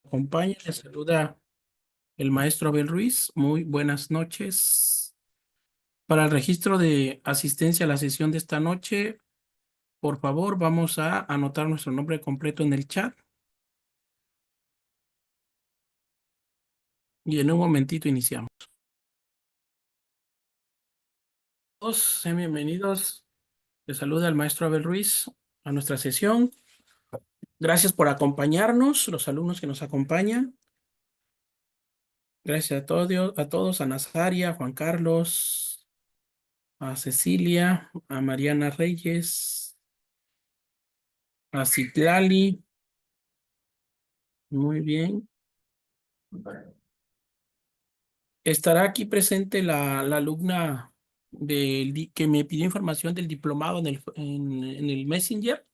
Acompaña, le saluda el maestro Abel Ruiz. Muy buenas noches. Para el registro de asistencia a la sesión de esta noche, por favor, vamos a anotar nuestro nombre completo en el chat y en un momentito iniciamos. Todos sean bienvenidos. Les saluda el maestro Abel Ruiz a nuestra sesión. Gracias por acompañarnos, los alumnos que nos acompañan. Gracias a todos, a Nazaria, a Juan Carlos, a Cecilia, a Mariana Reyes, a Citlali. Muy bien. Estará aquí presente la alumna que me pidió información del diplomado en el Messenger.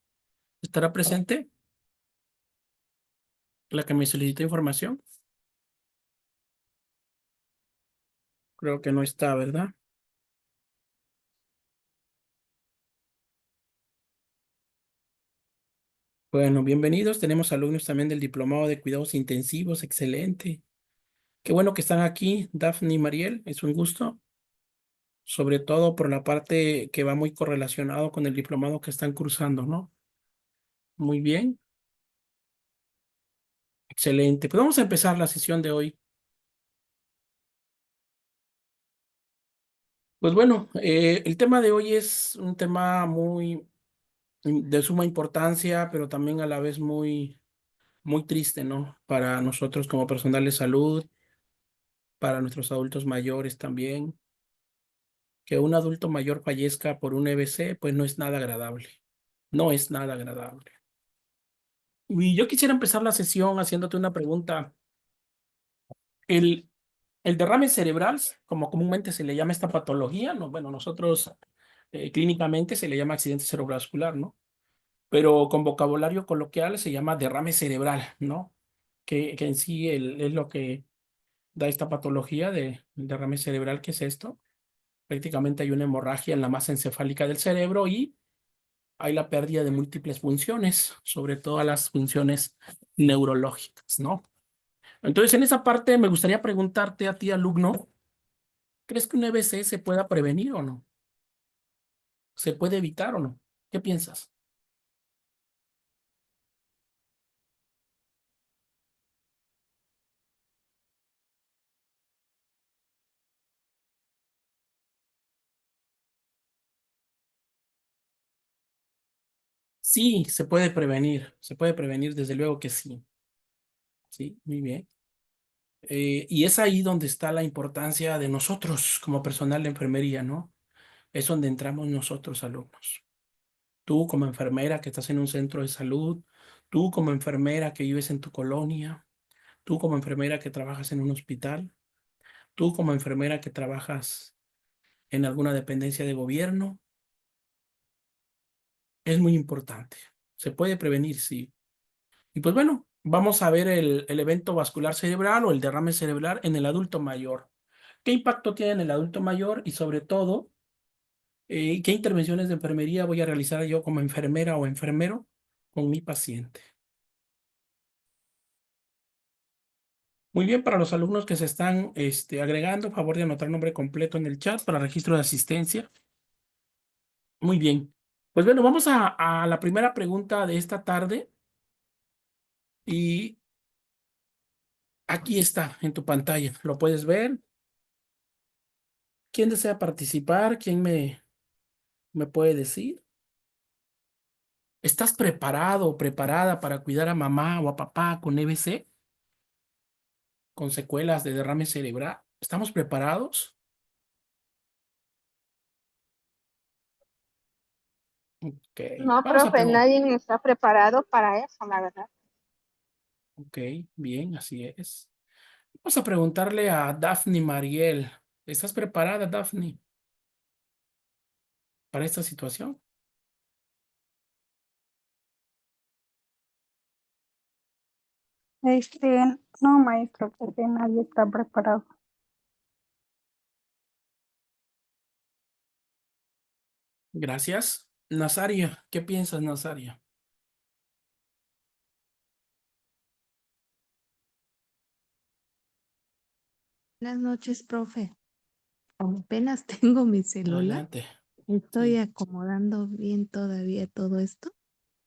¿Estará presente la que me solicitó información? Creo que no está, ¿verdad? Bueno, bienvenidos. Tenemos alumnos también del diplomado de cuidados intensivos. Excelente. Qué bueno que están aquí, Daphne y Mariel. Es un gusto, sobre todo por la parte que va muy correlacionado con el diplomado que están cursando, ¿no? Muy bien. Excelente. Pues vamos a empezar la sesión de hoy. Pues bueno, el tema de hoy es un tema muy de suma importancia, pero también a la vez muy triste, ¿no? Para nosotros como personal de salud, para nuestros adultos mayores también. Que un adulto mayor fallezca por un EBC, pues no es nada agradable. No es nada agradable. Y yo quisiera empezar la sesión haciéndote una pregunta. El, el derrame cerebral, como comúnmente se le llama esta patología, ¿no? Bueno, nosotros clínicamente se le llama accidente cerebrovascular, ¿no? Pero con vocabulario coloquial se llama derrame cerebral, ¿no? Que en sí es lo que da esta patología de derrame cerebral. ¿Qué es esto? Prácticamente hay una hemorragia en la masa encefálica del cerebro y hay la pérdida de múltiples funciones, sobre todo las funciones neurológicas, ¿no? Entonces, en esa parte me gustaría preguntarte a ti, alumno, ¿crees que un EBC se pueda prevenir o no? ¿Se puede evitar o no? ¿Qué piensas? Sí, se puede prevenir, desde luego que sí. Sí, muy bien. Y es ahí donde está la importancia de nosotros como personal de enfermería, ¿no? Es donde entramos nosotros, alumnos. Tú como enfermera que estás en un centro de salud, tú como enfermera que vives en tu colonia, tú como enfermera que trabajas en un hospital, tú como enfermera que trabajas en alguna dependencia de gobierno, es muy importante. Se puede prevenir, sí. Y pues bueno, vamos a ver el evento vascular cerebral o el derrame cerebral en el adulto mayor. ¿Qué impacto tiene en el adulto mayor? Y sobre todo, ¿qué intervenciones de enfermería voy a realizar yo como enfermera o enfermero con mi paciente? Muy bien, para los alumnos que se están agregando, favor de anotar nombre completo en el chat para registro de asistencia. Muy bien. Pues bueno, vamos a la primera pregunta de esta tarde y aquí está en tu pantalla. ¿Lo puedes ver? ¿Quién desea participar? ¿Quién me puede decir? ¿Estás preparado o preparada para cuidar a mamá o a papá con EBC, con secuelas de derrame cerebral? ¿Estamos preparados? Ok, No, vamos a profe, preguntar. nadie está preparado para eso, la verdad. Ok, bien, así es. Vamos a preguntarle a Daphne Mariel. ¿Estás preparada, Daphne, para esta situación? No, maestro, porque nadie está preparado. Gracias. Nazaria, ¿qué piensas, Nazaria? Buenas noches, profe. Apenas tengo mi celular. Adelante. Estoy Sí. acomodando bien todavía todo esto.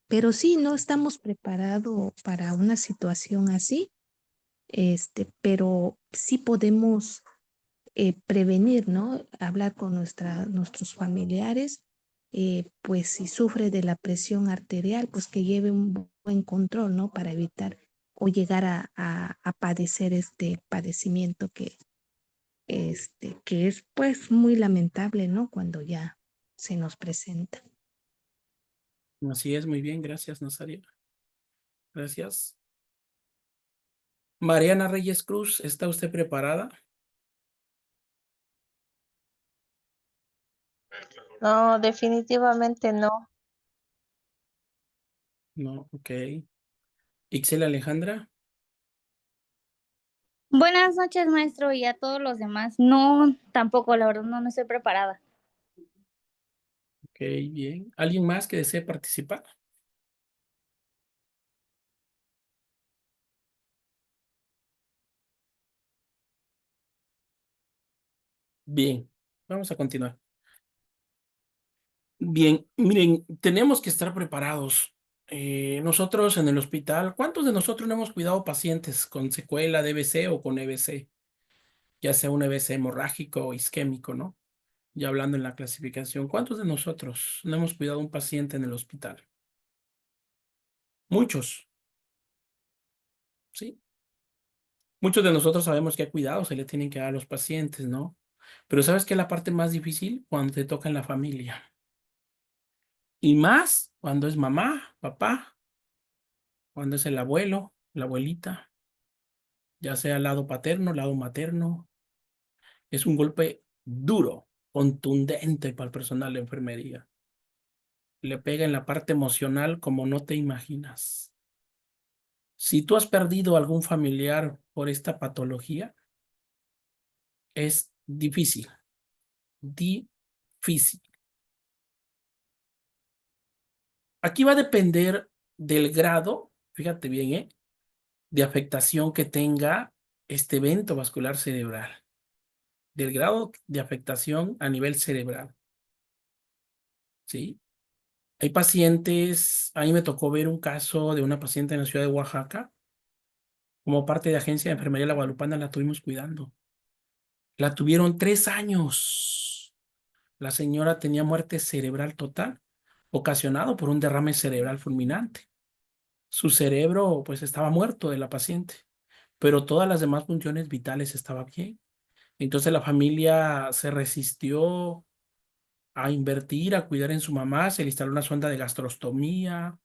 Pero sí, no estamos preparados para una situación así, pero sí podemos prevenir, ¿no? Hablar con nuestros familiares, pues si sufre de la presión arterial, pues que lleve un buen control, ¿no? Para evitar o llegar a padecer este padecimiento que es pues muy lamentable, ¿no? Cuando ya se nos presenta. Así es, muy bien, gracias, Nazaria. Gracias. Mariana Reyes Cruz, ¿está usted preparada? No, definitivamente no. No, ok. Ixel Alejandra, Buenas noches, maestro, y a todos los demás. No, tampoco, la verdad, no estoy preparada. ok, bien. ¿Alguien más que desee participar? Bien, vamos a continuar. Bien, miren, tenemos que estar preparados. Nosotros en el hospital, ¿cuántos de nosotros no hemos cuidado pacientes con secuela de EBC o con EBC? Ya sea un EBC hemorrágico o isquémico, ¿no? Ya hablando en la clasificación, ¿cuántos de nosotros no hemos cuidado a un paciente en el hospital? Muchos, ¿sí? Muchos de nosotros sabemos qué cuidados se le tienen que dar a los pacientes, ¿no? Pero ¿sabes qué es la parte más difícil? Cuando te toca en la familia. Y más cuando es mamá, papá, cuando es el abuelo, la abuelita, ya sea lado paterno, lado materno. Es un golpe duro, contundente para el personal de enfermería. Le pega en la parte emocional como no te imaginas. Si tú has perdido algún familiar por esta patología, es difícil, difícil. Aquí va a depender del grado, fíjate bien, de afectación que tenga este evento vascular cerebral, del grado de afectación a nivel cerebral, ¿sí? Hay pacientes, a mí me tocó ver un caso de una paciente en la ciudad de Oaxaca, como parte de Agencia de Enfermería La Guadalupana, la tuvimos cuidando. La tuvieron 3 años. La señora tenía muerte cerebral total, ocasionado por un derrame cerebral fulminante. Su cerebro, pues, estaba muerto de la paciente, pero todas las demás funciones vitales estaban bien. Entonces la familia se resistió a invertir, a cuidar en su mamá, se le instaló una sonda de gastrostomía,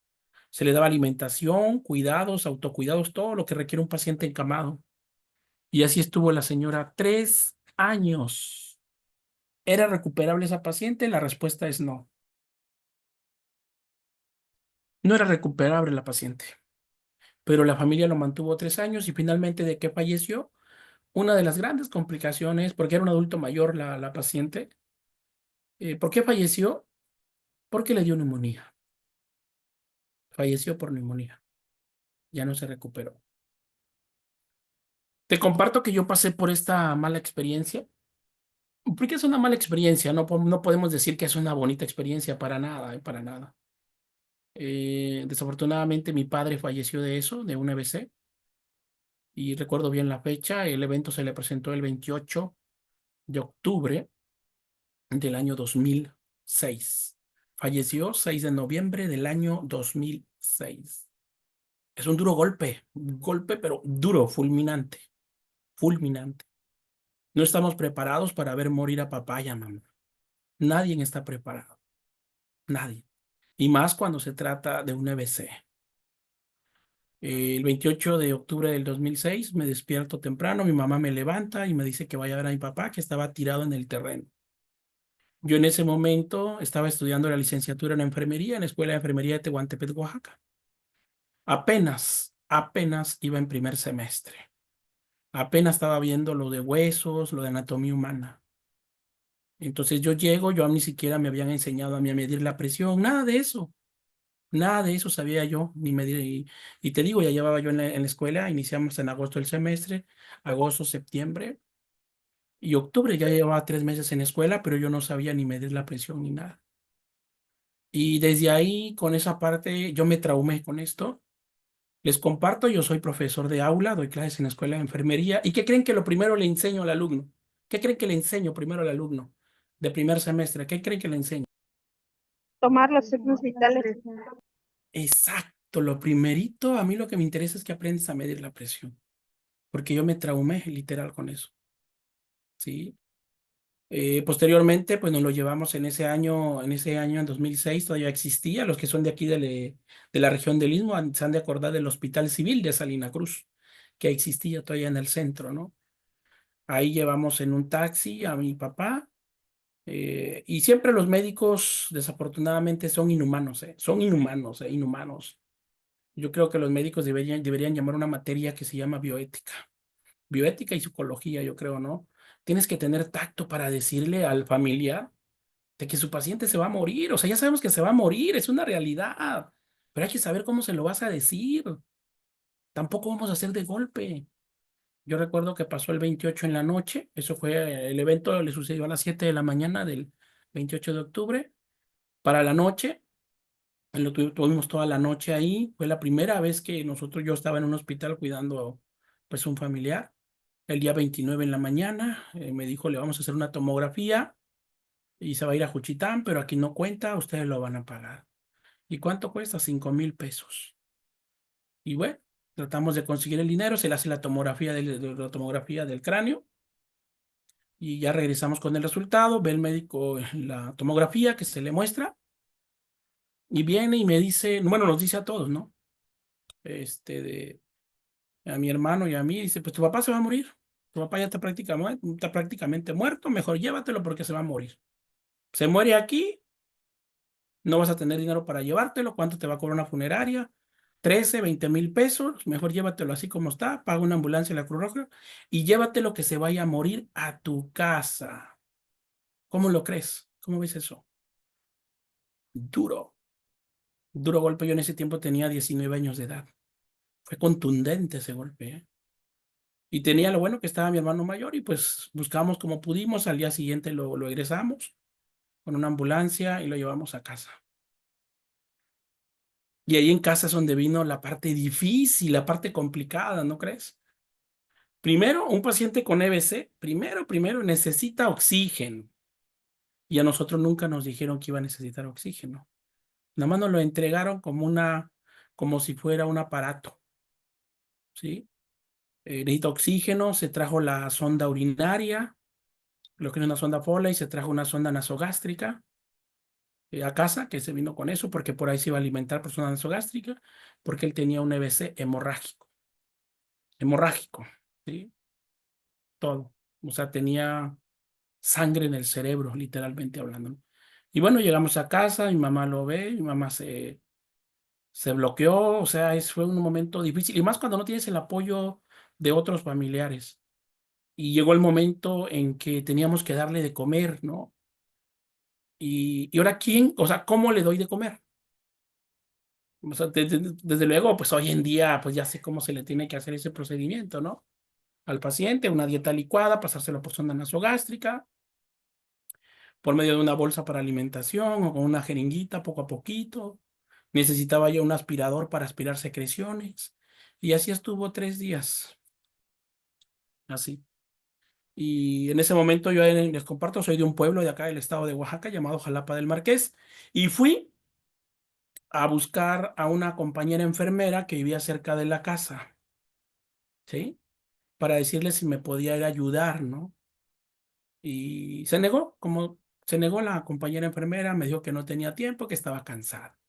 se le daba alimentación, cuidados, autocuidados, todo lo que requiere un paciente encamado. Y así estuvo la señora 3 años. ¿Era recuperable esa paciente? La respuesta es no. No era recuperable la paciente, pero la familia lo mantuvo 3 años y finalmente de qué falleció. Una de las grandes complicaciones, porque era un adulto mayor la paciente, ¿por qué falleció? Porque le dio neumonía. Falleció por neumonía. Ya no se recuperó. Te comparto que yo pasé por esta mala experiencia. Porque es una mala experiencia, no podemos decir que es una bonita experiencia para nada, para nada. Desafortunadamente mi padre falleció de eso, de un EBC, y recuerdo bien la fecha. El evento se le presentó el 28 de octubre del año 2006. Falleció 6 de noviembre del año 2006. Es un golpe pero duro, fulminante, fulminante. No estamos preparados para ver morir a papá y a mamá. Nadie está preparado, nadie. Y más cuando se trata de un EBC. El 28 de octubre del 2006 me despierto temprano, mi mamá me levanta y me dice que vaya a ver a mi papá que estaba tirado en el terreno. Yo en ese momento estaba estudiando la licenciatura en enfermería en la Escuela de Enfermería de Tehuantepec, Oaxaca. Apenas iba en primer semestre. Apenas estaba viendo lo de huesos, lo de anatomía humana. Entonces yo llego, yo ni siquiera me habían enseñado a mí a medir la presión, nada de eso. Nada de eso sabía yo, ni medir. Y te digo, ya llevaba yo en la escuela, iniciamos en agosto del semestre, agosto, septiembre. Y octubre ya llevaba 3 meses en la escuela, pero yo no sabía ni medir la presión ni nada. Y desde ahí, con esa parte, yo me traumé con esto. Les comparto, yo soy profesor de aula, doy clases en la escuela de enfermería. ¿Y qué creen que lo primero le enseño al alumno? ¿Qué creen que le enseño primero al alumno de primer semestre? ¿Qué creen que le enseño? Tomar los signos vitales. Exacto, lo primerito, a mí lo que me interesa es que aprendas a medir la presión, porque yo me traumé literal con eso, ¿sí? Posteriormente, pues nos lo llevamos en 2006 todavía existía, los que son de aquí de la región del Istmo se han de acordar del Hospital Civil de Salina Cruz, que existía todavía en el centro, ¿no? Ahí llevamos en un taxi a mi papá, y siempre los médicos desafortunadamente son inhumanos, son inhumanos, inhumanos. Yo creo que los médicos deberían llamar una materia que se llama bioética. Bioética y psicología, yo creo, ¿no? Tienes que tener tacto para decirle al familiar de que su paciente se va a morir. O sea, ya sabemos que se va a morir, es una realidad. Pero hay que saber cómo se lo vas a decir. Tampoco vamos a hacer de golpe. Yo recuerdo que pasó el 28 en la noche. Eso fue, el evento le sucedió a las 7 de la mañana del 28 de octubre. Para la noche, tuvimos toda la noche ahí. Fue la primera vez que yo estaba en un hospital cuidando pues un familiar. El día 29 en la mañana me dijo, le vamos a hacer una tomografía y se va a ir a Juchitán, pero aquí no cuenta, ustedes lo van a pagar. ¿Y cuánto cuesta? 5,000 pesos. Y bueno, tratamos de conseguir el dinero, se le hace la tomografía del cráneo y ya regresamos con el resultado, ve el médico la tomografía que se le muestra y viene y me dice, bueno, nos dice a todos, ¿no? A mi hermano y a mí, dice, pues tu papá se va a morir, tu papá ya está prácticamente muerto, mejor llévatelo porque se va a morir. Se muere aquí, no vas a tener dinero para llevártelo, ¿cuánto te va a cobrar una funeraria? 13, 20,000 pesos, mejor llévatelo así como está, paga una ambulancia en la Cruz Roja y llévatelo que se vaya a morir a tu casa. ¿Cómo lo crees? ¿Cómo ves eso? Duro, duro golpe. Yo en ese tiempo tenía 19 años de edad. Fue contundente ese golpe, ¿eh? Y tenía lo bueno que estaba mi hermano mayor y pues buscamos como pudimos. Al día siguiente lo egresamos con una ambulancia y lo llevamos a casa. Y ahí en casa es donde vino la parte difícil, la parte complicada, ¿no crees? Primero, un paciente con EBC, primero necesita oxígeno. Y a nosotros nunca nos dijeron que iba a necesitar oxígeno. Nada más nos lo entregaron como si fuera un aparato, ¿sí? Necesita oxígeno, se trajo la sonda urinaria, lo que es una sonda Foley, se trajo una sonda nasogástrica a casa, que se vino con eso, porque por ahí se iba a alimentar por sonda nasogástrica, porque él tenía un EBC hemorrágico, ¿sí? Todo. O sea, tenía sangre en el cerebro, literalmente hablando, ¿no? Y bueno, llegamos a casa, mi mamá lo ve, mi mamá se bloqueó, o sea, fue un momento difícil, y más cuando no tienes el apoyo de otros familiares. Y llegó el momento en que teníamos que darle de comer, ¿no? Y ahora, o sea, ¿cómo le doy de comer? O sea, desde luego, pues hoy en día, pues ya sé cómo se le tiene que hacer ese procedimiento, ¿no? Al paciente, una dieta licuada, pasárselo por sonda nasogástrica, por medio de una bolsa para alimentación o con una jeringuita poco a poquito. Necesitaba yo un aspirador para aspirar secreciones. Y así estuvo 3 días, así. Y en ese momento yo les comparto, soy de un pueblo de acá del estado de Oaxaca llamado Jalapa del Marqués. Y fui a buscar a una compañera enfermera que vivía cerca de la casa, ¿sí? Para decirle si me podía ir a ayudar, ¿no? Y se negó la compañera enfermera, me dijo que no tenía tiempo, que estaba cansada.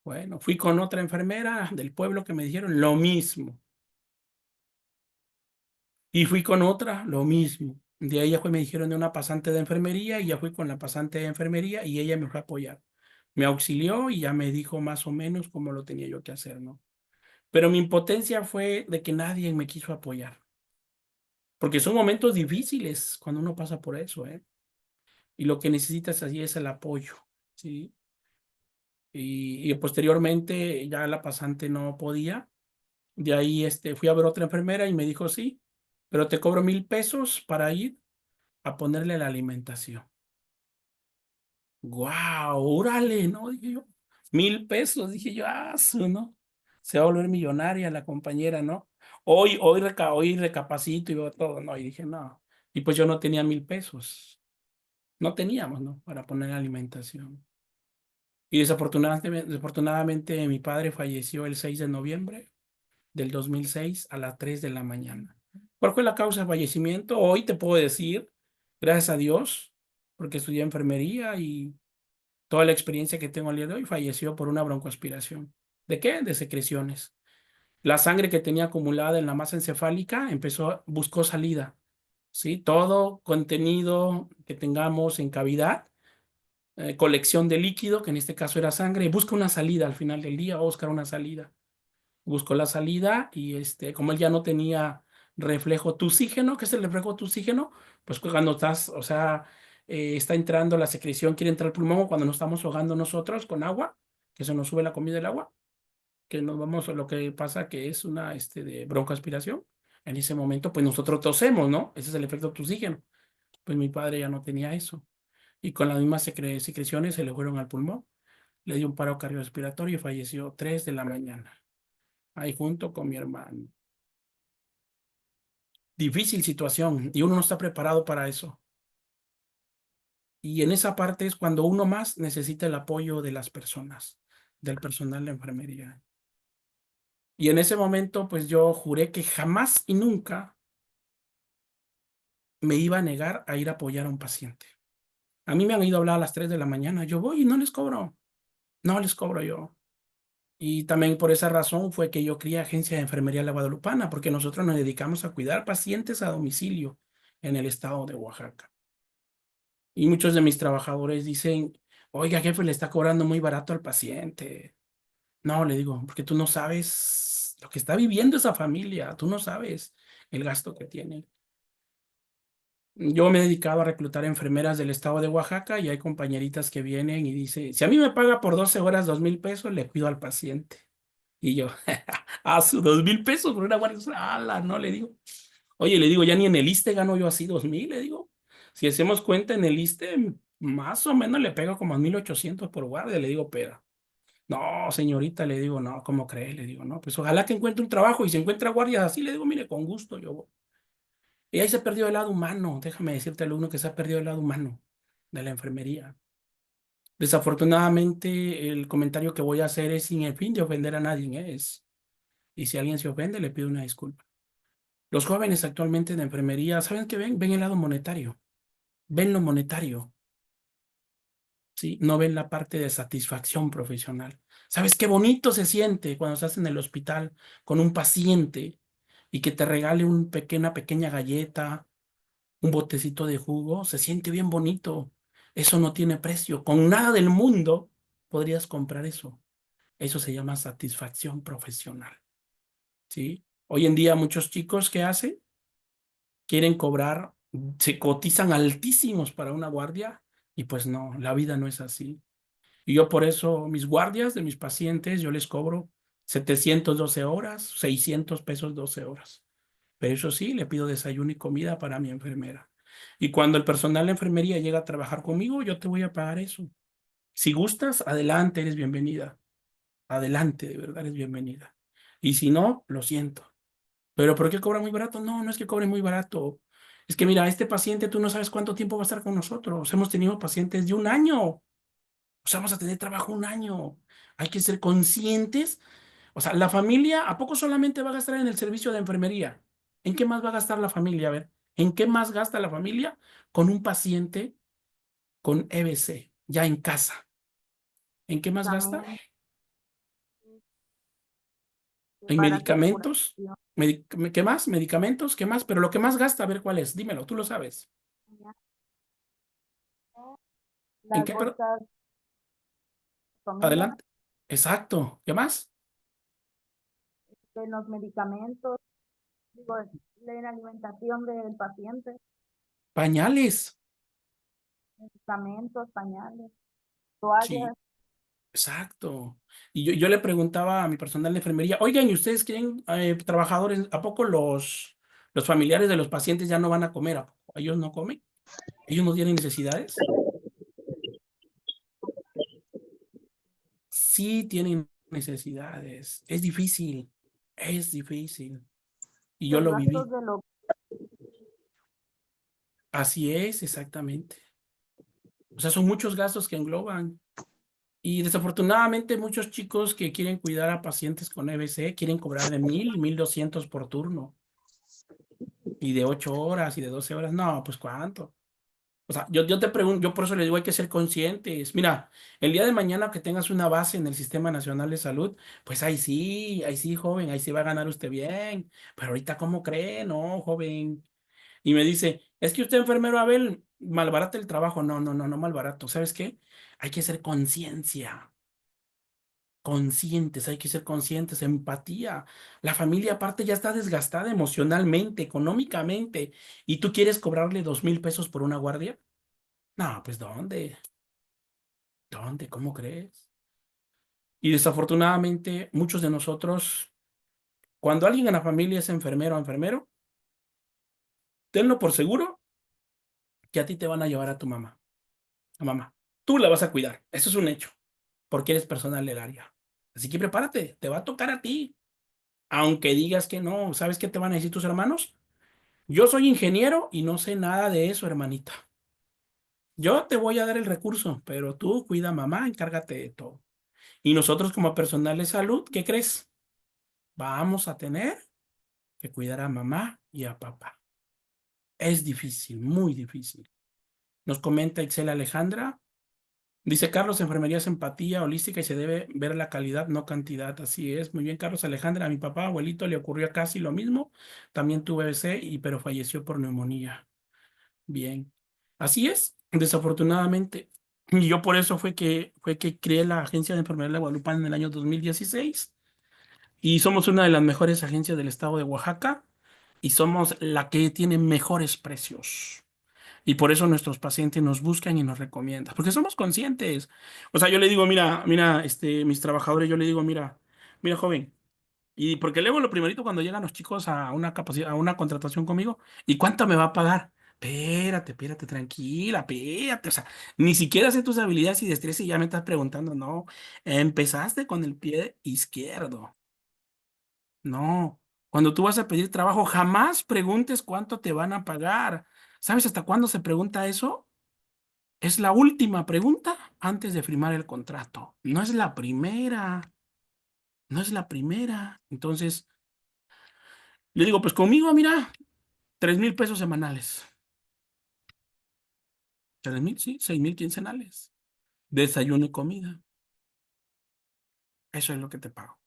Bueno, fui con otra enfermera del pueblo que me dijeron lo mismo. Y fui con otra, lo mismo. De ahí ya me dijeron de una pasante de enfermería y ya fui con la pasante de enfermería y ella me fue a apoyar. Me auxilió y ya me dijo más o menos cómo lo tenía yo que hacer, ¿no? Pero mi impotencia fue de que nadie me quiso apoyar. Porque son momentos difíciles cuando uno pasa por eso, ¿eh? Y lo que necesitas así es el apoyo, ¿sí? Y posteriormente ya la pasante no podía. De ahí fui a ver otra enfermera y me dijo, sí, pero te cobro 1,000 pesos para ir a ponerle la alimentación. ¡Guau! ¡Órale! ¿No? Dije yo, 1,000 pesos. Dije yo, ¿no? Se va a volver millonaria la compañera, ¿no? Hoy recapacito y veo todo, ¿no? Y dije, no. Y pues yo no tenía 1,000 pesos. No teníamos, ¿no? Para poner alimentación. Y desafortunadamente mi padre falleció el 6 de noviembre del 2006 a las 3 de la mañana. ¿Cuál fue la causa de fallecimiento? Hoy te puedo decir, gracias a Dios, porque estudié enfermería y toda la experiencia que tengo al día de hoy, falleció por una broncoaspiración. ¿De qué? De secreciones. La sangre que tenía acumulada en la masa encefálica buscó salida. ¿Sí? Todo contenido que tengamos en cavidad, colección de líquido, que en este caso era sangre, busca una salida al final del día, va a buscar una salida. Buscó la salida y como él ya no tenía reflejo tuxígeno, ¿qué es el reflejo tuxígeno? Pues cuando estás, o sea, está entrando la secreción, quiere entrar al pulmón, cuando nos estamos ahogando nosotros con agua, que se nos sube la comida del agua, que nos vamos, lo que pasa que es una de broncoaspiración. En ese momento, pues nosotros tosemos, ¿no? Ese es el efecto tuxígeno. Pues mi padre ya no tenía eso. Y con las mismas secreciones se le fueron al pulmón. Le dio un paro cardiorrespiratorio y falleció 3 de la mañana. Ahí junto con mi hermano. Difícil situación y uno no está preparado para eso. Y en esa parte es cuando uno más necesita el apoyo de las personas, del personal de enfermería. Y en ese momento, pues yo juré que jamás y nunca me iba a negar a ir a apoyar a un paciente. A mí me han ido a hablar a las 3 de la mañana. Yo voy y no les cobro. No les cobro yo. Y también por esa razón fue que yo crié Agencia de Enfermería La Guadalupana, porque nosotros nos dedicamos a cuidar pacientes a domicilio en el estado de Oaxaca. Y muchos de mis trabajadores dicen, oiga, jefe, le está cobrando muy barato al paciente. No, le digo, porque tú no sabes lo que está viviendo esa familia, tú no sabes el gasto que tiene. Yo me he dedicado a reclutar enfermeras del estado de Oaxaca y hay compañeritas que vienen y dicen, si a mí me paga por 12 horas 2,000 pesos, le cuido al paciente. Y yo, a sus 2,000 pesos por una guardia. ¡Hala! No, le digo. Oye, le digo, ya ni en el ISSSTE gano yo así 2,000, le digo. Si hacemos cuenta en el ISSSTE, más o menos le pego como a 1,800 por guardia, le digo, pero. No, señorita, le digo, no, ¿cómo cree? Le digo, no, pues ojalá que encuentre un trabajo y se encuentra guardias así, le digo, mire, con gusto yo voy. Y ahí se perdió el lado humano, déjame decirte, alumno, que se ha perdido el lado humano de la enfermería. Desafortunadamente, el comentario que voy a hacer es sin el fin de ofender a nadie, y si alguien se ofende, le pido una disculpa. Los jóvenes actualmente de enfermería, ¿saben qué ven? Ven el lado monetario, ven lo monetario, ¿sí? No ven la parte de satisfacción profesional. ¿Sabes qué bonito se siente cuando estás en el hospital con un paciente y que te regale una pequeña galleta, un botecito de jugo? Se siente bien bonito. Eso no tiene precio. Con nada del mundo podrías comprar eso. Eso se llama satisfacción profesional, ¿sí? Hoy en día muchos chicos, ¿qué hacen? Quieren cobrar, se cotizan altísimos para una guardia y pues no, la vida no es así. Y yo por eso mis guardias de mis pacientes, yo les cobro 712 horas, 600 pesos 12 horas. Pero eso sí, le pido desayuno y comida para mi enfermera. Y cuando el personal de enfermería llega a trabajar conmigo, yo te voy a pagar eso. Si gustas, adelante, eres bienvenida. Adelante, de verdad eres bienvenida. Y si no, lo siento. ¿Pero por qué cobra muy barato? No, no es que cobre muy barato. Es que mira, este paciente tú no sabes cuánto tiempo va a estar con nosotros. Hemos tenido pacientes de 1 año. O sea, vamos a tener trabajo 1 año. Hay que ser conscientes. O sea, la familia, ¿a poco solamente va a gastar en el servicio de enfermería? ¿En qué más va a gastar la familia? A ver, ¿en qué más gasta la familia con un paciente con EBC ya en casa? ¿En qué más gasta? También En para medicamentos. saturación. ¿Qué más? Medicamentos, ¿qué más? Pero lo que más gasta, a ver cuál es. Dímelo, tú lo sabes. ¿En Las qué? bolsas de comida, Adelante. Exacto. ¿Qué más? de los medicamentos, digo, de la alimentación del paciente, Pañales. medicamentos, pañales, Sí, toallas. exacto. Y yo le preguntaba a mi personal de enfermería, oigan, ¿y ustedes quieren trabajadores? ¿A poco los familiares de los pacientes ya no van a comer? ¿A poco ellos no comen? ¿Ellos no tienen necesidades? Sí tienen necesidades. Es difícil. Es difícil. Y yo Los lo gastos viví. de lo Así es, exactamente. O sea, son muchos gastos que engloban. Y desafortunadamente muchos chicos que quieren cuidar a pacientes con EBC quieren cobrar de 1,000, 1,200 por turno. Y de 8 horas y de 12 horas. No, pues ¿cuánto? O sea, yo te pregunto, yo por eso le digo, hay que ser conscientes. Mira, el día de mañana que tengas una base en el Sistema Nacional de Salud, pues ahí sí, joven, ahí sí va a ganar usted bien. Pero ahorita, ¿cómo cree? No, joven. Y me dice, es que usted, enfermero Abel, malbarata el trabajo. No, no, no, no malbarato. ¿Sabes qué? Hay que ser conciencia. Conscientes, hay que ser conscientes, empatía. La familia aparte ya está desgastada emocionalmente, económicamente, y tú quieres cobrarle 2,000 pesos por una guardia. No, pues ¿dónde? ¿Dónde? ¿Cómo crees? Y desafortunadamente, muchos de nosotros, cuando alguien en la familia es enfermero o enfermero, tenlo por seguro que a ti te van a llevar a tu mamá. A mamá. Tú la vas a cuidar. Eso es un hecho, porque eres personal del área. Así que prepárate, te va a tocar a ti. Aunque digas que no, ¿sabes qué te van a decir tus hermanos? Yo soy ingeniero y no sé nada de eso, hermanita. Yo te voy a dar el recurso, pero tú cuida a mamá, encárgate de todo. Y nosotros como personal de salud, ¿qué crees? Vamos a tener que cuidar a mamá y a papá. Es difícil, muy difícil. Nos comenta Excel Alejandra. Dice Carlos, enfermería es empatía holística y se debe ver la calidad, no cantidad. Así es. Muy bien, Carlos Alejandra. A mi papá, abuelito, le ocurrió casi lo mismo. También tuvo EBC, pero falleció por neumonía. Bien. Así es, desafortunadamente. Y yo por eso fue que creé la Agencia de Enfermedad de Guadalupana en el año 2016. Y somos una de las mejores agencias del estado de Oaxaca y somos la que tiene mejores precios. Y por eso nuestros pacientes nos buscan y nos recomiendan, porque somos conscientes. O sea, yo le digo, mira, mira, mis trabajadores, yo le digo, mira, mira, joven. Y porque luego lo primerito cuando llegan los chicos a una capacidad, a una contratación conmigo, ¿y cuánto me va a pagar? Espérate, espérate, tranquila, espérate. O sea, ni siquiera sé tus habilidades y destrezas y ya me estás preguntando, no. Empezaste con el pie izquierdo. No. Cuando tú vas a pedir trabajo, jamás preguntes cuánto te van a pagar. ¿Sabes hasta cuándo se pregunta eso? Es la última pregunta antes de firmar el contrato. No es la primera. No es la primera. Entonces, le digo, pues conmigo, mira, 3,000 pesos semanales. 3,000, sí, 6,000 quincenales. Desayuno y comida. Eso es lo que te pago.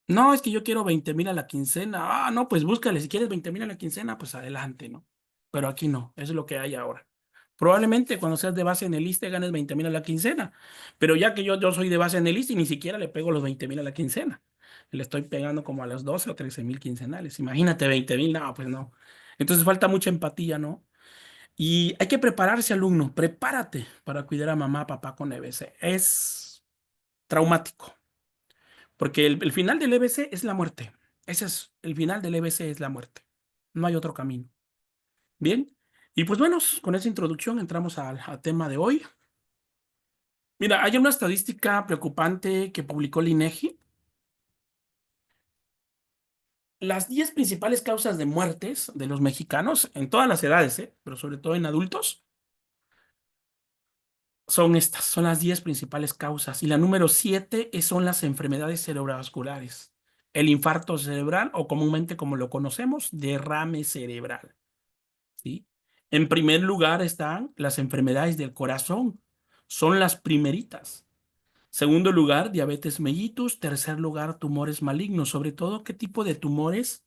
No, es que yo quiero 20,000 a la quincena. Ah, no, pues búscale. Si quieres 20,000 a la quincena, pues adelante, ¿no? Pero aquí no. Eso es lo que hay ahora. Probablemente cuando seas de base en el ISSSTE ganes 20,000 a la quincena. Pero ya que yo soy de base en el ISSSTE y ni siquiera le pego los 20,000 a la quincena. Le estoy pegando como a los 12 o 13,000 quincenales. Imagínate 20,000. No, pues no. Entonces falta mucha empatía, ¿no? Y hay que prepararse, alumno. Prepárate para cuidar a mamá, papá con EBC. Es traumático, porque el final del EBC es la muerte. Ese es el final del EBC, es la muerte. No hay otro camino. Bien. Y pues bueno, con esa introducción entramos al tema de hoy. Mira, hay una estadística preocupante que publicó el INEGI. Las 10 principales causas de muertes de los mexicanos, en todas las edades, pero sobre todo en adultos, son estas, son las 10 principales causas. Y la número 7 son las enfermedades cerebrovasculares. El infarto cerebral, o comúnmente como lo conocemos, derrame cerebral. ¿Sí? En primer lugar están las enfermedades del corazón. Son las primeritas. Segundo lugar, diabetes mellitus. Tercer lugar, tumores malignos. Sobre todo, ¿qué tipo de tumores?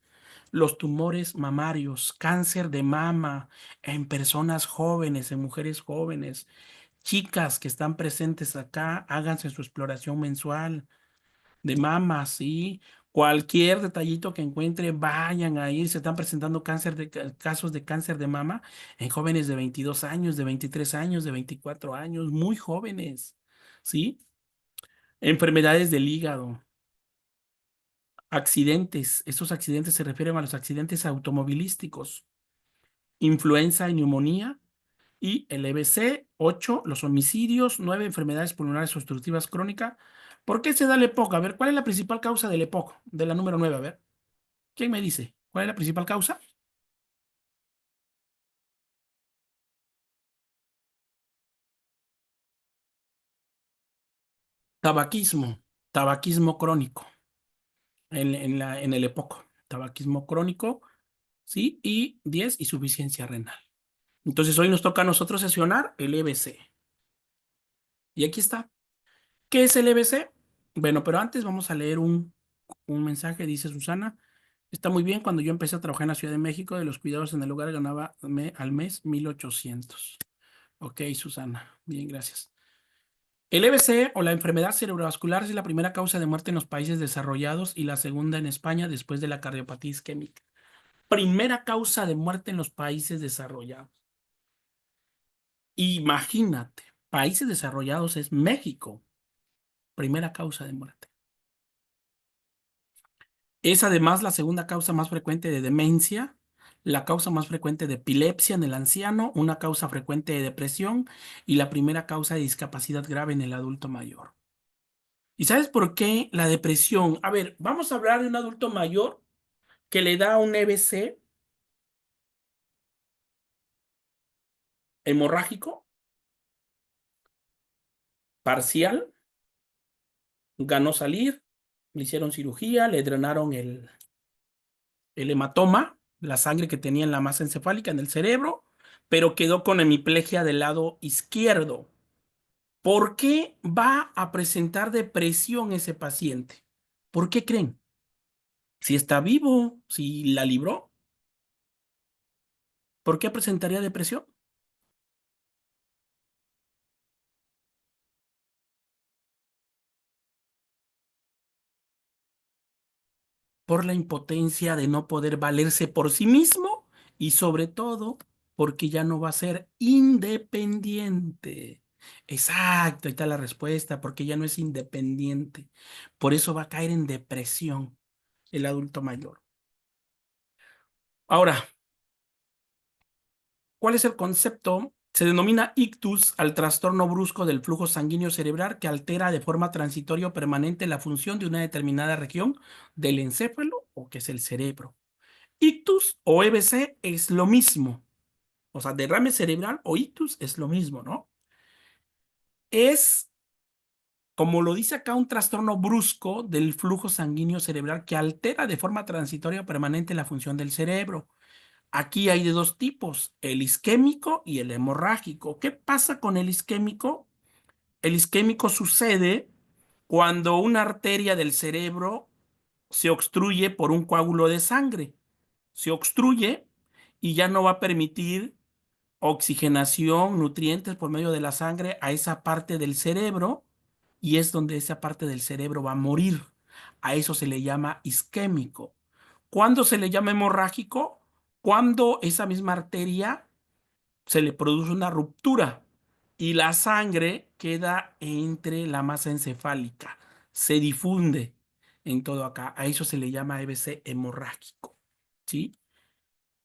Los tumores mamarios, cáncer de mama en personas jóvenes, en mujeres jóvenes. Chicas que están presentes acá, háganse su exploración mensual de mama, ¿sí? Cualquier detallito que encuentre, vayan ahí. Se están presentando casos de cáncer de mama en jóvenes de 22 años, de 23 años, de 24 años, muy jóvenes, ¿sí? Enfermedades del hígado, accidentes. Estos accidentes se refieren a los accidentes automovilísticos, influenza y neumonía Y el EBC, 8, los homicidios, 9, enfermedades pulmonares obstructivas crónicas. ¿Por qué se da el EPOC? A ver, ¿cuál es la principal causa del EPOC? De la número 9, a ver. ¿Quién me dice? ¿Cuál es la principal causa? Tabaquismo, tabaquismo crónico en el EPOC. Tabaquismo crónico, ¿sí? Y 10, insuficiencia renal. Entonces hoy nos toca a nosotros sesionar el EBC. Y aquí está. ¿Qué es el EBC? Bueno, pero antes vamos a leer un mensaje, dice Susana. Está muy bien, cuando yo empecé a trabajar en la Ciudad de México, de los cuidados en el hogar ganaba al mes 1,800. Ok, Susana. Bien, gracias. El EBC o la enfermedad cerebrovascular es la primera causa de muerte en los países desarrollados y la segunda en España después de la cardiopatía isquémica. Primera causa de muerte en los países desarrollados. Imagínate, países desarrollados es México. Primera causa de muerte. Es además la segunda causa más frecuente de demencia, la causa más frecuente de epilepsia en el anciano, una causa frecuente de depresión y la primera causa de discapacidad grave en el adulto mayor. ¿Y sabes por qué la depresión? A ver, vamos a hablar de un adulto mayor que le da un EBC hemorrágico parcial, ganó salir, le hicieron cirugía, le drenaron el hematoma, la sangre que tenía en la masa encefálica en el cerebro, pero quedó con hemiplegia del lado izquierdo. ¿Por qué va a presentar depresión ese paciente? ¿Por qué creen? Si está vivo, si la libró, ¿por qué presentaría depresión? Por la impotencia de no poder valerse por sí mismo y sobre todo porque ya no va a ser independiente. Exacto, ahí está la respuesta, porque ya no es independiente. Por eso va a caer en depresión el adulto mayor. Ahora, ¿cuál es el concepto? Se denomina ictus al trastorno brusco del flujo sanguíneo cerebral que altera de forma transitoria o permanente la función de una determinada región del encéfalo o que es el cerebro. Ictus o EBC es lo mismo. O sea, derrame cerebral o ictus es lo mismo, ¿no? Es, como lo dice acá, un trastorno brusco del flujo sanguíneo cerebral que altera de forma transitoria o permanente la función del cerebro. Aquí hay de dos tipos, el isquémico y el hemorrágico. ¿Qué pasa con el isquémico? El isquémico sucede cuando una arteria del cerebro se obstruye por un coágulo de sangre. Se obstruye y ya no va a permitir oxigenación, nutrientes por medio de la sangre a esa parte del cerebro y es donde esa parte del cerebro va a morir. A eso se le llama isquémico. ¿Cuándo se le llama hemorrágico? Cuando esa misma arteria se le produce una ruptura y la sangre queda entre la masa encefálica, se difunde en todo acá. A eso se le llama EBC hemorrágico. ¿Sí?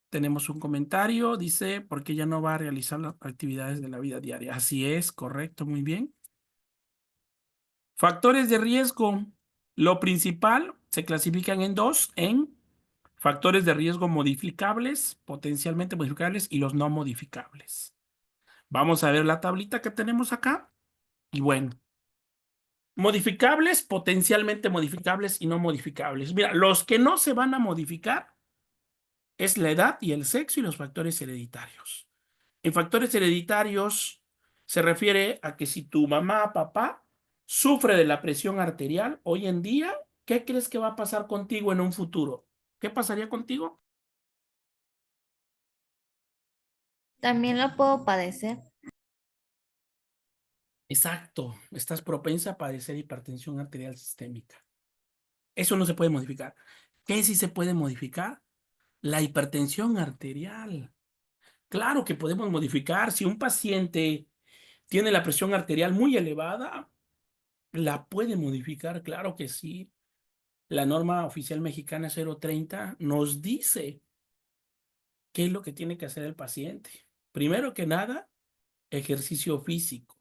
Tenemos un comentario, dice, ¿por qué ya no va a realizar las actividades de la vida diaria? Así es, correcto, muy bien. Factores de riesgo. Lo principal se clasifican en dos, en factores de riesgo modificables, potencialmente modificables, y los no modificables. Vamos a ver la tablita que tenemos acá. Y bueno, modificables, potencialmente modificables y no modificables. Mira, los que no se van a modificar es la edad y el sexo y los factores hereditarios. En factores hereditarios se refiere a que si tu mamá, papá sufre de la presión arterial hoy en día, ¿qué crees que va a pasar contigo en un futuro? ¿Qué pasaría contigo? También lo puedo padecer. Exacto, estás propensa a padecer hipertensión arterial sistémica. Eso no se puede modificar. ¿Qué sí se puede modificar? La hipertensión arterial. Claro que podemos modificar. Si un paciente tiene la presión arterial muy elevada, la puede modificar, claro que sí. La norma oficial mexicana 030 nos dice qué es lo que tiene que hacer el paciente. Primero que nada, ejercicio físico,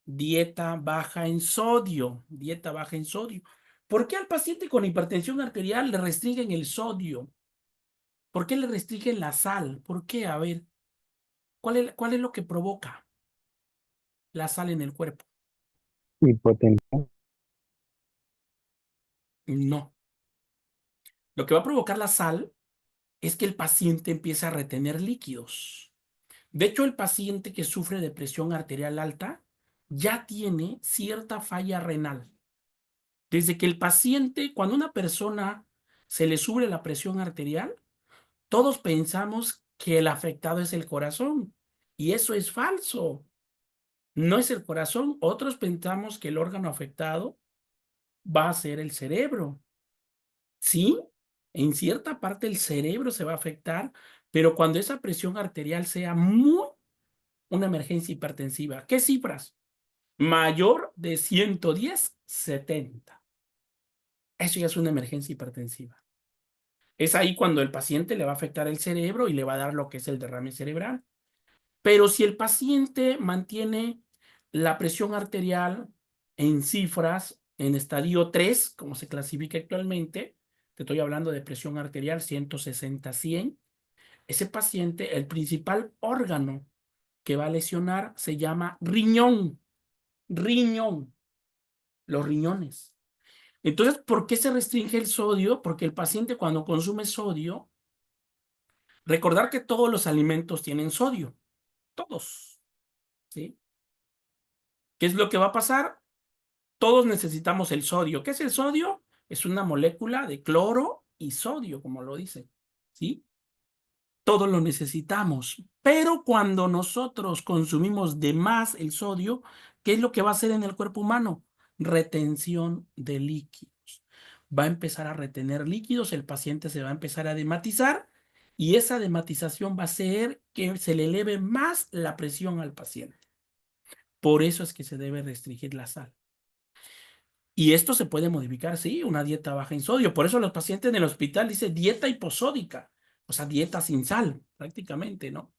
dieta baja en sodio, dieta baja en sodio. ¿Por qué al paciente con hipertensión arterial le restringen el sodio? ¿Por qué le restringen la sal? ¿Por qué? A ver, ¿cuál es lo que provoca la sal en el cuerpo? Hipotensión. No. Lo que va a provocar la sal es que el paciente empieza a retener líquidos. De hecho, el paciente que sufre de presión arterial alta ya tiene cierta falla renal. Desde que el paciente, cuando una persona se le sube la presión arterial, todos pensamos que el afectado es el corazón. Y eso es falso. No es el corazón. Otros pensamos que el órgano afectado va a ser el cerebro. Sí, en cierta parte el cerebro se va a afectar, pero cuando esa presión arterial sea una emergencia hipertensiva. ¿Qué cifras? Mayor de 110, 70. Eso ya es una emergencia hipertensiva. Es ahí cuando el paciente le va a afectar el cerebro y le va a dar lo que es el derrame cerebral. Pero si el paciente mantiene la presión arterial en cifras, en estadio 3, como se clasifica actualmente, te estoy hablando de presión arterial 160-100, ese paciente, el principal órgano que va a lesionar se llama riñón. Riñón, los riñones. Entonces, ¿por qué se restringe el sodio? Porque el paciente cuando consume sodio, recordar que todos los alimentos tienen sodio, todos, ¿sí? ¿Qué es lo que va a pasar? Todos necesitamos el sodio. ¿Qué es el sodio? Es una molécula de cloro y sodio, como lo dice, ¿sí? Todos lo necesitamos, pero cuando nosotros consumimos de más el sodio, ¿qué es lo que va a hacer en el cuerpo humano? Retención de líquidos. Va a empezar a retener líquidos, el paciente se va a empezar a dematizar y esa dematización va a hacer que se le eleve más la presión al paciente. Por eso es que se debe restringir la sal. Y esto se puede modificar, sí, una dieta baja en sodio. Por eso los pacientes en el hospital dicen dieta hiposódica, o sea, dieta sin sal, prácticamente, ¿no?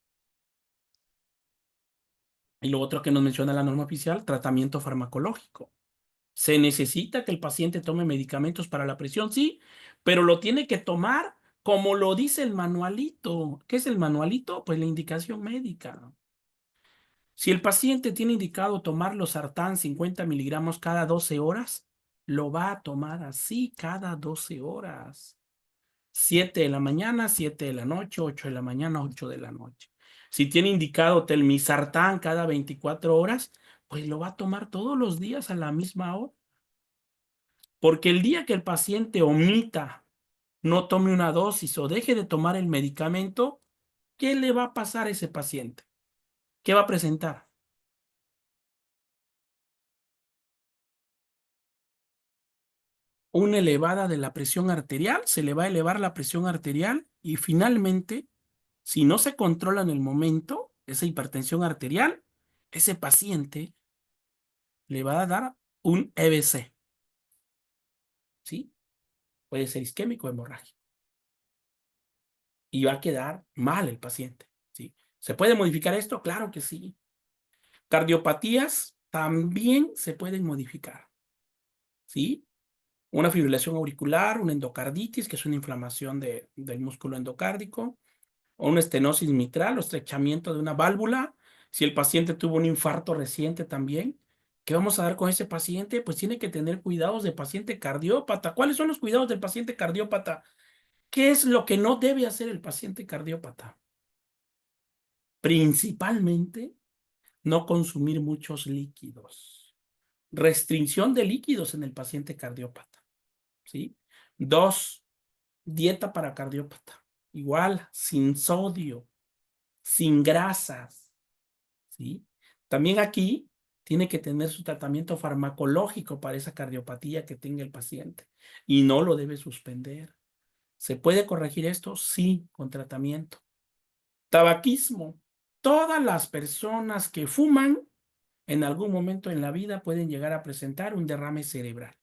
Y lo otro que nos menciona la norma oficial, tratamiento farmacológico. Se necesita que el paciente tome medicamentos para la presión, sí, pero lo tiene que tomar como lo dice el manualito. ¿Qué es el manualito? Pues la indicación médica. Si el paciente tiene indicado tomar losartán 50 miligramos cada 12 horas, lo va a tomar así cada 12 horas. 7 de la mañana, 7 de la noche, 8 de la mañana, 8 de la noche. Si tiene indicado telmisartán cada 24 horas, pues lo va a tomar todos los días a la misma hora. Porque el día que el paciente omita, no tome una dosis o deje de tomar el medicamento, ¿qué le va a pasar a ese paciente? ¿Qué va a presentar? Una elevada de la presión arterial, se le va a elevar la presión arterial y finalmente, si no se controla en el momento esa hipertensión arterial, ese paciente le va a dar un EBC, ¿sí? Puede ser isquémico o hemorrágico. Y va a quedar mal el paciente, ¿sí? ¿Se puede modificar esto? Claro que sí. Cardiopatías también se pueden modificar, ¿sí? Una fibrilación auricular, una endocarditis, que es una inflamación del músculo endocárdico, o una estenosis mitral o estrechamiento de una válvula. Si el paciente tuvo un infarto reciente también, ¿qué vamos a dar con ese paciente? Pues tiene que tener cuidados de paciente cardiópata. ¿Cuáles son los cuidados del paciente cardiópata? ¿Qué es lo que no debe hacer el paciente cardiópata? Principalmente, no consumir muchos líquidos. Restricción de líquidos en el paciente cardiópata, ¿sí? 2, dieta para cardiópata. Igual, sin sodio, sin grasas, ¿sí? También aquí tiene que tener su tratamiento farmacológico para esa cardiopatía que tenga el paciente y no lo debe suspender. ¿Se puede corregir esto? Sí, con tratamiento. Tabaquismo. Todas las personas que fuman en algún momento en la vida pueden llegar a presentar un derrame cerebral.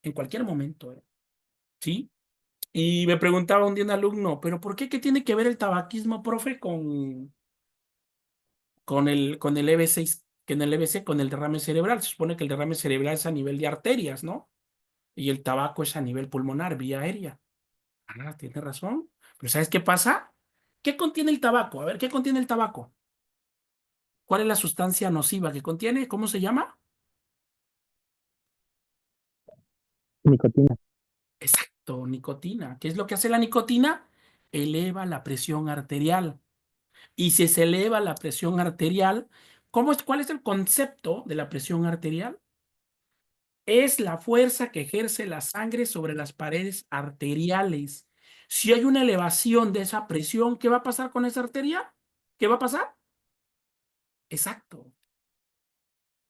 En cualquier momento, ¿sí? Y me preguntaba un día un alumno, ¿pero por qué? ¿Qué tiene que ver el tabaquismo, profe, con el EBC, que en el EBC, con el derrame cerebral. Se supone que el derrame cerebral es a nivel de arterias, ¿no? Y el tabaco es a nivel pulmonar, vía aérea. Ah, tiene razón. Pero ¿sabes qué pasa? ¿Qué contiene el tabaco? A ver, ¿qué contiene el tabaco? ¿Cuál es la sustancia nociva que contiene? ¿Cómo se llama? Nicotina. Exacto, nicotina. ¿Qué es lo que hace la nicotina? Eleva la presión arterial. Y si se eleva la presión arterial, ¿cuál es el concepto de la presión arterial? Es la fuerza que ejerce la sangre sobre las paredes arteriales. Si hay una elevación de esa presión, ¿qué va a pasar con esa arteria? ¿Qué va a pasar? Exacto.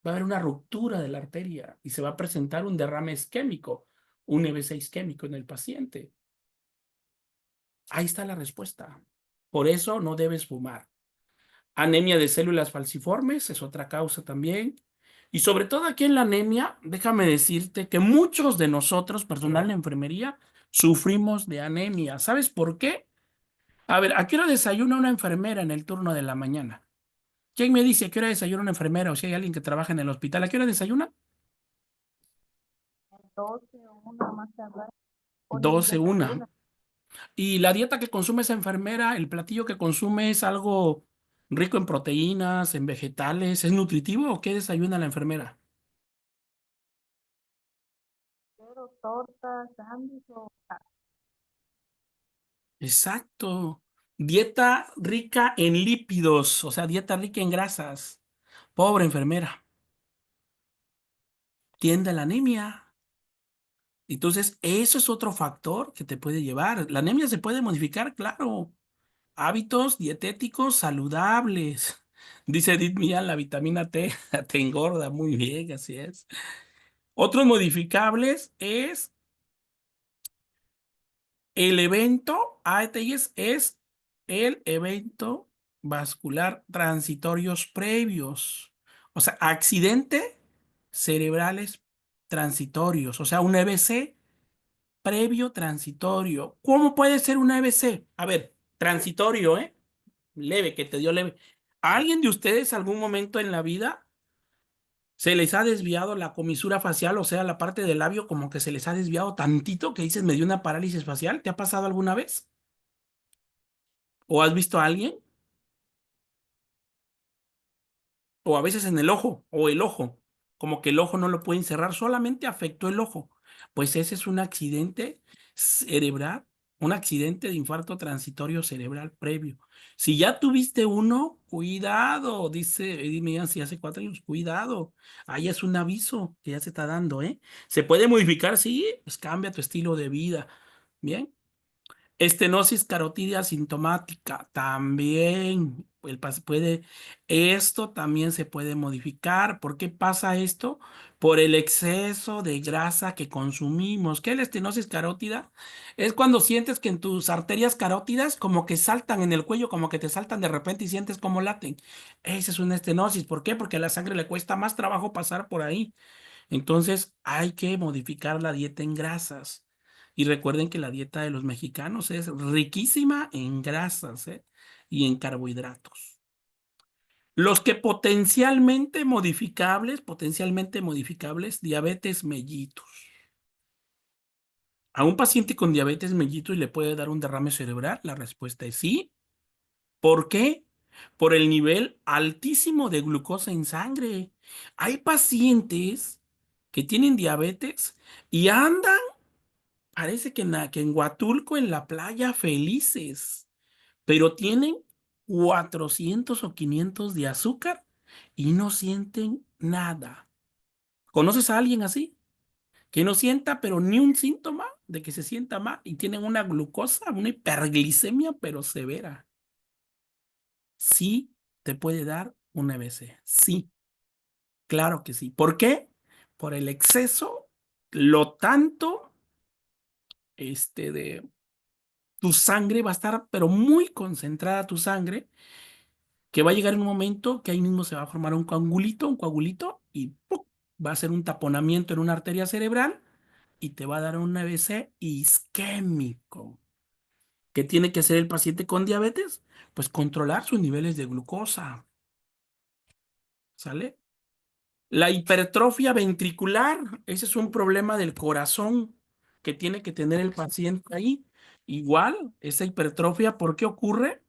Va a haber una ruptura de la arteria y se va a presentar un derrame isquémico, un EBC isquémico en el paciente. Ahí está la respuesta. Por eso no debes fumar. Anemia de células falciformes es otra causa también. Y sobre todo aquí en la anemia, déjame decirte que muchos de nosotros, personal de enfermería, sufrimos de anemia. ¿Sabes por qué? A ver, ¿a qué hora desayuna una enfermera en el turno de la mañana? ¿Quién me dice a qué hora desayuna una enfermera o si hay alguien que trabaja en el hospital? ¿A qué hora desayuna? 12 o 1 más tardar. O ni 12, 1. desayuna. Y la dieta que consume esa enfermera, el platillo que consume es algo rico en proteínas, en vegetales, ¿es nutritivo o qué desayuna la enfermera? Pero torta, sándwich o Exacto. Dieta rica en lípidos, o sea, dieta rica en grasas. Pobre enfermera. Tiende a la anemia. Entonces, eso es otro factor que te puede llevar. La anemia se puede modificar, claro. Hábitos dietéticos saludables. Dice Edith Millán, la vitamina T te engorda. Muy bien, así es. Otros modificables es el evento, ATIs es el evento vascular transitorios previos. O sea, accidente cerebrales transitorios. O sea, un EBC previo transitorio. ¿Cómo puede ser un EBC? A ver, transitorio, ¿eh? Leve, que te dio leve. ¿A alguien de ustedes algún momento en la vida se les ha desviado la comisura facial, o sea, la parte del labio como que se les ha desviado tantito que dices me dio una parálisis facial? ¿Te ha pasado alguna vez? ¿O has visto a alguien? O a veces en el ojo, o el ojo, como que el ojo no lo pueden cerrar, solamente afectó el ojo. Pues ese es un accidente cerebral, un accidente de infarto transitorio cerebral previo. Si ya tuviste uno, cuidado, dice Eddie Megan, si hace 4 años, cuidado. Ahí es un aviso que ya se está dando, ¿eh? ¿Se puede modificar? Sí, pues cambia tu estilo de vida. Bien. Estenosis carotidia sintomática también esto también se puede modificar. ¿Por qué pasa esto? Por el exceso de grasa que consumimos. ¿Qué es la estenosis carótida? Es cuando sientes que en tus arterias carótidas como que saltan en el cuello, como que te saltan de repente y sientes como laten. Esa es una estenosis. ¿Por qué? Porque a la sangre le cuesta más trabajo pasar por ahí. Entonces hay que modificar la dieta en grasas. Y recuerden que la dieta de los mexicanos es riquísima en grasas, ¿eh? Y en carbohidratos. Los que potencialmente modificables, diabetes mellitus. ¿A un paciente con diabetes mellitus le puede dar un derrame cerebral? La respuesta es sí. ¿Por qué? Por el nivel altísimo de glucosa en sangre. Hay pacientes que tienen diabetes y andan, parece que en Huatulco, en la playa, felices, pero tienen 400 o 500 de azúcar y no sienten nada. ¿Conoces a alguien así? Que no sienta, pero ni un síntoma de que se sienta mal y tienen una glucosa, una hiperglicemia, pero severa. Sí te puede dar un EBC. Sí, claro que sí. ¿Por qué? Por el exceso, lo tanto, de tu sangre va a estar, pero muy concentrada tu sangre, que va a llegar en un momento que ahí mismo se va a formar un coagulito, y ¡pum! Va a ser un taponamiento en una arteria cerebral y te va a dar un EBC isquémico. ¿Qué tiene que hacer el paciente con diabetes? Pues controlar sus niveles de glucosa. ¿Sale? La hipertrofia ventricular, ese es un problema del corazón que tiene que tener el paciente ahí. Igual, esa hipertrofia, ¿por qué ocurre?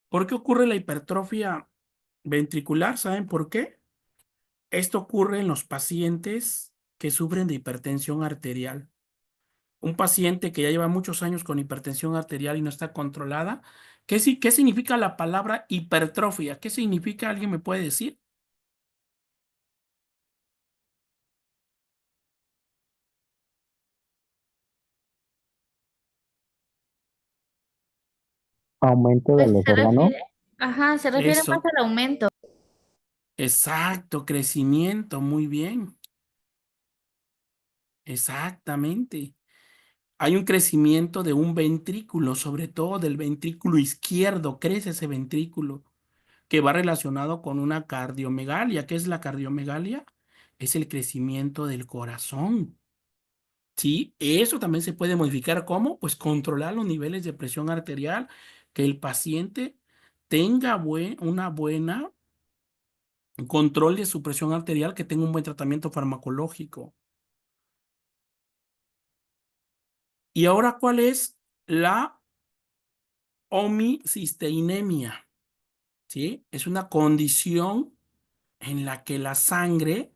¿Por qué ocurre la hipertrofia ventricular? ¿Saben por qué? Esto ocurre en los pacientes que sufren de hipertensión arterial. Un paciente que ya lleva muchos años con hipertensión arterial y no está controlada. ¿Qué significa la palabra hipertrofia? ¿Qué significa? ¿Alguien me puede decir? Aumento de Pues los se órganos. refiere, ajá, se refiere más Eso, al aumento. exacto, crecimiento, muy bien, exactamente. Hay un crecimiento de un ventrículo, sobre todo del ventrículo izquierdo, crece ese ventrículo, que va relacionado con una cardiomegalia. ¿Qué es la cardiomegalia? Es el crecimiento del corazón. Sí, eso también se puede modificar. ¿Cómo? Pues controlar los niveles de presión arterial, que el paciente tenga una buena control de su presión arterial, que tenga un buen tratamiento farmacológico. Y ahora, ¿cuál es la homocisteinemia? ¿Sí? Es una condición en la que la sangre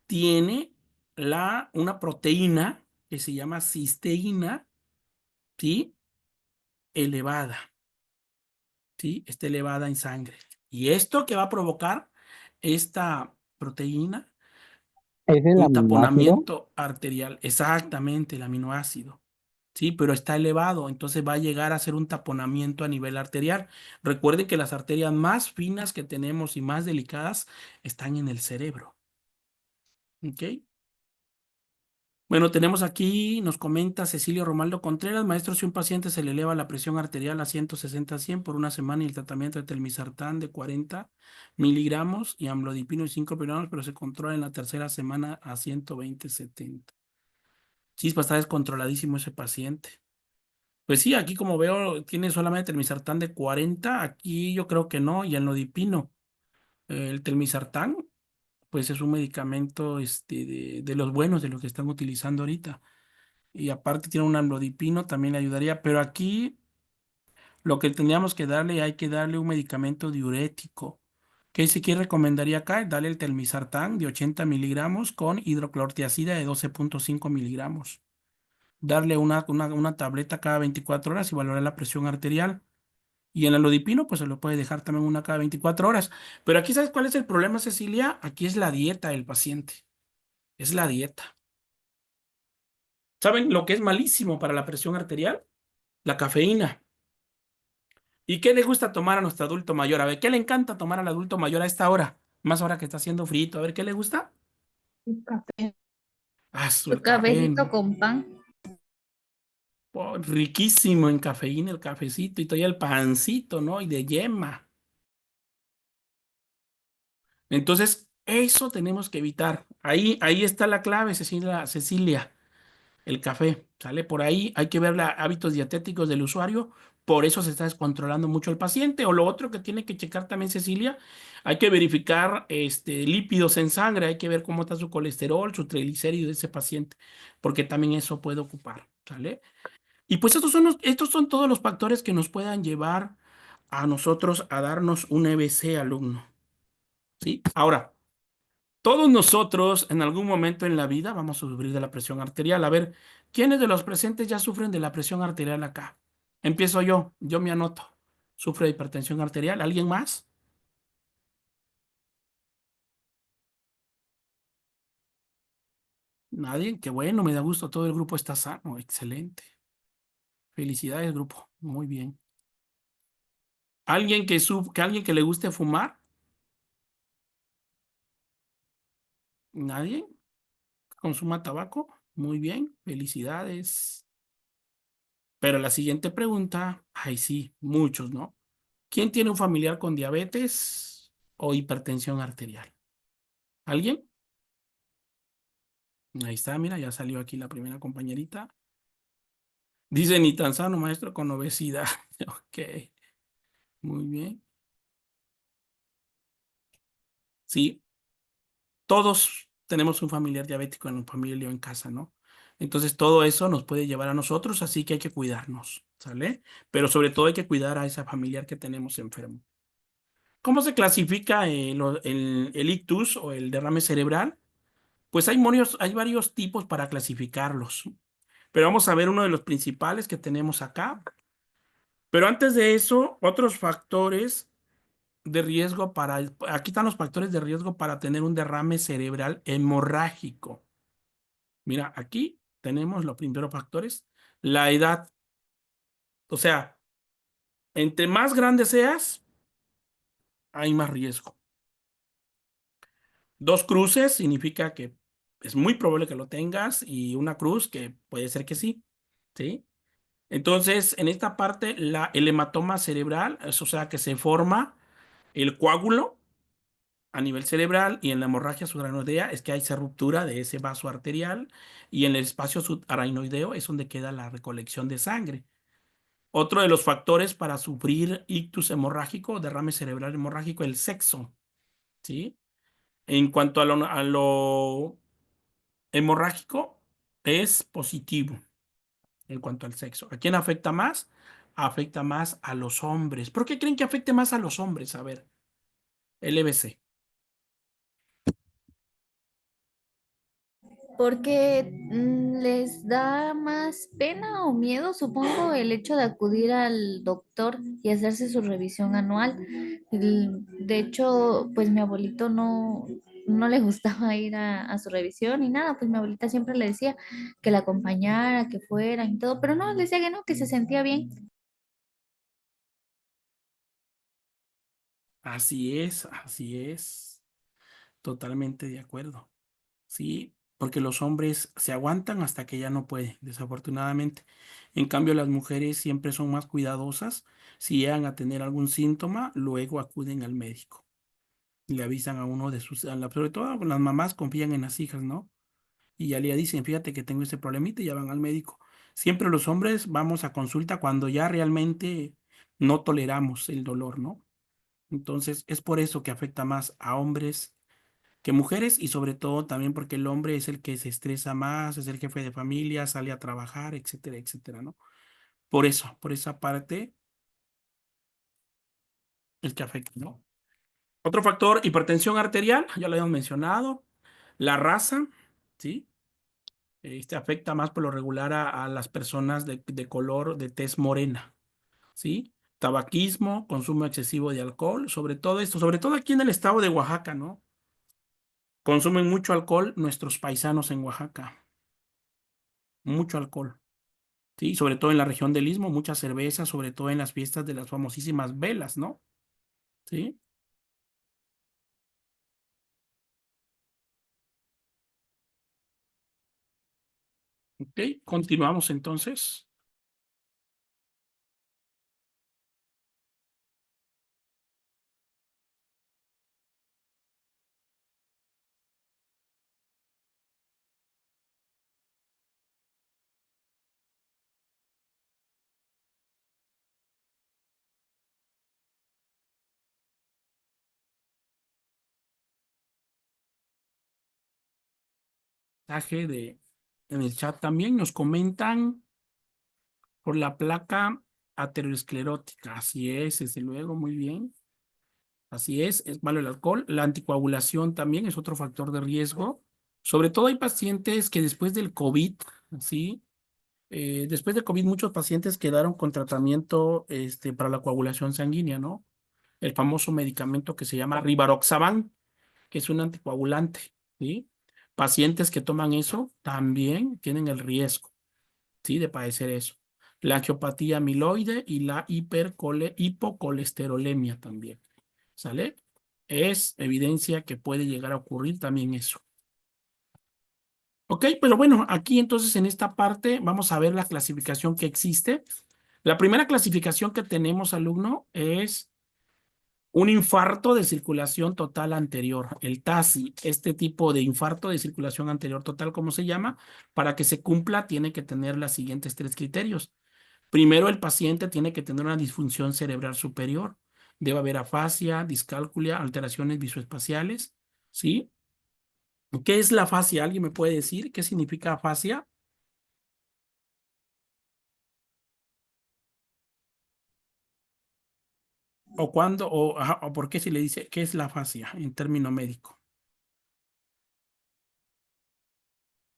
tiene una proteína que se llama cisteína, ¿sí? Elevada, ¿sí? Está elevada en sangre. ¿Y esto qué va a provocar? Esta proteína, ¿Es el un aminoácido? taponamiento arterial, exactamente el aminoácido. Sí, pero está elevado, entonces va a llegar a ser un taponamiento a nivel arterial. Recuerden que las arterias más finas que tenemos y más delicadas están en el cerebro. ¿Ok? Bueno, tenemos aquí, nos comenta Cecilio Romaldo Contreras, maestro, si un paciente se le eleva la presión arterial a 160/100 por una semana y el tratamiento de telmisartán de 40 miligramos y amlodipino de 5 miligramos, pero se controla en la tercera semana a 120/70. Sí, está descontroladísimo ese paciente. Pues sí, aquí como veo, tiene solamente telmisartán de 40, aquí yo creo que no, y el nodipino. El telmisartán, pues es un medicamento de los buenos, de los que están utilizando ahorita. Y aparte tiene un amlodipino, también le ayudaría, pero aquí lo que tendríamos que darle, hay que darle un medicamento diurético. ¿Qué sí que recomendaría acá? Darle el telmisartán de 80 miligramos con hidroclorotiazida de 12,5 miligramos. Darle una tableta cada 24 horas y valorar la presión arterial. Y el alodipino, pues se lo puede dejar también una cada 24 horas. Pero aquí, ¿sabes cuál es el problema, Cecilia? Aquí es la dieta del paciente. Es la dieta. ¿Saben lo que es malísimo para la presión arterial? La cafeína. ¿Y qué le gusta tomar a nuestro adulto mayor? A ver, ¿qué le encanta tomar al adulto mayor a esta hora? Más ahora que está haciendo frito. A ver, ¿qué le gusta? El café. Ah, Tu el café, cafecito ¿no? con pan. Oh, riquísimo en cafeína, el cafecito y todavía el pancito, ¿no? Y de yema. Entonces, eso tenemos que evitar. Ahí está la clave, Cecilia. El café, ¿sale? Por ahí hay que ver los hábitos dietéticos del usuario, por eso se está descontrolando mucho el paciente. O lo otro que tiene que checar también, Cecilia, hay que verificar lípidos en sangre, hay que ver cómo está su colesterol, su triglicéridos de ese paciente, porque también eso puede ocupar, ¿sale? Y pues estos son todos los factores que nos puedan llevar a nosotros a darnos un EBC alumno, ¿sí? Ahora, todos nosotros en algún momento en la vida vamos a sufrir de la presión arterial. A ver, ¿quiénes de los presentes ya sufren de la presión arterial acá? Empiezo yo me anoto. ¿Sufre de hipertensión arterial? ¿Alguien más? Nadie. Qué bueno, me da gusto. Todo el grupo está sano. Excelente. Felicidades, grupo. Muy bien. ¿Alguien que le guste fumar? ¿Nadie? ¿Consuma tabaco? Muy bien. Felicidades. Pero la siguiente pregunta, ay sí, muchos, ¿no? ¿Quién tiene un familiar con diabetes o hipertensión arterial? ¿Alguien? Ahí está, mira, ya salió aquí la primera compañerita. Dice, ni tan sano, maestro, con obesidad. Ok, muy bien. Sí, todos tenemos un familiar diabético en familia o en casa, ¿no? Entonces todo eso nos puede llevar a nosotros, así que hay que cuidarnos, ¿sale? Pero sobre todo hay que cuidar a esa familiar que tenemos enfermo. ¿Cómo se clasifica el ictus o el derrame cerebral? Pues hay varios tipos para clasificarlos, pero vamos a ver uno de los principales que tenemos acá. Pero antes de eso, otros factores de riesgo aquí están los factores de riesgo para tener un derrame cerebral hemorrágico. Mira, aquí tenemos los primeros factores. La edad. O sea, entre más grande seas, hay más riesgo. Dos cruces significa que es muy probable que lo tengas y una cruz que puede ser que sí. ¿Sí? Entonces, en esta parte, el hematoma cerebral, o sea, que se forma el coágulo a nivel cerebral y en la hemorragia subaracnoidea es que hay esa ruptura de ese vaso arterial y en el espacio subaracnoideo es donde queda la recolección de sangre. Otro de los factores para sufrir ictus hemorrágico, derrame cerebral hemorrágico, el sexo, ¿sí? En cuanto a lo hemorrágico, es positivo en cuanto al sexo. ¿A quién afecta más? Afecta más a los hombres. ¿Por qué creen que afecte más a los hombres? A ver, LBC. Porque les da más pena o miedo, supongo, el hecho de acudir al doctor y hacerse su revisión anual. De hecho, pues mi abuelito no le gustaba ir a su revisión ni nada, pues mi abuelita siempre le decía que la acompañara, que fuera y todo, pero no, le decía que no, que se sentía bien. Así es. Totalmente de acuerdo. Sí, porque los hombres se aguantan hasta que ya no pueden, desafortunadamente. En cambio, las mujeres siempre son más cuidadosas. Si llegan a tener algún síntoma, luego acuden al médico. Le avisan a uno de sobre todo las mamás confían en las hijas, ¿no? Y ya le dicen, fíjate que tengo ese problemita y ya van al médico. Siempre los hombres vamos a consulta cuando ya realmente no toleramos el dolor, ¿no? Entonces, es por eso que afecta más a hombres que mujeres y sobre todo también porque el hombre es el que se estresa más, es el jefe de familia, sale a trabajar, etcétera, etcétera, ¿no? Por eso, por esa parte, el que afecta, ¿no? Otro factor, hipertensión arterial, ya lo habíamos mencionado, la raza, ¿sí? Este afecta más por lo regular a las personas de color de tez morena, ¿sí? Tabaquismo, consumo excesivo de alcohol, sobre todo esto, sobre todo aquí en el estado de Oaxaca, ¿no? Consumen mucho alcohol nuestros paisanos en Oaxaca, mucho alcohol. Sí, sobre todo en la región del Istmo, mucha cerveza, sobre todo en las fiestas de las famosísimas velas, ¿no? Sí, ok, continuamos entonces. Mensaje en el chat también nos comentan por la placa aterosclerótica. Así es, desde luego, muy bien. Así es malo el alcohol. La anticoagulación también es otro factor de riesgo. Sobre todo hay pacientes que después del COVID, ¿sí? Después de COVID muchos pacientes quedaron con tratamiento para la coagulación sanguínea, ¿no? El famoso medicamento que se llama Rivaroxaban, que es un anticoagulante, ¿sí? Pacientes que toman eso también tienen el riesgo, ¿sí? De padecer eso. La angiopatía amiloide y la hipocolesterolemia también, ¿sale? Es evidencia que puede llegar a ocurrir también eso. Ok, pero bueno, aquí entonces en esta parte vamos a ver la clasificación que existe. La primera clasificación que tenemos, alumno, es Un infarto de circulación total anterior, el TACI, este tipo de infarto de circulación anterior total, ¿cómo se llama? Para que se cumpla, tiene que tener los siguientes 3 criterios. Primero, el paciente tiene que tener una disfunción cerebral superior. Debe haber afasia, discalculia, alteraciones visoespaciales, ¿sí? ¿Qué es la afasia? ¿Alguien me puede decir qué significa afasia? ¿O cuándo? O por qué se le dice qué es la afasia en término médico?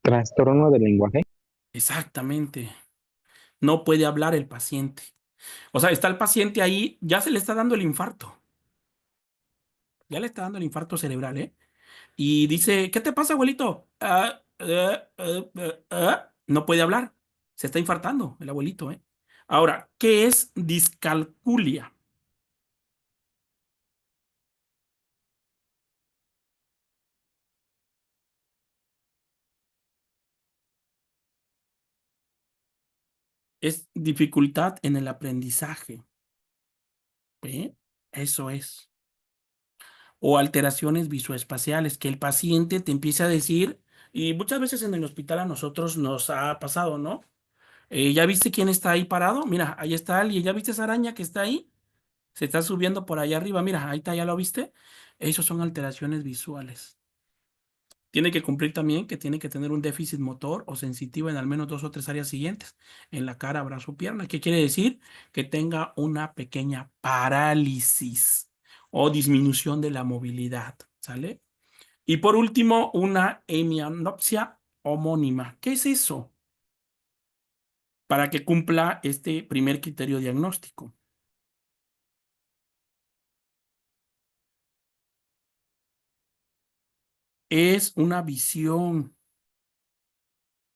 Trastorno del lenguaje. Exactamente. No puede hablar el paciente. O sea, está el paciente ahí, ya se le está dando el infarto. Ya le está dando el infarto cerebral, ¿eh? Y dice, ¿qué te pasa, abuelito? No puede hablar. Se está infartando el abuelito, ¿eh? Ahora, ¿qué es discalculia? Es dificultad en el aprendizaje, ¿eh? Eso es. O alteraciones visoespaciales, que el paciente te empieza a decir, y muchas veces en el hospital a nosotros nos ha pasado, ¿no? ¿Ya viste quién está ahí parado? Mira, ahí está alguien. ¿Ya viste esa araña que está ahí? Se está subiendo por allá arriba. Mira, ahí está, ¿ya lo viste? Esos son alteraciones visuales. Tiene que cumplir también que tiene que tener un déficit motor o sensitivo en al menos 2 o 3 áreas siguientes, en la cara, brazo o pierna. ¿Qué quiere decir? Que tenga una pequeña parálisis o disminución de la movilidad, ¿sale? Y por último, una hemianopsia homónima. ¿Qué es eso? Para que cumpla este primer criterio diagnóstico. Es una visión,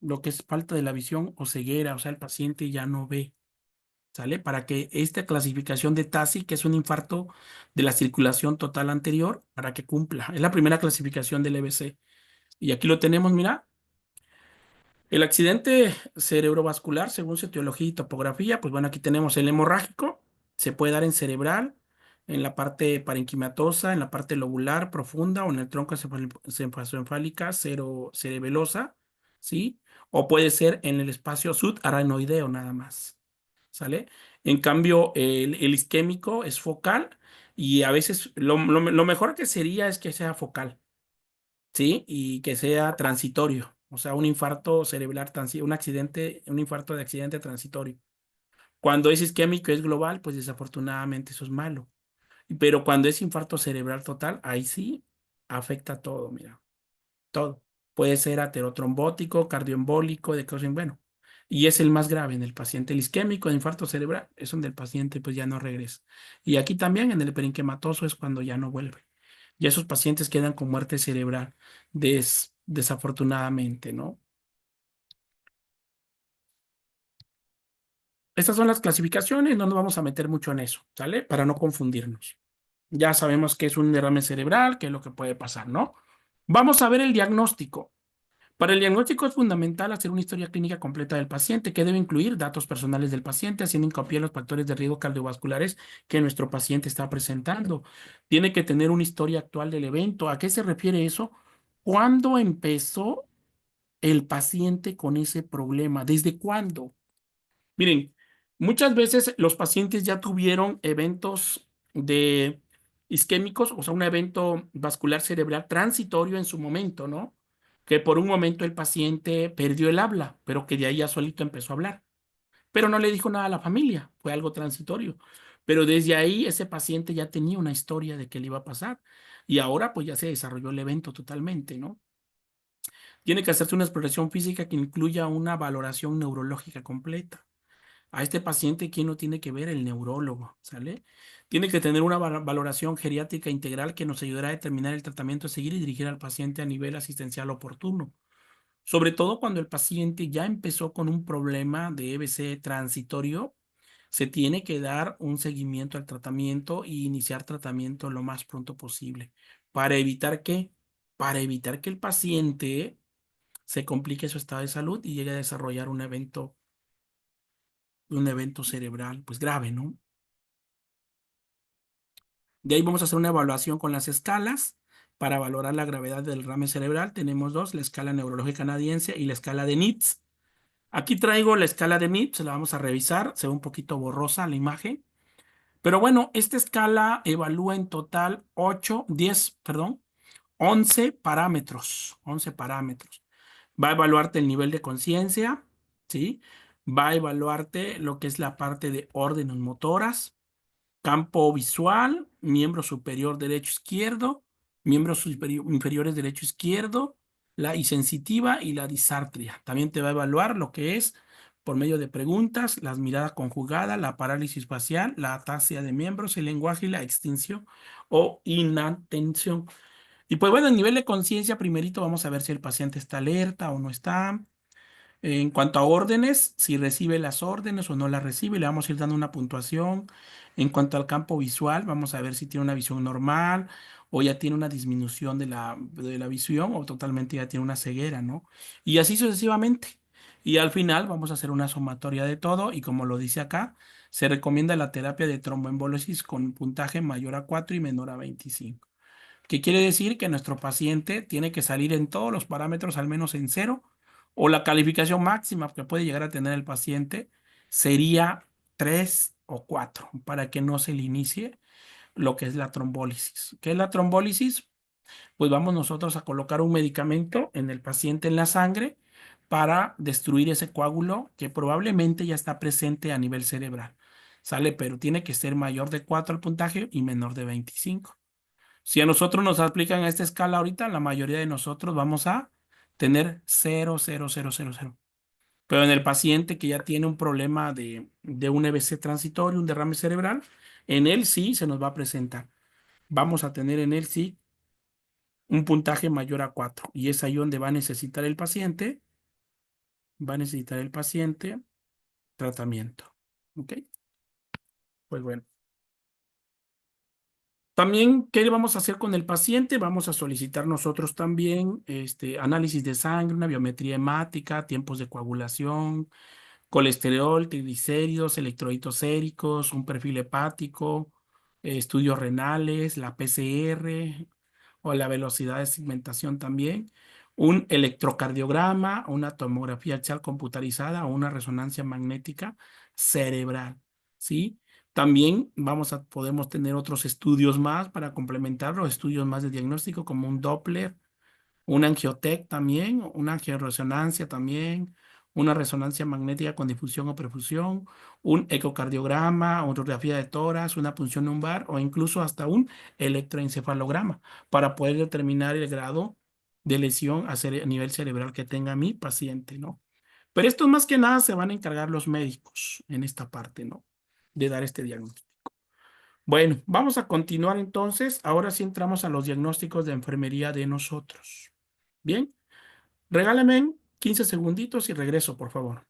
lo que es falta de la visión o ceguera, o sea, el paciente ya no ve, ¿sale? Para que esta clasificación de TASI, que es un infarto de la circulación total anterior, para que cumpla. Es la primera clasificación del EBC. Y aquí lo tenemos, mira. El accidente cerebrovascular, según su etiología y topografía, pues bueno, aquí tenemos el hemorrágico, se puede dar en cerebral, en la parte parenquimatosa, en la parte lobular profunda o en el tronco cefaloencefálica cerebelosa, ¿sí? O puede ser en el espacio subaranoideo nada más, ¿sale? En cambio, el isquémico es focal y a veces lo mejor que sería es que sea focal. ¿Sí? Y que sea transitorio, o sea, un infarto cerebral, un accidente, un infarto de accidente transitorio. Cuando es isquémico, es global, pues desafortunadamente eso es malo. Pero cuando es infarto cerebral total, ahí sí afecta todo, mira, todo. Puede ser aterotrombótico, cardioembólico, de causa, bueno. Y es el más grave en el paciente. El isquémico de infarto cerebral es donde el paciente pues ya no regresa. Y aquí también en el parenquimatoso es cuando ya no vuelve. Y esos pacientes quedan con muerte cerebral, desafortunadamente, ¿no? Estas son las clasificaciones, no nos vamos a meter mucho en eso, ¿sale? Para no confundirnos. Ya sabemos que es un derrame cerebral, que es lo que puede pasar, ¿no? Vamos a ver el diagnóstico. Para el diagnóstico es fundamental hacer una historia clínica completa del paciente, que debe incluir datos personales del paciente, haciendo hincapié en los factores de riesgo cardiovasculares que nuestro paciente está presentando. Tiene que tener una historia actual del evento. ¿A qué se refiere eso? ¿Cuándo empezó el paciente con ese problema? ¿Desde cuándo? Miren, muchas veces los pacientes ya tuvieron eventos de isquémicos, o sea, un evento vascular cerebral transitorio en su momento, ¿no? Que por un momento el paciente perdió el habla, pero que de ahí ya solito empezó a hablar. Pero no le dijo nada a la familia, fue algo transitorio. Pero desde ahí ese paciente ya tenía una historia de qué le iba a pasar. Y ahora pues ya se desarrolló el evento totalmente, ¿no? Tiene que hacerse una exploración física que incluya una valoración neurológica completa. A este paciente, ¿quién lo tiene que ver? El neurólogo, ¿sale? Tiene que tener una valoración geriátrica integral que nos ayudará a determinar el tratamiento a seguir y dirigir al paciente a nivel asistencial oportuno. Sobre todo cuando el paciente ya empezó con un problema de EBC transitorio, se tiene que dar un seguimiento al tratamiento y iniciar tratamiento lo más pronto posible. ¿Para evitar qué? Para evitar que el paciente se complique su estado de salud y llegue a desarrollar un evento cerebral, pues grave, ¿no? De ahí vamos a hacer una evaluación con las escalas para valorar la gravedad del derrame cerebral. Tenemos dos, la escala neurológica canadiense y la escala de NITS. Aquí traigo la escala de NITS, se la vamos a revisar, se ve un poquito borrosa la imagen. Pero bueno, esta escala evalúa en total 11 parámetros, 11 parámetros. Va a evaluarte el nivel de conciencia, ¿sí? Va a evaluarte lo que es la parte de órdenes motoras, campo visual, miembro superior derecho izquierdo, miembros inferiores derecho izquierdo, la sensitiva y la disartria. También te va a evaluar lo que es, por medio de preguntas, las miradas conjugadas, la parálisis facial, la ataxia de miembros, el lenguaje y la extinción o inatención. Y pues bueno, el nivel de conciencia, primerito vamos a ver si el paciente está alerta o no está. En cuanto a órdenes, si recibe las órdenes o no las recibe, le vamos a ir dando una puntuación. En cuanto al campo visual, vamos a ver si tiene una visión normal o ya tiene una disminución de la visión o totalmente ya tiene una ceguera, ¿no? Y así sucesivamente. Y al final vamos a hacer una sumatoria de todo y como lo dice acá, se recomienda la terapia de tromboembólisis con puntaje mayor a 4 y menor a 25. ¿Qué quiere decir? Que nuestro paciente tiene que salir en todos los parámetros al menos en cero, o la calificación máxima que puede llegar a tener el paciente sería 3 o 4 para que no se le inicie lo que es la trombólisis. ¿Qué es la trombólisis? Pues vamos nosotros a colocar un medicamento en el paciente en la sangre para destruir ese coágulo que probablemente ya está presente a nivel cerebral. ¿Sale? Pero tiene que ser mayor de 4 el puntaje y menor de 25. Si a nosotros nos aplican esta escala ahorita, la mayoría de nosotros vamos a tener 0, 0, 0, 0, 0. Pero en el paciente que ya tiene un problema de un EBC transitorio, un derrame cerebral, en él sí se nos va a presentar. Vamos a tener en él sí un puntaje mayor a 4. Y es ahí donde va a necesitar el paciente tratamiento. ¿Ok? Pues bueno. También, ¿qué vamos a hacer con el paciente? Vamos a solicitar nosotros también análisis de sangre, una biometría hemática, tiempos de coagulación, colesterol, triglicéridos, electrolitos séricos, un perfil hepático, estudios renales, la PCR o la velocidad de segmentación también, un electrocardiograma, una tomografía axial computarizada o una resonancia magnética cerebral, ¿sí? También podemos tener otros estudios más para complementar los estudios más de diagnóstico como un Doppler, un angiotec también, una angioresonancia también, una resonancia magnética con difusión o perfusión, un ecocardiograma, una radiografía de tórax, una punción lumbar o incluso hasta un electroencefalograma para poder determinar el grado de lesión a nivel cerebral que tenga mi paciente, ¿no? Pero esto más que nada se van a encargar los médicos en esta parte, ¿no? De dar este diagnóstico. Bueno, vamos a continuar entonces. Ahora sí entramos a los diagnósticos de enfermería de nosotros. Bien, regálame 15 segunditos y regreso, por favor.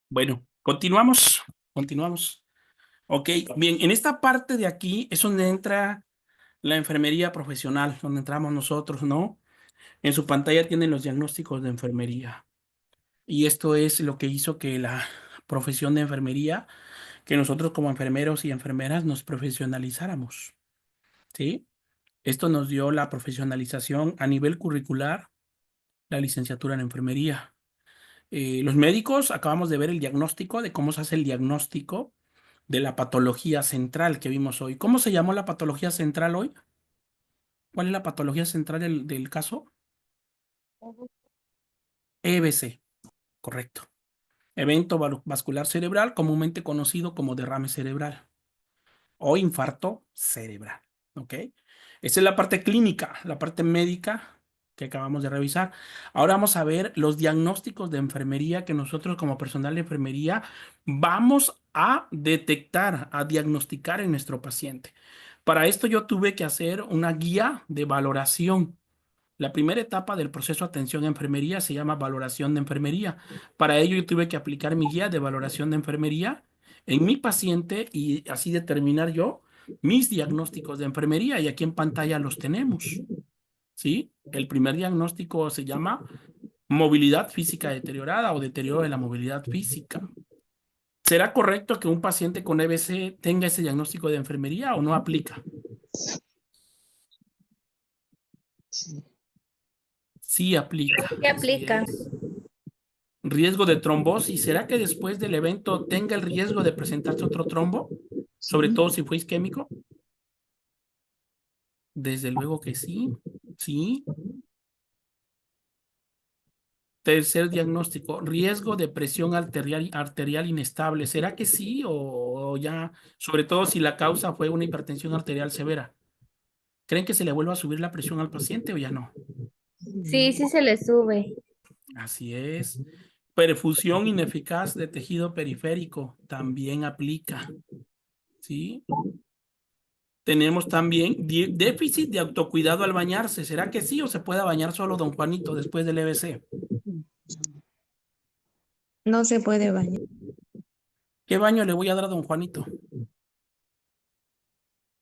Bueno, continuamos. Ok, bien, en esta parte de aquí es donde entra la enfermería profesional, donde entramos nosotros, ¿no? En su pantalla tienen los diagnósticos de enfermería. Y esto es lo que hizo que la profesión de enfermería, que nosotros como enfermeros y enfermeras nos profesionalizáramos, ¿sí? Esto nos dio la profesionalización a nivel curricular, la licenciatura en enfermería. Los médicos acabamos de ver el diagnóstico de cómo se hace el diagnóstico de la patología central que vimos hoy. ¿Cómo se llamó la patología central hoy? ¿Cuál es la patología central del caso? EBC, correcto. Evento vascular cerebral, comúnmente conocido como derrame cerebral o infarto cerebral. ¿Ok? Esa es la parte clínica, la parte médica que acabamos de revisar. Ahora vamos a ver los diagnósticos de enfermería que nosotros como personal de enfermería vamos a detectar, a diagnosticar en nuestro paciente. Para esto yo tuve que hacer una guía de valoración. La primera etapa del proceso de atención a enfermería se llama valoración de enfermería. Para ello yo tuve que aplicar mi guía de valoración de enfermería en mi paciente y así determinar yo mis diagnósticos de enfermería y aquí en pantalla los tenemos. ¿Sí? El primer diagnóstico se llama movilidad física deteriorada o deterioro de la movilidad física. ¿Será correcto que un paciente con EBC tenga ese diagnóstico de enfermería o no aplica? Sí aplica, ¿Qué así aplica? es. Riesgo de trombosis. ¿Será que después del evento tenga el riesgo de presentarse otro trombo? Sobre todo si fue isquémico. Desde luego que sí. Sí. Tercer diagnóstico, riesgo de presión arterial inestable. ¿Será que sí o ya, sobre todo si la causa fue una hipertensión arterial severa? ¿Creen que se le vuelva a subir la presión al paciente o ya no? Sí, sí se le sube. Así es. Perfusión ineficaz de tejido periférico también aplica. ¿Sí? Tenemos también déficit de autocuidado al bañarse. ¿Será que sí o se puede bañar solo don Juanito después del EBC? No se puede bañar. ¿Qué baño le voy a dar a don Juanito?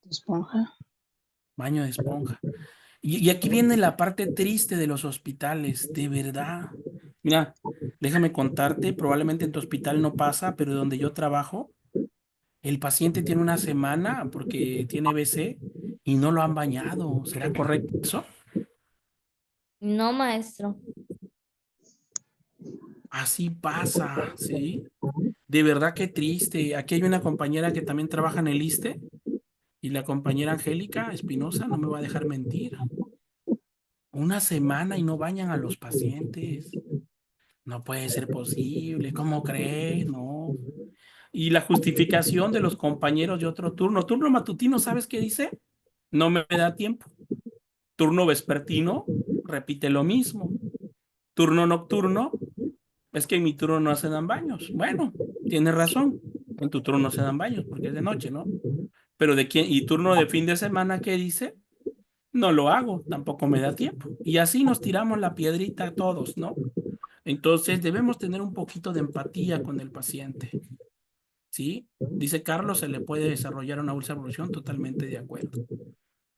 Esponja. Baño de esponja. Y aquí viene la parte triste de los hospitales, de verdad. Mira, déjame contarte, probablemente en tu hospital no pasa, pero donde yo trabajo, el paciente tiene una semana porque tiene EBC y no lo han bañado. ¿Será correcto eso? No, maestro. Así pasa, ¿sí? De verdad que triste. Aquí hay una compañera que también trabaja en el ISSSTE y la compañera Angélica Espinosa no me va a dejar mentir. Una semana y no bañan a los pacientes. No puede ser posible. ¿Cómo crees? No. Y la justificación de los compañeros de otro turno. Turno matutino, ¿sabes qué dice? No me da tiempo. Turno vespertino, repite lo mismo. Turno nocturno, es que en mi turno no se dan baños. Bueno, tienes razón. En tu turno no se dan baños porque es de noche, ¿no? Pero de quién, y turno de fin de semana, ¿qué dice? No lo hago, tampoco me da tiempo. Y así nos tiramos la piedrita todos, ¿no? Entonces debemos tener un poquito de empatía con el paciente, ¿sí? Dice Carlos, se le puede desarrollar una úlcera de evolución, totalmente de acuerdo.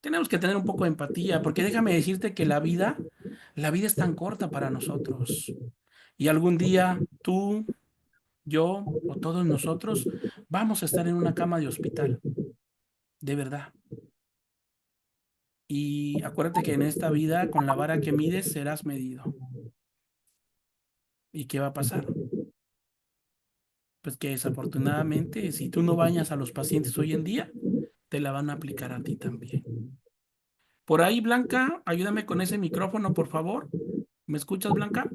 Tenemos que tener un poco de empatía, porque déjame decirte que la vida es tan corta para nosotros. Y algún día tú, yo o todos nosotros vamos a estar en una cama de hospital, de verdad. Y acuérdate que en esta vida, con la vara que mides, serás medido. ¿Y qué va a pasar? Pues que desafortunadamente, si tú no bañas a los pacientes hoy en día, te la van a aplicar a ti también. Por ahí, Blanca, ayúdame con ese micrófono, por favor. ¿Me escuchas, Blanca?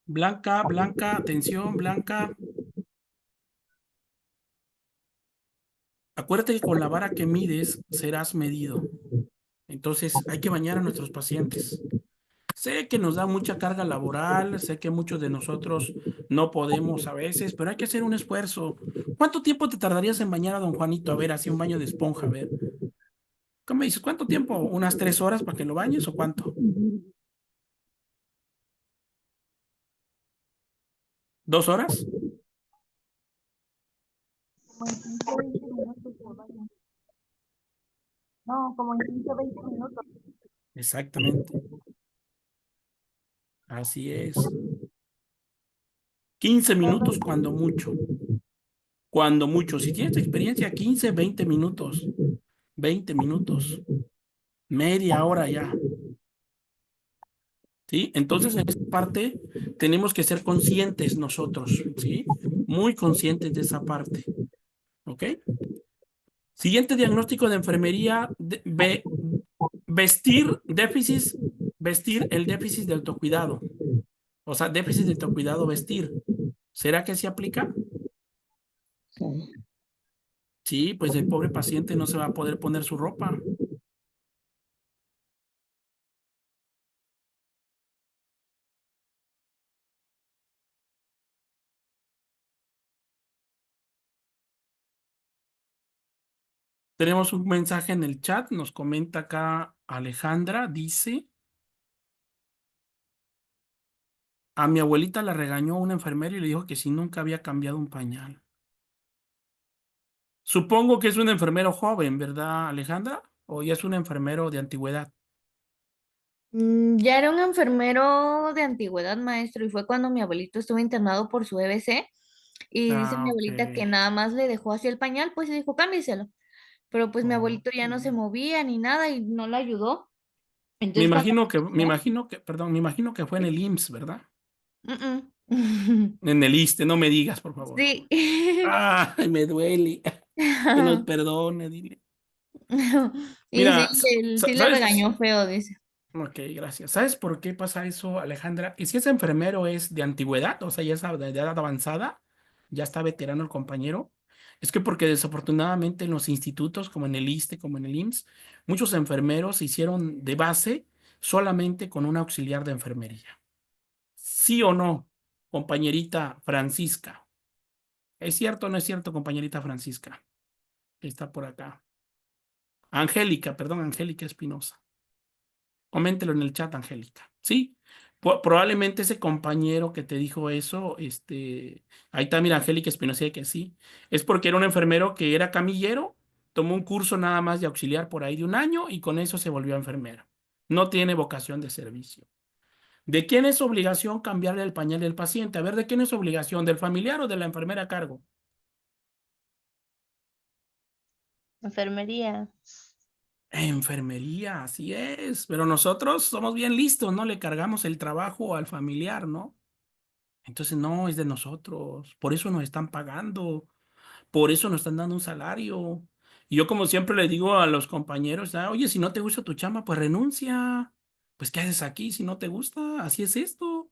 Blanca, Blanca, atención, Blanca. Acuérdate que con la vara que mides serás medido. Entonces, hay que bañar a nuestros pacientes. Sé que nos da mucha carga laboral, sé que muchos de nosotros no podemos a veces, pero hay que hacer un esfuerzo. ¿Cuánto tiempo te tardarías en bañar a don Juanito? A ver, así un baño de esponja, a ver. ¿Cómo me dices? ¿Cuánto tiempo? ¿Unas 3 horas para que lo bañes o cuánto? ¿2 horas? Como en 15, 20 minutos por baño. No, como en 15, 20 minutos. Exactamente. Así es. 15 minutos cuando mucho. Cuando mucho. Si tienes experiencia, 15, 20 minutos. 20 minutos. Media hora ya. ¿Sí? Entonces, en esta parte tenemos que ser conscientes nosotros, ¿sí? Muy conscientes de esa parte. ¿Ok? Siguiente diagnóstico de enfermería, vestir el déficit de autocuidado. O sea, déficit de autocuidado, vestir. ¿Será que se aplica? Sí. Sí, pues el pobre paciente no se va a poder poner su ropa. Tenemos un mensaje en el chat, nos comenta acá Alejandra, dice, a mi abuelita la regañó una enfermera y le dijo que si nunca había cambiado un pañal. Supongo que es un enfermero joven, ¿verdad, Alejandra? ¿O ya es un enfermero de antigüedad? Ya era un enfermero de antigüedad, maestro, y fue cuando mi abuelito estuvo internado por su EBC. Y dice mi Ah, ok. abuelita que nada más le dejó así el pañal, pues y dijo, cámbieselo. Pero pues mi abuelito ya no se Ok. movía ni nada y no le ayudó. Me Entonces cuando imagino que, regresó, perdón, me imagino que fue en el IMSS, ¿verdad? mm, En el ISSSTE, no me digas, por favor. sí. Ay, me duele. Que nos perdone, dile. Y sí, Mira, él sí le ¿sabes? regañó feo, dice. Ok, gracias. ¿Sabes por qué pasa eso, Alejandra? Y si ese enfermero es de antigüedad, o sea, ya es de edad avanzada, ya está veterano el compañero, es que porque desafortunadamente en los institutos, como en el ISSSTE, como en el IMSS, muchos enfermeros se hicieron de base solamente con un auxiliar de enfermería. ¿Sí o no, compañerita Francisca? ¿Es cierto o no es cierto, compañerita Francisca? Que está por acá. Angélica, perdón, Angélica Espinosa. Coméntelo en el chat, Angélica. Sí, probablemente ese compañero que te dijo eso, ahí está, mira, Angélica Espinosa, dice que sí. Es porque era un enfermero que era camillero, tomó un curso nada más de auxiliar por ahí de 1 año y con eso se volvió enfermero. No tiene vocación de servicio. ¿De quién es obligación cambiarle el pañal del paciente? A ver, ¿de quién es obligación? ¿Del familiar o de la enfermera a cargo? Enfermería. Enfermería, así es. Pero nosotros somos bien listos, ¿no? Le cargamos el trabajo al familiar, ¿no? Entonces, no, es de nosotros. Por eso nos están pagando. Por eso nos están dando un salario. Y yo, como siempre le digo a los compañeros, oye, si no te gusta tu chamba, pues renuncia. Pues, ¿qué haces aquí si no te gusta? Así es esto.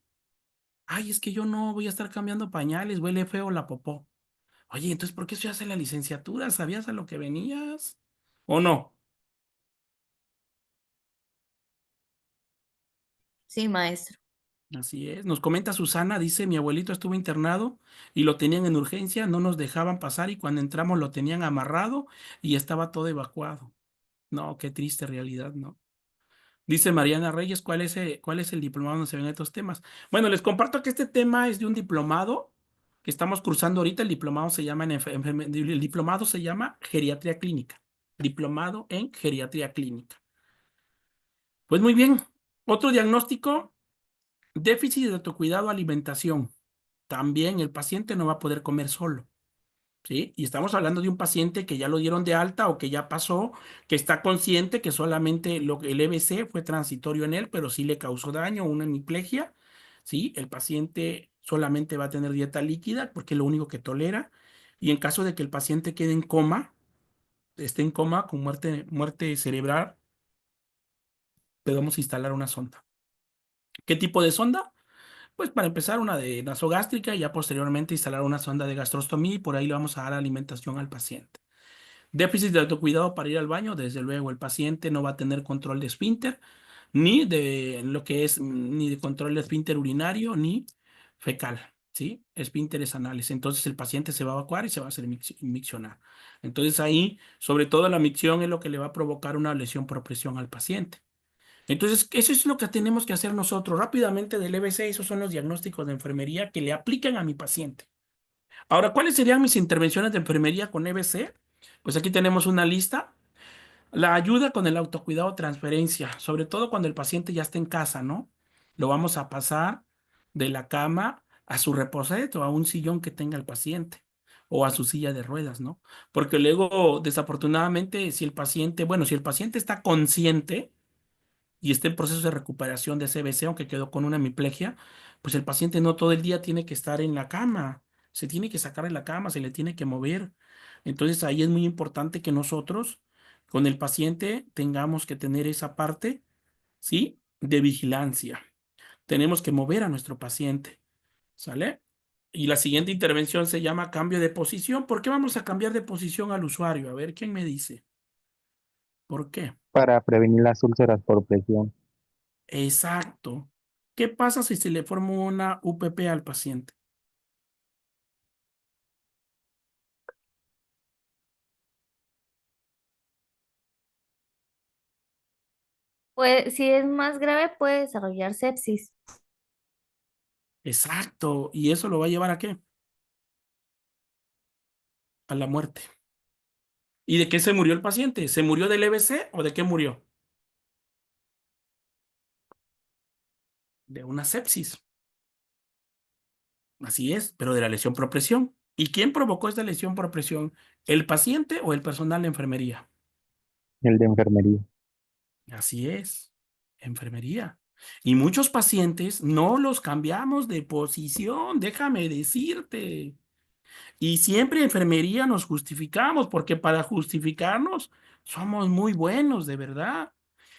Ay, es que yo no voy a estar cambiando pañales, huele feo la popó. Oye, entonces, ¿por qué estudiaste la licenciatura? ¿Sabías a lo que venías? ¿O no? Sí, maestro. Así es. Nos comenta Susana, dice, mi abuelito estuvo internado y lo tenían en urgencia, no nos dejaban pasar y cuando entramos lo tenían amarrado y estaba todo evacuado. No, qué triste realidad, ¿no? Dice Mariana Reyes, cuál es el diplomado donde se ven estos temas? Bueno, les comparto que este tema es de un diplomado que estamos cursando ahorita. El diplomado se llama, el diplomado se llama Geriatría Clínica. Diplomado en Geriatría Clínica. Pues muy bien. Otro diagnóstico, déficit de autocuidado, alimentación. También el paciente no va a poder comer solo, ¿sí? Y estamos hablando de un paciente que ya lo dieron de alta o que ya pasó, que está consciente que solamente el EBC fue transitorio en él, pero sí le causó daño, una hemiplegia, ¿sí? El paciente solamente va a tener dieta líquida porque es lo único que tolera. Y en caso de que el paciente quede en coma, esté en coma con muerte cerebral, podemos instalar una sonda. ¿Qué tipo de sonda? Pues para empezar una de nasogástrica y ya posteriormente instalar una sonda de gastrostomía y por ahí le vamos a dar alimentación al paciente. Déficit de autocuidado para ir al baño, desde luego el paciente no va a tener control de esfínter, ni de lo que es, ni de control de esfínter urinario, ni fecal, ¿sí? Esfínteres anales. Entonces el paciente se va a evacuar y se va a hacer miccionar. Entonces ahí, sobre todo la micción es lo que le va a provocar una lesión por presión al paciente. Entonces, eso es lo que tenemos que hacer nosotros rápidamente del EBC. Esos son los diagnósticos de enfermería que le aplican a mi paciente. Ahora, ¿cuáles serían mis intervenciones de enfermería con EBC? Pues aquí tenemos una lista. La ayuda con el autocuidado, transferencia, sobre todo cuando el paciente ya está en casa, ¿no? Lo vamos a pasar de la cama a su reposet o a un sillón que tenga el paciente o a su silla de ruedas, ¿no? Porque luego, desafortunadamente, si el paciente, bueno, si el paciente está consciente y está en proceso de recuperación de CBC, aunque quedó con una hemiplegia, pues el paciente no todo el día tiene que estar en la cama, se tiene que sacar de la cama, se le tiene que mover. Entonces ahí es muy importante que nosotros con el paciente tengamos que tener esa parte, ¿sí? De vigilancia. Tenemos que mover a nuestro paciente, ¿sale? Y la siguiente intervención se llama cambio de posición. ¿Por qué vamos a cambiar de posición al usuario? A ver, ¿quién me dice? ¿Por qué? Para prevenir las úlceras por presión. Exacto. ¿Qué pasa si se le forma una UPP al paciente? Pues si es más grave, puede desarrollar sepsis. Exacto. ¿Y eso lo va a llevar a qué? A la muerte. ¿Y de qué se murió el paciente? ¿Se murió del EBC o de qué murió? De una sepsis. Así es, pero de la lesión por presión. ¿Y quién provocó esta lesión por presión? ¿El paciente o el personal de enfermería? El de enfermería. Así es, enfermería. Y muchos pacientes no los cambiamos de posición, déjame decirte. Y siempre en enfermería nos justificamos, porque para justificarnos somos muy buenos, de verdad.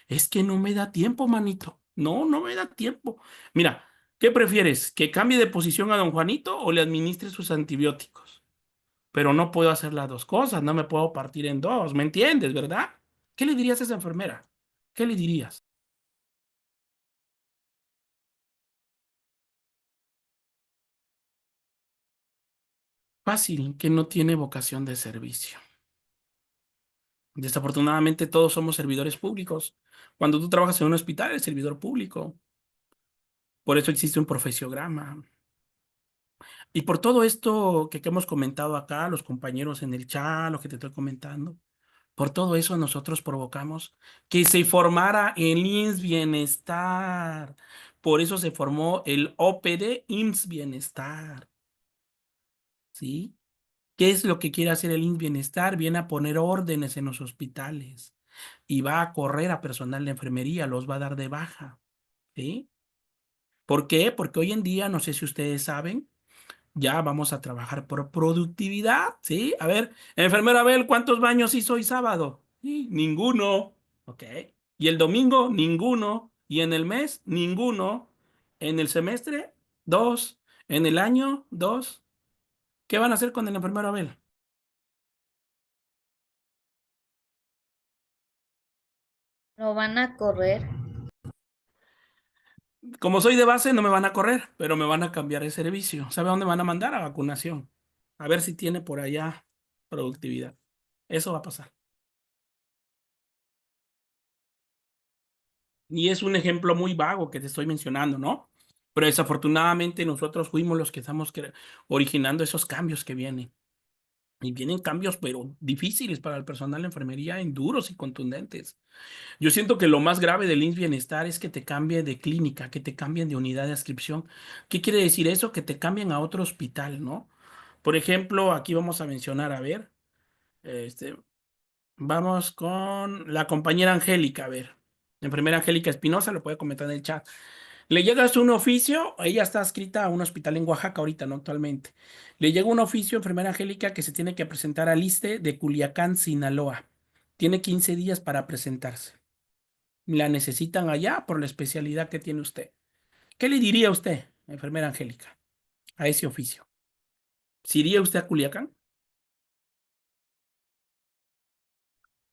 Es que no me da tiempo, manito. No, no me da tiempo. Mira, ¿qué prefieres? ¿Que cambie de posición a don Juanito o le administre sus antibióticos? Pero no puedo hacer las dos cosas, no me puedo partir en dos, ¿me entiendes, verdad? ¿Qué le dirías a esa enfermera? ¿Qué le dirías? Fácil, que no tiene vocación de servicio. Desafortunadamente todos somos servidores públicos. Cuando tú trabajas en un hospital, eres servidor público. Por eso existe un profesiograma. Y por todo esto que hemos comentado acá, los compañeros en el chat, lo que te estoy comentando, por todo eso nosotros provocamos que se formara el IMSS Bienestar. Por eso se formó el OPD IMSS Bienestar. ¿Sí? ¿Qué es lo que quiere hacer el IMSS Bienestar? Viene a poner órdenes en los hospitales y va a correr a personal de enfermería, los va a dar de baja. ¿Sí? ¿Por qué? Porque hoy en día, no sé si ustedes saben, ya vamos a trabajar por productividad, ¿sí? A ver, enfermera Abel, ¿cuántos baños hizo hoy sábado? Sí, ninguno. Ok. ¿Y el domingo? Ninguno. ¿Y en el mes? Ninguno. ¿En el semestre? Dos. ¿En el año? Dos. ¿Qué van a hacer con el enfermero Abel? Lo van a correr. Como soy de base, no me van a correr, pero me van a cambiar de servicio. ¿Sabe a dónde me van a mandar? A vacunación. A ver si tiene por allá productividad. Eso va a pasar. Y es un ejemplo muy vago que te estoy mencionando, ¿no? Pero desafortunadamente nosotros fuimos los que estamos originando esos cambios que vienen. Y vienen cambios, pero difíciles para el personal de enfermería, en duros y contundentes. Yo siento que lo más grave del IMSS Bienestar es que te cambie de clínica, que te cambien de unidad de adscripción. ¿Qué quiere decir eso? Que te cambien a otro hospital, ¿no? Por ejemplo, aquí vamos a mencionar, a ver, este, vamos con la compañera Angélica, a ver. La enfermera Angélica Espinosa, lo puede comentar en el chat. Le llega un oficio, ella está adscrita a un hospital en Oaxaca ahorita, ¿no? Actualmente. Le llega un oficio, enfermera Angélica, que se tiene que presentar al ISSSTE de Culiacán, Sinaloa. Tiene 15 días para presentarse. La necesitan allá por la especialidad que tiene usted. ¿Qué le diría usted, enfermera Angélica, a ese oficio? ¿Se iría usted a Culiacán?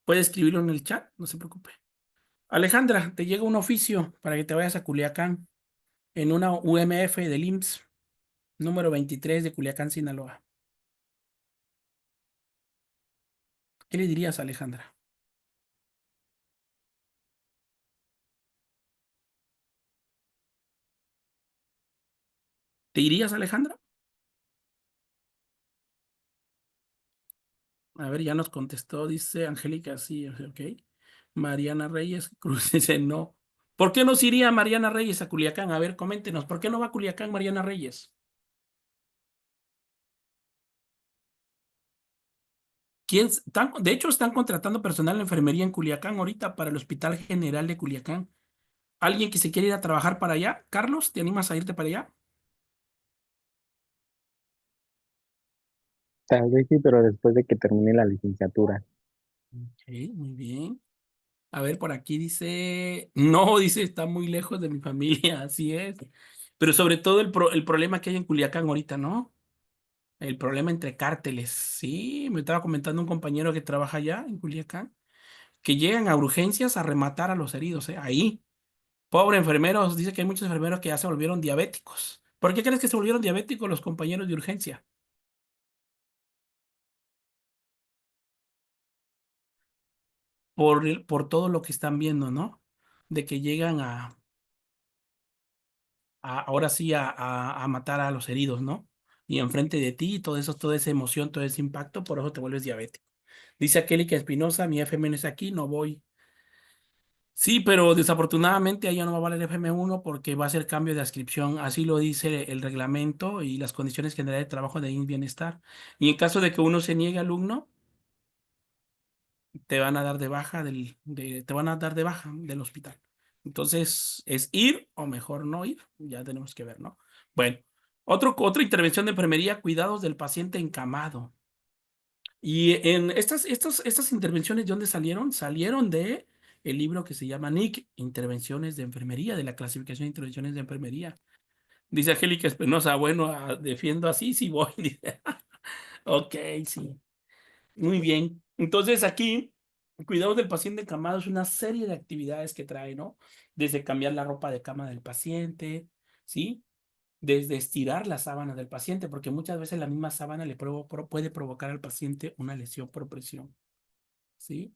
Puede escribirlo en el chat, no se preocupe. Alejandra, te llega un oficio para que te vayas a Culiacán en una UMF del IMSS, número 23 de Culiacán, Sinaloa. ¿Qué le dirías, Alejandra? ¿Te irías, Alejandra? A ver, ya nos contestó, dice Angélica, sí, ok. Mariana Reyes Cruz dice no. ¿Por qué nos iría Mariana Reyes a Culiacán? A ver, coméntenos, ¿por qué no va a Culiacán Mariana Reyes? De hecho, están contratando personal de enfermería en Culiacán ahorita para el Hospital General de Culiacán. ¿Alguien que se quiere ir a trabajar para allá? Carlos, ¿te animas a irte para allá? Tal vez sí, pero después de que termine la licenciatura. Ok, muy bien. A ver, por aquí dice, no, dice, está muy lejos de mi familia, así es. Pero sobre todo el problema que hay en Culiacán ahorita, ¿no? El problema entre cárteles. Sí, me estaba comentando un compañero que trabaja allá en Culiacán, que llegan a urgencias a rematar a los heridos, ¿eh? Ahí. Pobre enfermeros, dice que hay muchos enfermeros que ya se volvieron diabéticos. ¿Por qué crees que se volvieron diabéticos los compañeros de urgencia? Por todo lo que están viendo, ¿no? De que llegan ahora sí a matar a los heridos, ¿no? Y enfrente de ti, todo eso, toda esa emoción, todo ese impacto, por eso te vuelves diabético. Dice Angélica Espinosa, mi FM es aquí, no voy. Sí, pero desafortunadamente ahí ya no va a valer FM1 porque va a ser cambio de adscripción. Así lo dice el reglamento y las condiciones generales de trabajo de Bienestar. Y en caso de que uno se niegue alumno, te van a dar de baja te van a dar de baja del hospital. Entonces, ¿es ir o mejor no ir? Ya tenemos que ver, ¿no? Bueno, otra intervención de enfermería, cuidados del paciente encamado. Y en estas intervenciones, ¿de dónde salieron? Salieron de el libro que se llama NIC, Intervenciones de Enfermería, de la clasificación de intervenciones de enfermería. Dice Angélica Espinosa, bueno, defiendo así, sí voy. Dice. Ok, sí. Muy bien. Entonces aquí, cuidados del paciente encamado es una serie de actividades que trae, ¿no? Desde cambiar la ropa de cama del paciente, ¿sí? Desde estirar la sábana del paciente, porque muchas veces la misma sábana puede provocar al paciente una lesión por presión, ¿sí?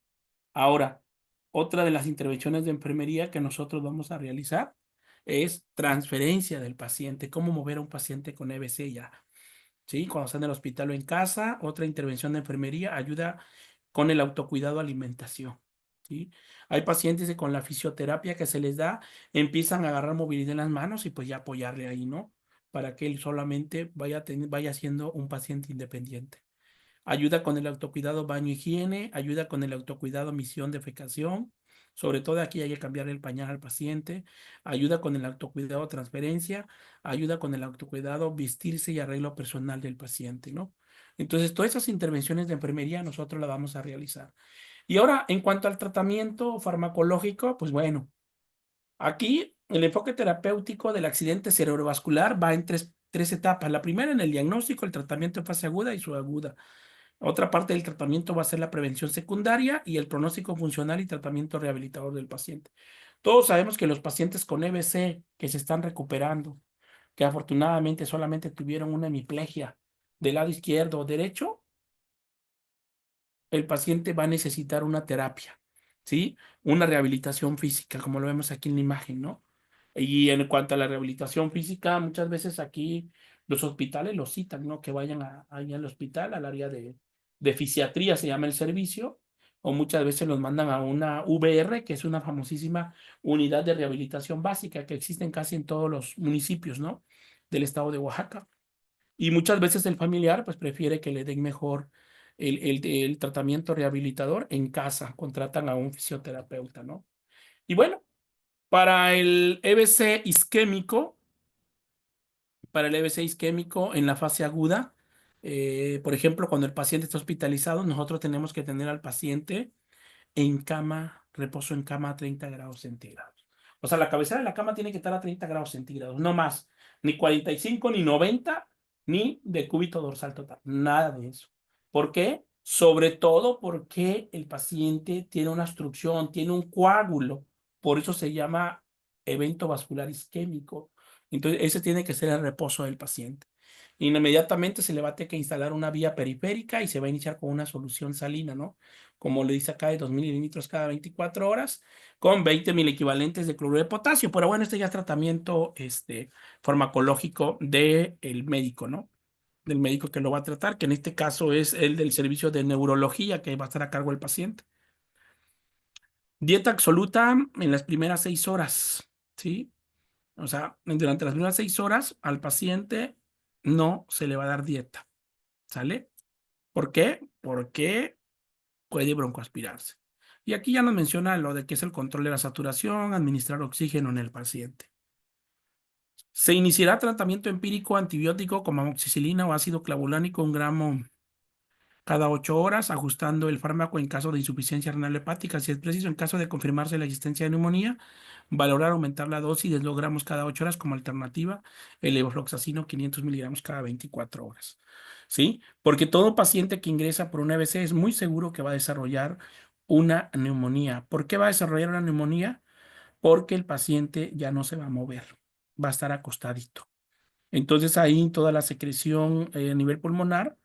Ahora, otra de las intervenciones de enfermería que nosotros vamos a realizar es transferencia del paciente, cómo mover a un paciente con EBC ya, ¿sí? Cuando está en el hospital o en casa, otra intervención de enfermería ayuda con el autocuidado alimentación, ¿sí? Hay pacientes que con la fisioterapia que se les da empiezan a agarrar movilidad en las manos y pues ya apoyarle ahí, ¿no? Para que él solamente vaya siendo un paciente independiente. Ayuda con el autocuidado baño higiene, ayuda con el autocuidado misión defecación, sobre todo aquí hay que cambiar el pañal al paciente, ayuda con el autocuidado transferencia, ayuda con el autocuidado vestirse y arreglo personal del paciente, ¿no? Entonces, todas esas intervenciones de enfermería nosotros las vamos a realizar. Y ahora, en cuanto al tratamiento farmacológico, pues bueno, aquí el enfoque terapéutico del accidente cerebrovascular va en tres etapas. La primera en el diagnóstico, el tratamiento en fase aguda y subaguda. Otra parte del tratamiento va a ser la prevención secundaria y el pronóstico funcional y tratamiento rehabilitador del paciente. Todos sabemos que los pacientes con EBC que se están recuperando, que afortunadamente solamente tuvieron una hemiplegia del lado izquierdo o derecho, el paciente va a necesitar una terapia, ¿sí? Una rehabilitación física, como lo vemos aquí en la imagen, ¿no? Y en cuanto a la rehabilitación física, muchas veces aquí los hospitales los citan, ¿no? Que vayan allá al hospital, al área de fisiatría, se llama el servicio, o muchas veces los mandan a una VR, que es una famosísima unidad de rehabilitación básica que existen casi en todos los municipios, ¿no? Del estado de Oaxaca. Y muchas veces el familiar pues prefiere que le den mejor el tratamiento rehabilitador en casa, contratan a un fisioterapeuta, ¿no? Y bueno, para el EBC isquémico, para el EBC isquémico en la fase aguda, por ejemplo, cuando el paciente está hospitalizado, nosotros tenemos que tener al paciente en cama, reposo en cama a 30 grados centígrados. O sea, la cabecera de la cama tiene que estar a 30 grados centígrados, no más, ni 45, ni 90, ni de cúbito dorsal total, nada de eso. ¿Por qué? Sobre todo porque el paciente tiene una obstrucción, tiene un coágulo, por eso se llama evento vascular isquémico. Entonces, ese tiene que ser el reposo del paciente. Inmediatamente se le va a tener que instalar una vía periférica y se va a iniciar con una solución salina, ¿no? Como le dice acá, de 2.000 mililitros cada 24 horas, con 20.000 equivalentes de cloruro de potasio. Pero bueno, este ya es tratamiento farmacológico del médico, ¿no? Del médico que lo va a tratar, que en este caso es el del servicio de neurología que va a estar a cargo del paciente. Dieta absoluta en las primeras 6 horas, ¿sí? O sea, durante las primeras 6 horas al paciente no se le va a dar dieta, ¿sale? ¿Por qué? Porque puede broncoaspirarse. Y aquí ya nos menciona lo de que es el control de la saturación, administrar oxígeno en el paciente. Se iniciará tratamiento empírico antibiótico como amoxicilina o ácido clavulánico, 1 gramo cada 8 horas, ajustando el fármaco en caso de insuficiencia renal hepática. Si es preciso, en caso de confirmarse la existencia de neumonía, valorar aumentar la dosis de 2 gramos cada 8 horas como alternativa, el levofloxacino 500 miligramos cada 24 horas. ¿Sí? Porque todo paciente que ingresa por una EBC es muy seguro que va a desarrollar una neumonía. ¿Por qué va a desarrollar una neumonía? Porque el paciente ya no se va a mover, va a estar acostadito. Entonces ahí toda la secreción a nivel pulmonar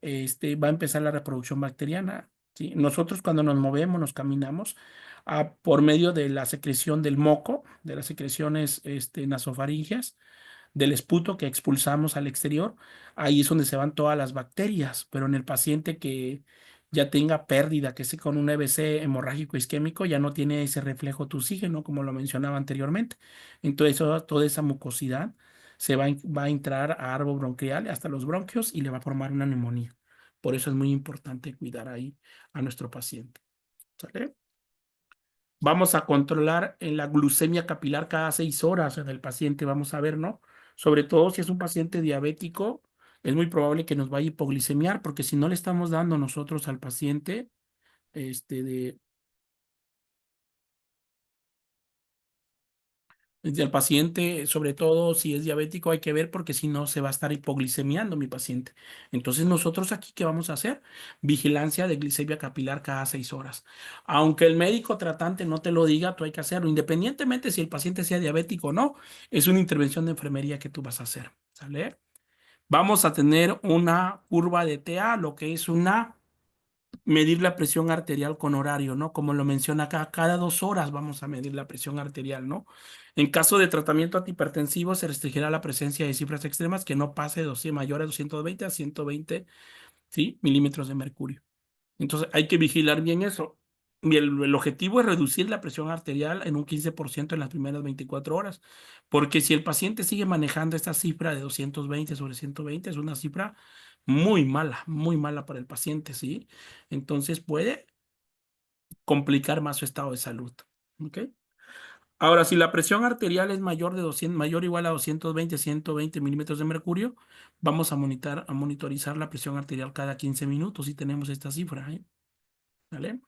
va a empezar la reproducción bacteriana. ¿Sí? Nosotros cuando nos movemos, nos caminamos por medio de la secreción del moco, de las secreciones nasofaringeas, del esputo que expulsamos al exterior, ahí es donde se van todas las bacterias, pero en el paciente que ya tenga pérdida, que esté con un EBC hemorrágico isquémico, ya no tiene ese reflejo de oxígeno, como lo mencionaba anteriormente. Entonces, toda esa mucosidad va a entrar a árbol bronquial hasta los bronquios y le va a formar una neumonía. Por eso es muy importante cuidar ahí a nuestro paciente. ¿Sale? Vamos a controlar en la glucemia capilar cada 6 horas en el paciente, vamos a ver, ¿no? Sobre todo si es un paciente diabético, es muy probable que nos vaya a hipoglicemiar, porque si no le estamos dando nosotros al paciente, de al paciente, sobre todo si es diabético, hay que ver porque si no se va a estar hipoglicemiando mi paciente. Entonces nosotros aquí, ¿qué vamos a hacer? Vigilancia de glicemia capilar cada 6 horas. Aunque el médico tratante no te lo diga, tú hay que hacerlo, independientemente si el paciente sea diabético o no, es una intervención de enfermería que tú vas a hacer, ¿sale? Vamos a tener una curva de TA, lo que es medir la presión arterial con horario, ¿no? Como lo menciona acá, cada 2 horas vamos a medir la presión arterial, ¿no? En caso de tratamiento antihipertensivo, se restringirá la presencia de cifras extremas que no pase de 200, mayores de 220 a 120, ¿sí? Milímetros de mercurio. Entonces, hay que vigilar bien eso. Y el objetivo es reducir la presión arterial en un 15% en las primeras 24 horas, porque si el paciente sigue manejando esta cifra de 220 sobre 120, es una cifra muy mala para el paciente, ¿sí? Entonces puede complicar más su estado de salud, ¿ok? Ahora, si la presión arterial es mayor de 200, mayor o igual a 220, 120 milímetros de mercurio, vamos a monitorizar la presión arterial cada 15 minutos si tenemos esta cifra, ¿eh? ¿Vale?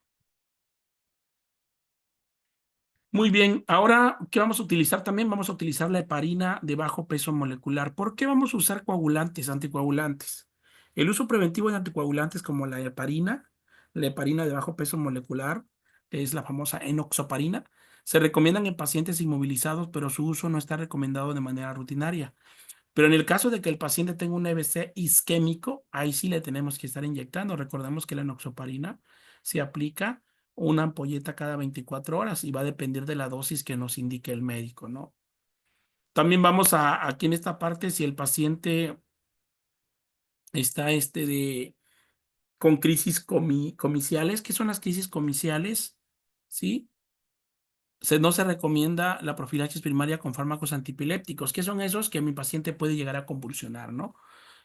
Muy bien, ahora, ¿qué vamos a utilizar también? Vamos a utilizar la heparina de bajo peso molecular. ¿Por qué vamos a usar coagulantes, anticoagulantes? El uso preventivo de anticoagulantes como la heparina de bajo peso molecular, es la famosa enoxaparina, se recomiendan en pacientes inmovilizados, pero su uso no está recomendado de manera rutinaria. Pero en el caso de que el paciente tenga un EBC isquémico, ahí sí le tenemos que estar inyectando. Recordemos que la enoxaparina se aplica una ampolleta cada 24 horas y va a depender de la dosis que nos indique el médico, ¿no? También vamos aquí en esta parte, si el paciente está con crisis comiciales. ¿Qué son las crisis comiciales? ¿Sí? No se recomienda la profilaxis primaria con fármacos antipilépticos. ¿Qué son esos? Que mi paciente puede llegar a convulsionar, ¿no?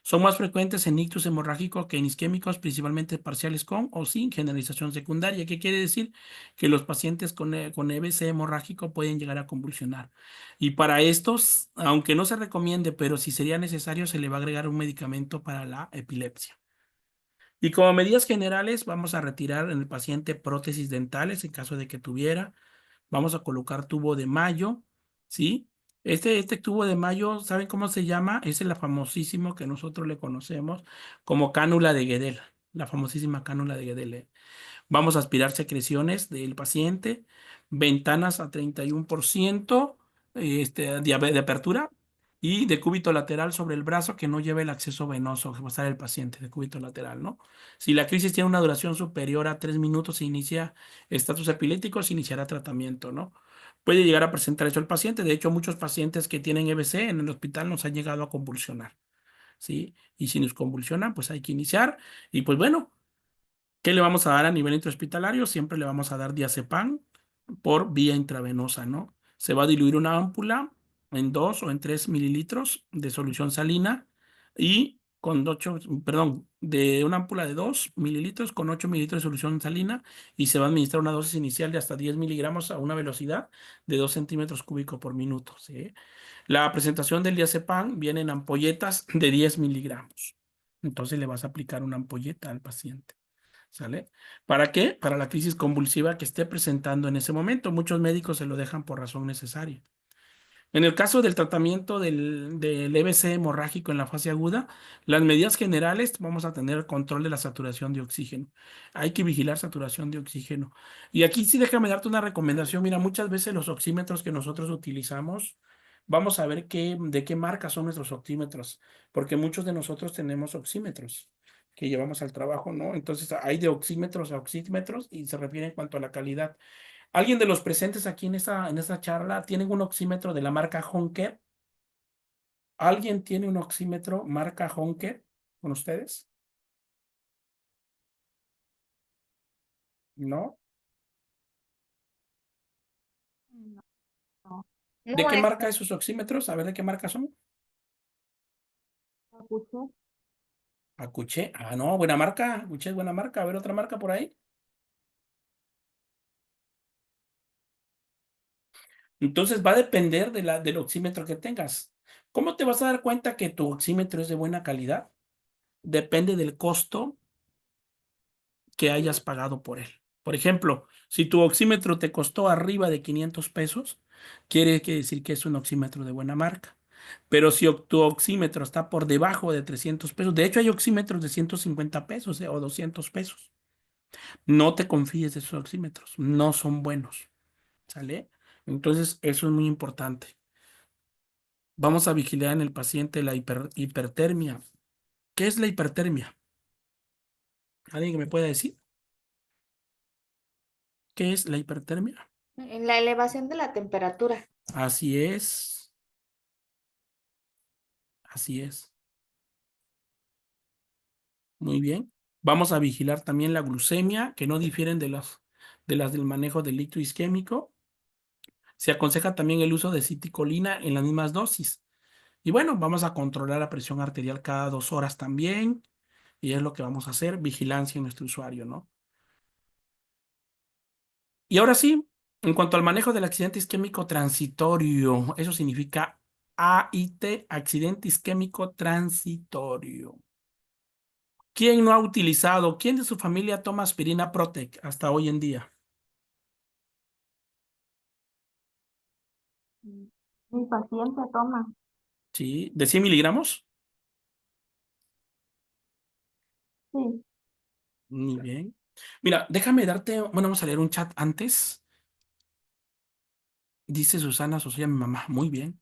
Son más frecuentes en ictus hemorrágico que en isquémicos, principalmente parciales con o sin generalización secundaria. ¿Qué quiere decir? Que los pacientes con EBC hemorrágico pueden llegar a convulsionar. Y para estos, aunque no se recomiende, pero si sería necesario, se le va a agregar un medicamento para la epilepsia. Y como medidas generales, vamos a retirar en el paciente prótesis dentales en caso de que tuviera. Vamos a colocar tubo de Mayo, ¿sí? Este tubo de Mayo, ¿saben cómo se llama? Es el famosísimo que nosotros le conocemos como cánula de Guedel, la famosísima cánula de Guedel. Vamos a aspirar secreciones del paciente, ventanas a 31%, de apertura, y decúbito lateral sobre el brazo que no lleve el acceso venoso que va a estar el paciente, decúbito lateral, ¿no? Si la crisis tiene una duración superior a 3 minutos, se inicia estatus epiléptico, se iniciará tratamiento, ¿no? Puede llegar a presentar eso el paciente. De hecho, muchos pacientes que tienen EBC en el hospital nos han llegado a convulsionar, ¿sí? Y si nos convulsionan, pues hay que iniciar. Y pues bueno, ¿qué le vamos a dar a nivel intrahospitalario? Siempre le vamos a dar diazepam por vía intravenosa, ¿no? Se va a diluir una ámpula en 2 o en 3 mililitros de solución salina y con 8, perdón, de una ámpula de 2 mililitros con 8 mililitros de solución salina y se va a administrar una dosis inicial de hasta 10 miligramos a una velocidad de 2 centímetros cúbicos por minuto, ¿sí? La presentación del diazepam viene en ampolletas de 10 miligramos. Entonces le vas a aplicar una ampolleta al paciente. ¿Sale? ¿Para qué? Para la crisis convulsiva que esté presentando en ese momento. Muchos médicos se lo dejan por razón necesaria. En el caso del tratamiento del EBC hemorrágico en la fase aguda, las medidas generales vamos a tener el control de la saturación de oxígeno. Hay que vigilar saturación de oxígeno. Y aquí sí déjame darte una recomendación. Mira, muchas veces los oxímetros que nosotros utilizamos, vamos a ver de qué marca son nuestros oxímetros, porque muchos de nosotros tenemos oxímetros que llevamos al trabajo, ¿no? Entonces hay de oxímetros a oxímetros y se refiere en cuanto a la calidad. ¿Alguien de los presentes aquí en esta charla tiene un oxímetro de la marca Honker? ¿Alguien tiene un oxímetro marca Honker con ustedes? ¿No? No. ¿De qué marca esos oxímetros? A ver, ¿de qué marca son? Escuché. Acuché. Ah, no, buena marca. Acuché es buena marca. A ver, otra marca por ahí. Entonces va a depender del oxímetro que tengas. ¿Cómo te vas a dar cuenta que tu oxímetro es de buena calidad? Depende del costo que hayas pagado por él. Por ejemplo, si tu oxímetro te costó arriba de 500 pesos, quiere decir que es un oxímetro de buena marca. Pero si tu oxímetro está por debajo de 300 pesos, de hecho hay oxímetros de 150 pesos o 200 pesos, no te confíes de esos oxímetros, no son buenos, ¿sale? Entonces, eso es muy importante. Vamos a vigilar en el paciente la hipertermia. ¿Qué es la hipertermia? ¿Alguien que me pueda decir? ¿Qué es la hipertermia? En la elevación de la temperatura. Así es, así es. Muy bien. Vamos a vigilar también la glucemia, que no difieren de las del manejo del líquido isquémico. Se aconseja también el uso de citicolina en las mismas dosis. Y bueno, vamos a controlar la presión arterial cada 2 horas también. Y es lo que vamos a hacer, vigilancia en nuestro usuario, ¿no? Y ahora sí, en cuanto al manejo del accidente isquémico transitorio, eso significa AIT, accidente isquémico transitorio. ¿Quién no ha utilizado? ¿Quién de su familia toma aspirina Protec hasta hoy en día? Mi paciente toma. Sí, ¿de 100 miligramos? Sí. Muy bien. Mira, déjame darte, bueno, vamos a leer un chat antes. Dice Susana Sosoya, mi mamá, muy bien.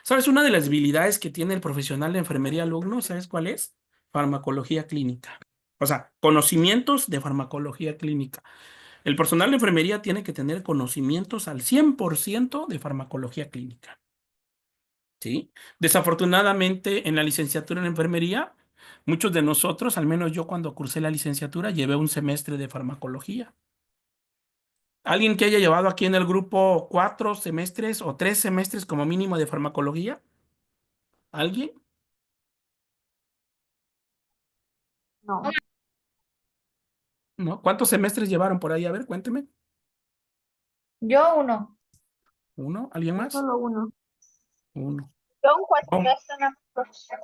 ¿Sabes una de las habilidades que tiene el profesional de enfermería alumno? ¿Sabes cuál es? Farmacología clínica. O sea, conocimientos de farmacología clínica. El personal de enfermería tiene que tener conocimientos al 100% de farmacología clínica. ¿Sí? Desafortunadamente, en la licenciatura en enfermería, muchos de nosotros, al menos yo cuando cursé la licenciatura, llevé un semestre de farmacología. ¿Alguien que haya llevado aquí en el grupo 4 semestres o 3 semestres como mínimo de farmacología? ¿Alguien? No. ¿No? ¿Cuántos semestres llevaron por ahí? A ver, cuénteme. Yo uno. ¿Uno? ¿Alguien más? Solo uno. Uno. Yo un Oh, cuatrimestre en la profesión.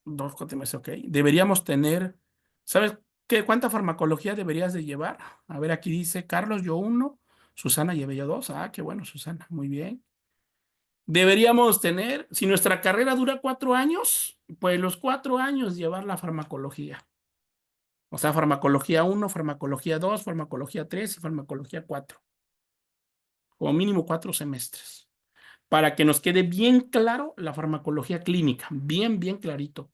2 cuatrimestres, ok. Deberíamos tener, ¿sabes qué? ¿Cuánta farmacología deberías de llevar? A ver, aquí dice Carlos, yo 1, Susana llevé yo 2. Ah, qué bueno, Susana, muy bien. Deberíamos tener, si nuestra carrera dura 4 años, pues los 4 años llevar la farmacología. O sea, farmacología 1, farmacología 2, farmacología 3 y farmacología 4. Como mínimo 4 semestres. para que nos quede bien claro la farmacología clínica, bien clarito.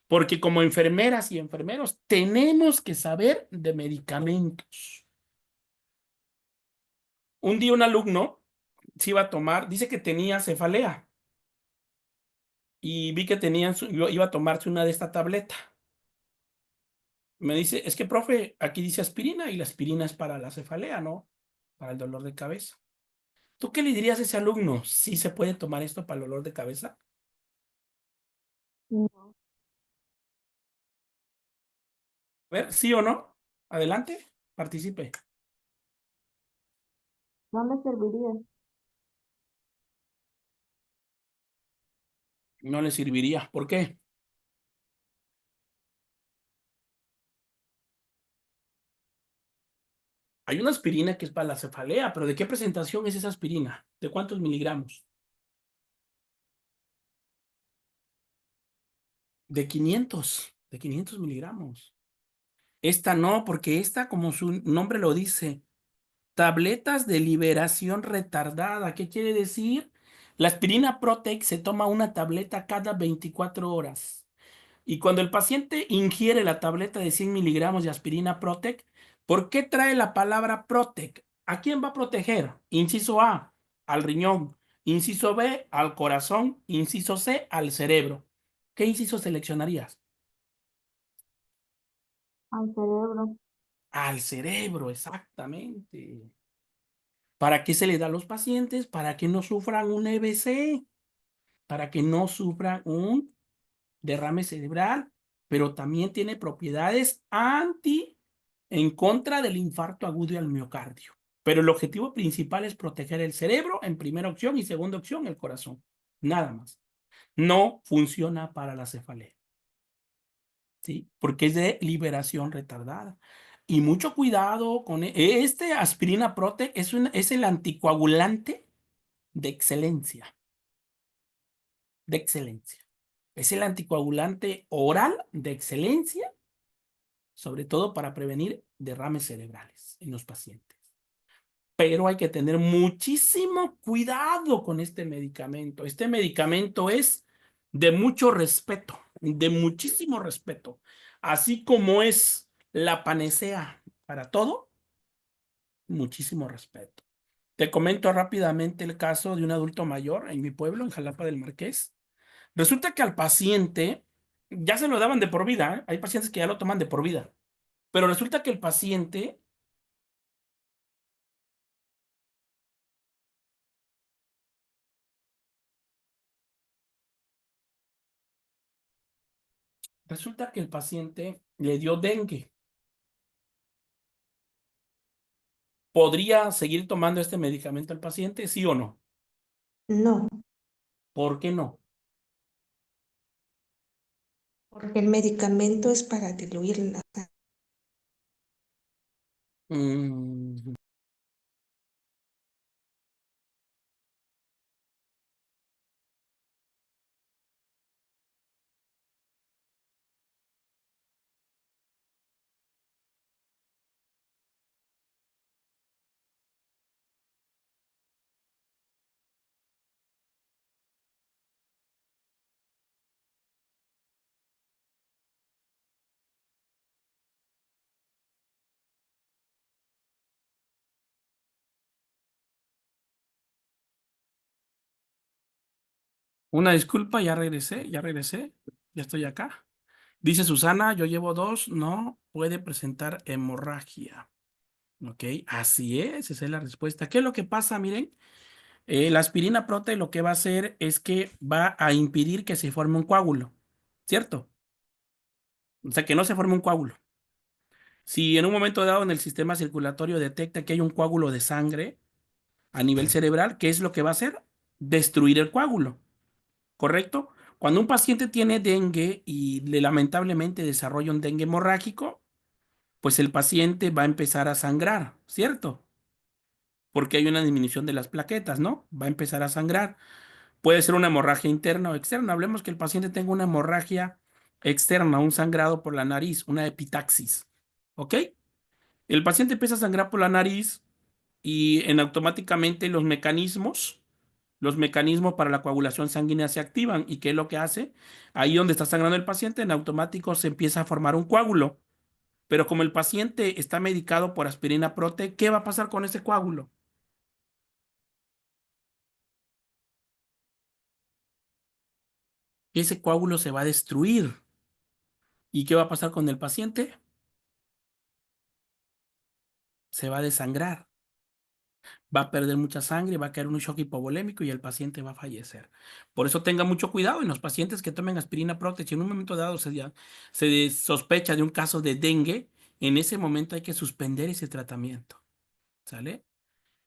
Porque como enfermeras y enfermeros tenemos que saber de medicamentos. Un día un alumno se iba a tomar, dice que tenía cefalea y vi que iba a tomarse una de esta tableta. Me dice, es que profe, aquí dice aspirina y la aspirina es para la cefalea, ¿no? Para el dolor de cabeza. ¿Tú qué le dirías a ese alumno? ¿Sí se puede tomar esto para el dolor de cabeza? No, A ver, ¿sí o no? Adelante, participe. no me serviría. No le serviría. ¿Por qué? Hay una aspirina que es para la cefalea, pero ¿de qué presentación es esa aspirina? ¿De cuántos miligramos? De 500 miligramos. Esta no, porque esta, como su nombre lo dice, tabletas de liberación retardada. ¿Qué quiere decir? La aspirina Protec se toma una tableta cada 24 horas. Y cuando el paciente ingiere la tableta de 100 miligramos de aspirina Protec, ¿por qué trae la palabra Protec? ¿A quién va a proteger? Inciso A, al riñón. Inciso B, al corazón. Inciso C, al cerebro. ¿Qué inciso seleccionarías? Al cerebro. Al cerebro, exactamente. ¿Para qué se le da a los pacientes? Para que no sufran un EBC, para que no sufran un derrame cerebral, pero también tiene propiedades en contra del infarto agudo al miocardio. Pero el objetivo principal es proteger el cerebro en primera opción y segunda opción el corazón. Nada más. No funciona para la cefalea, ¿sí? Porque es de liberación retardada. Y mucho cuidado con este aspirina Prote es el anticoagulante de excelencia, de excelencia. Es el anticoagulante oral de excelencia, sobre todo para prevenir derrames cerebrales en los pacientes. Pero hay que tener muchísimo cuidado con este medicamento. Este medicamento es de mucho respeto, de muchísimo respeto. Así como es la panacea para todo, muchísimo respeto. Te comento rápidamente el caso de un adulto mayor en mi pueblo, en Jalapa del Marqués. Resulta que al paciente ya se lo daban de por vida, ¿eh? Hay pacientes que ya lo toman de por vida. Pero resulta que el paciente le dio dengue. ¿Podría seguir tomando este medicamento el paciente? ¿Sí o no? No, ¿Por qué no? porque el medicamento es para diluir la sangre. Mm, una disculpa, ya regresé, ya estoy acá. Dice Susana, yo llevo 2, no puede presentar hemorragia. Ok, así es, esa es la respuesta. ¿Qué es lo que pasa? Miren, la aspirina prote lo que va a hacer es que va a impedir que se forme un coágulo, ¿cierto? O sea, que no se forme un coágulo. Si en un momento dado en el sistema circulatorio detecta que hay un coágulo de sangre a nivel cerebral, ¿qué es lo que va a hacer? Destruir el coágulo, ¿correcto? Cuando un paciente tiene dengue y lamentablemente desarrolla un dengue hemorrágico, pues el paciente va a empezar a sangrar, ¿cierto? Porque hay una disminución de las plaquetas, ¿no? Va a empezar a sangrar. Puede ser una hemorragia interna o externa. Hablemos que el paciente tenga una hemorragia externa, un sangrado por la nariz, una epitaxis, ¿ok? El paciente empieza a sangrar por la nariz y automáticamente los mecanismos los mecanismos para la coagulación sanguínea se activan. ¿Y qué es lo que hace? Ahí donde está sangrando el paciente, en automático se empieza a formar un coágulo. Pero como el paciente está medicado por aspirina prote, ¿qué va a pasar con ese coágulo? Ese coágulo se va a destruir. ¿Y qué va a pasar con el paciente? Se va a desangrar. Va a perder mucha sangre, va a caer en un shock hipovolémico y el paciente va a fallecer. Por eso tenga mucho cuidado en los pacientes que tomen aspirina Protex. Si en un momento dado se sospecha de un caso de dengue, en ese momento hay que suspender ese tratamiento. ¿Sale?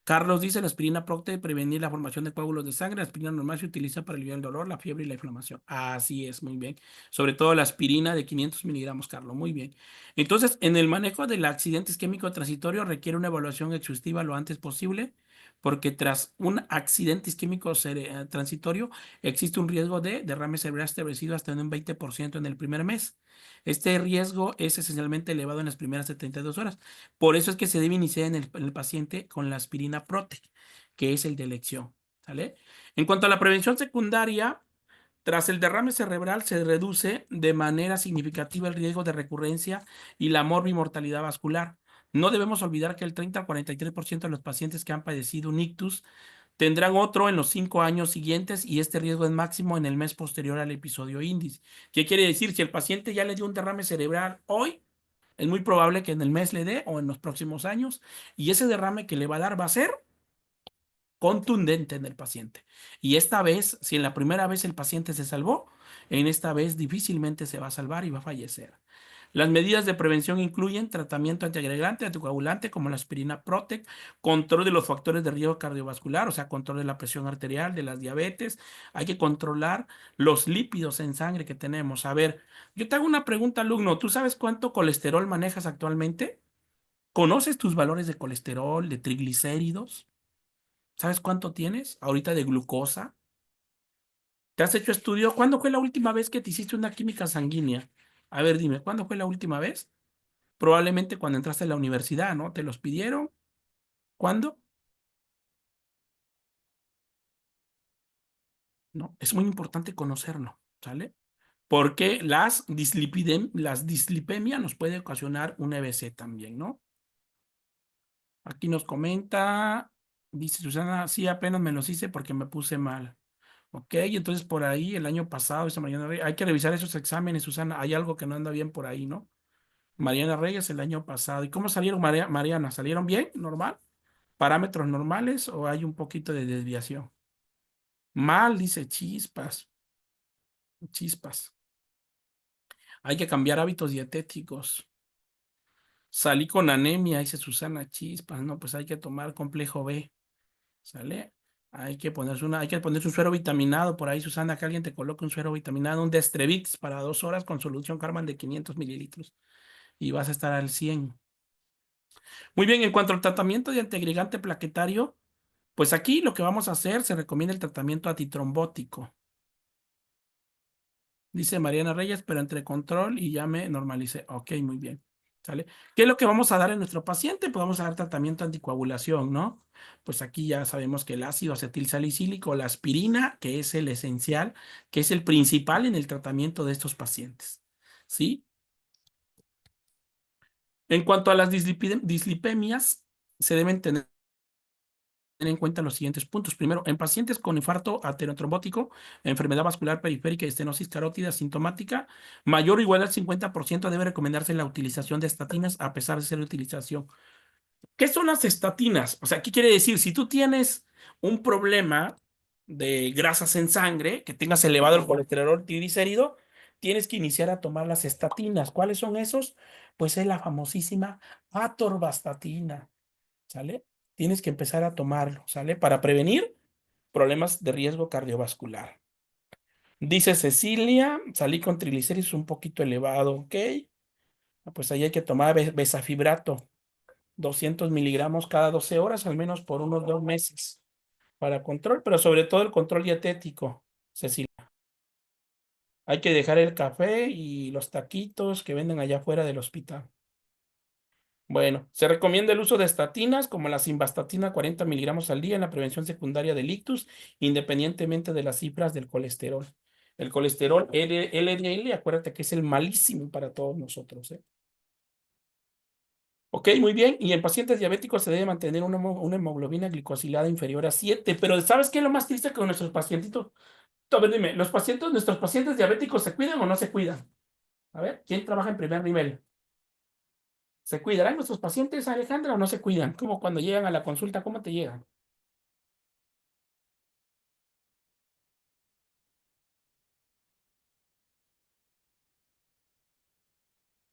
Carlos dice, la aspirina Procte prevenir la formación de coágulos de sangre. La aspirina normal se utiliza para aliviar el dolor, la fiebre y la inflamación. Así es, muy bien. Sobre todo la aspirina de 500 miligramos, Carlos, muy bien. Entonces, en el manejo del accidente isquémico transitorio requiere una evaluación exhaustiva lo antes posible, porque tras un accidente isquémico transitorio existe un riesgo de derrame cerebral establecido hasta en un 20% en el primer mes. Este riesgo es esencialmente elevado en las primeras 72 horas. Por eso es que se debe iniciar en el paciente con la aspirina Prote, que es el de elección. ¿Sale? En cuanto a la prevención secundaria, tras el derrame cerebral se reduce de manera significativa el riesgo de recurrencia y la morbimortalidad vascular. No debemos olvidar que el 30 al 43% de los pacientes que han padecido un ictus tendrán otro en los 5 años siguientes y este riesgo es máximo en el mes posterior al episodio índice. ¿Qué quiere decir? Si el paciente ya le dio un derrame cerebral hoy, es muy probable que en el mes le dé o en los próximos años, y ese derrame que le va a dar va a ser contundente en el paciente. Y esta vez, si en la primera vez el paciente se salvó, en esta vez difícilmente se va a salvar y va a fallecer. Las medidas de prevención incluyen tratamiento antiagregante, anticoagulante como la aspirina Protec, control de los factores de riesgo cardiovascular, o sea, control de la presión arterial, de las diabetes. Hay que controlar los lípidos en sangre que tenemos. A ver, yo te hago una pregunta, alumno. ¿Tú sabes cuánto colesterol manejas actualmente? ¿Conoces tus valores de colesterol, de triglicéridos? ¿Sabes cuánto tienes ahorita de glucosa? ¿Te has hecho estudio? ¿Cuándo fue la última vez que te hiciste una química sanguínea? A ver, dime, ¿cuándo fue la última vez? Probablemente cuando entraste a la universidad, ¿no? ¿Te los pidieron? ¿Cuándo? No, es muy importante conocerlo, ¿sale? Porque las dislipemia nos puede ocasionar un EBC también, ¿no? Aquí nos comenta, dice Susana, sí, apenas me los hice porque me puse mal. Ok, entonces por ahí el año pasado, esa Mariana Reyes, hay que revisar esos exámenes, Susana, hay algo que no anda bien por ahí, ¿no? Mariana Reyes el año pasado. ¿Y cómo salieron, Mariana? ¿Salieron bien? ¿Normal? ¿Parámetros normales o hay un poquito de desviación? Mal, dice Chispas, Chispas. Hay que cambiar hábitos dietéticos. Salí con anemia, dice Susana Chispas. No, pues hay que tomar complejo B. ¿Sale? Hay que ponerse un suero vitaminado por ahí, Susana, que alguien te coloque un suero vitaminado, un Destrevix para 2 horas con solución Carman de 500 mililitros y vas a estar al 100. Muy bien, en cuanto al tratamiento de antiagregante plaquetario, pues aquí lo que vamos a hacer, se recomienda el tratamiento antitrombótico. Dice Mariana Reyes, pero entre control y ya me normalicé. Ok, muy bien. ¿Sale? ¿Qué es lo que vamos a dar en nuestro paciente? Pues vamos a dar tratamiento anticoagulación, ¿no? Pues aquí ya sabemos que el ácido acetilsalicílico, la aspirina, que es el esencial, que es el principal en el tratamiento de estos pacientes. ¿Sí? En cuanto a las dislipemias, se deben tener en cuenta los siguientes puntos. Primero, en pacientes con infarto arteriotrombótico, enfermedad vascular periférica y estenosis carótida sintomática, mayor o igual al 50% debe recomendarse la utilización de estatinas a pesar de ser de utilización. ¿Qué son las estatinas? O sea, ¿qué quiere decir? Si tú tienes un problema de grasas en sangre, que tengas elevado el colesterol triglicérido, tienes que iniciar a tomar las estatinas. ¿Cuáles son esos? Pues es la famosísima atorvastatina, ¿sale? Tienes que empezar a tomarlo, ¿sale? Para prevenir problemas de riesgo cardiovascular. Dice Cecilia, salí con triglicéridos un poquito elevado, ¿ok? Pues ahí hay que tomar besafibrato, 200 miligramos cada 12 horas, al menos por unos 2 meses, para control, pero sobre todo el control dietético, Cecilia. Hay que dejar el café y los taquitos que venden allá afuera del hospital. Bueno, se recomienda el uso de estatinas como la simvastatina 40 miligramos al día en la prevención secundaria del ictus, independientemente de las cifras del colesterol. El colesterol LDL, acuérdate que es el malísimo para todos nosotros, ¿eh? Ok, muy bien. Y en pacientes diabéticos se debe mantener una hemoglobina glicosilada inferior a 7. Pero ¿sabes qué es lo más triste con nuestros pacientitos? A ver, dime, ¿nuestros pacientes diabéticos se cuidan o no se cuidan? A ver, ¿quién trabaja en primer nivel? ¿Se cuidarán nuestros pacientes, Alejandra, o no se cuidan? Como cuando llegan a la consulta, ¿cómo te llegan?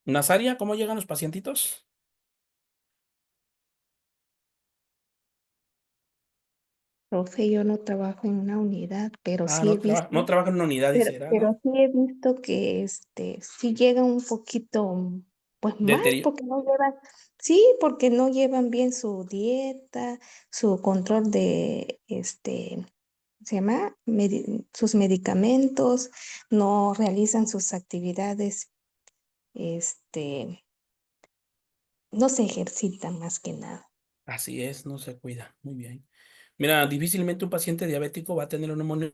Nazaria, ¿cómo llegan los pacientitos? Profe, yo no trabajo en una unidad, pero Ah, sí he no visto, trabaja en una unidad, dice, ¿verdad? pero ¿No? sí he visto que sí llegan un poquito, pues mal, Deterio- porque no llevan, sí, porque no llevan bien su dieta, su control de, se llama, sus medicamentos, no realizan sus actividades, este, no se ejercitan más que nada. Así es, no se cuida. Muy bien. Mira, difícilmente un paciente diabético va a tener una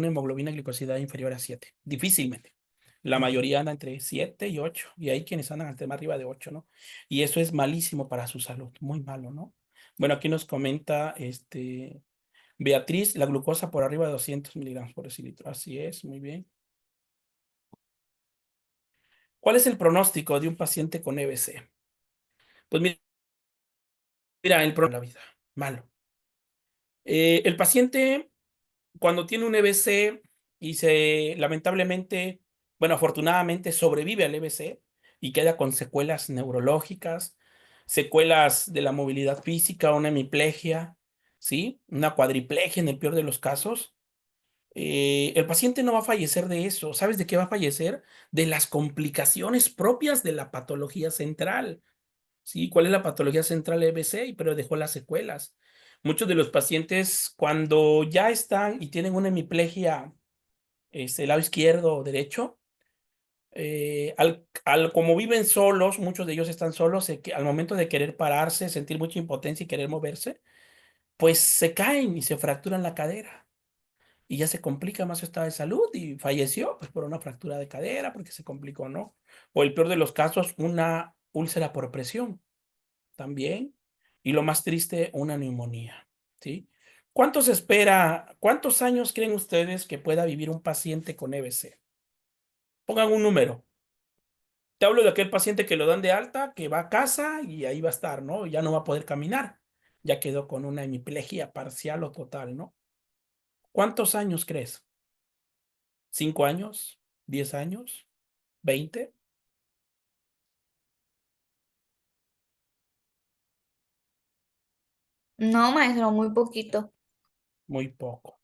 hemoglobina glicosilada inferior a 7. Difícilmente. La mayoría anda entre 7 y 8. Y hay quienes andan hasta más arriba de 8, ¿no? Y eso es malísimo para su salud. Muy malo, ¿no? Bueno, aquí nos comenta Beatriz, la glucosa por arriba de 200 miligramos por decilitro. Así es, muy bien. ¿Cuál es el pronóstico de un paciente con EBC? Pues mira, el pronóstico de la vida. Malo. El paciente, cuando tiene un EBC y lamentablemente, bueno, afortunadamente sobrevive al EBC y queda con secuelas neurológicas, secuelas de la movilidad física, una hemiplegia, ¿sí? Una cuadriplegia en el peor de los casos. El paciente no va a fallecer de eso. ¿Sabes de qué va a fallecer? De las complicaciones propias de la patología central. ¿Sí? ¿Cuál es la patología central EBC? Pero dejó las secuelas. Muchos de los pacientes, cuando ya están y tienen una hemiplegia, lado izquierdo o derecho, como viven solos, muchos de ellos están solos, al momento de querer pararse, sentir mucha impotencia y querer moverse, pues se caen y se fracturan la cadera. Y ya se complica más su estado de salud y falleció pues, por una fractura de cadera, porque se complicó, ¿no? O el peor de los casos, una úlcera por presión también. Y lo más triste, una neumonía, ¿sí? ¿Cuántos años creen ustedes que pueda vivir un paciente con EBC? Pongan un número. Te hablo de aquel paciente que lo dan de alta, que va a casa y ahí va a estar, ¿no? Ya no va a poder caminar. Ya quedó con una hemiplegia parcial o total, ¿no? ¿Cuántos años crees? ¿5 años? ¿10 años? ¿20? No, maestro, muy poquito. Muy poco.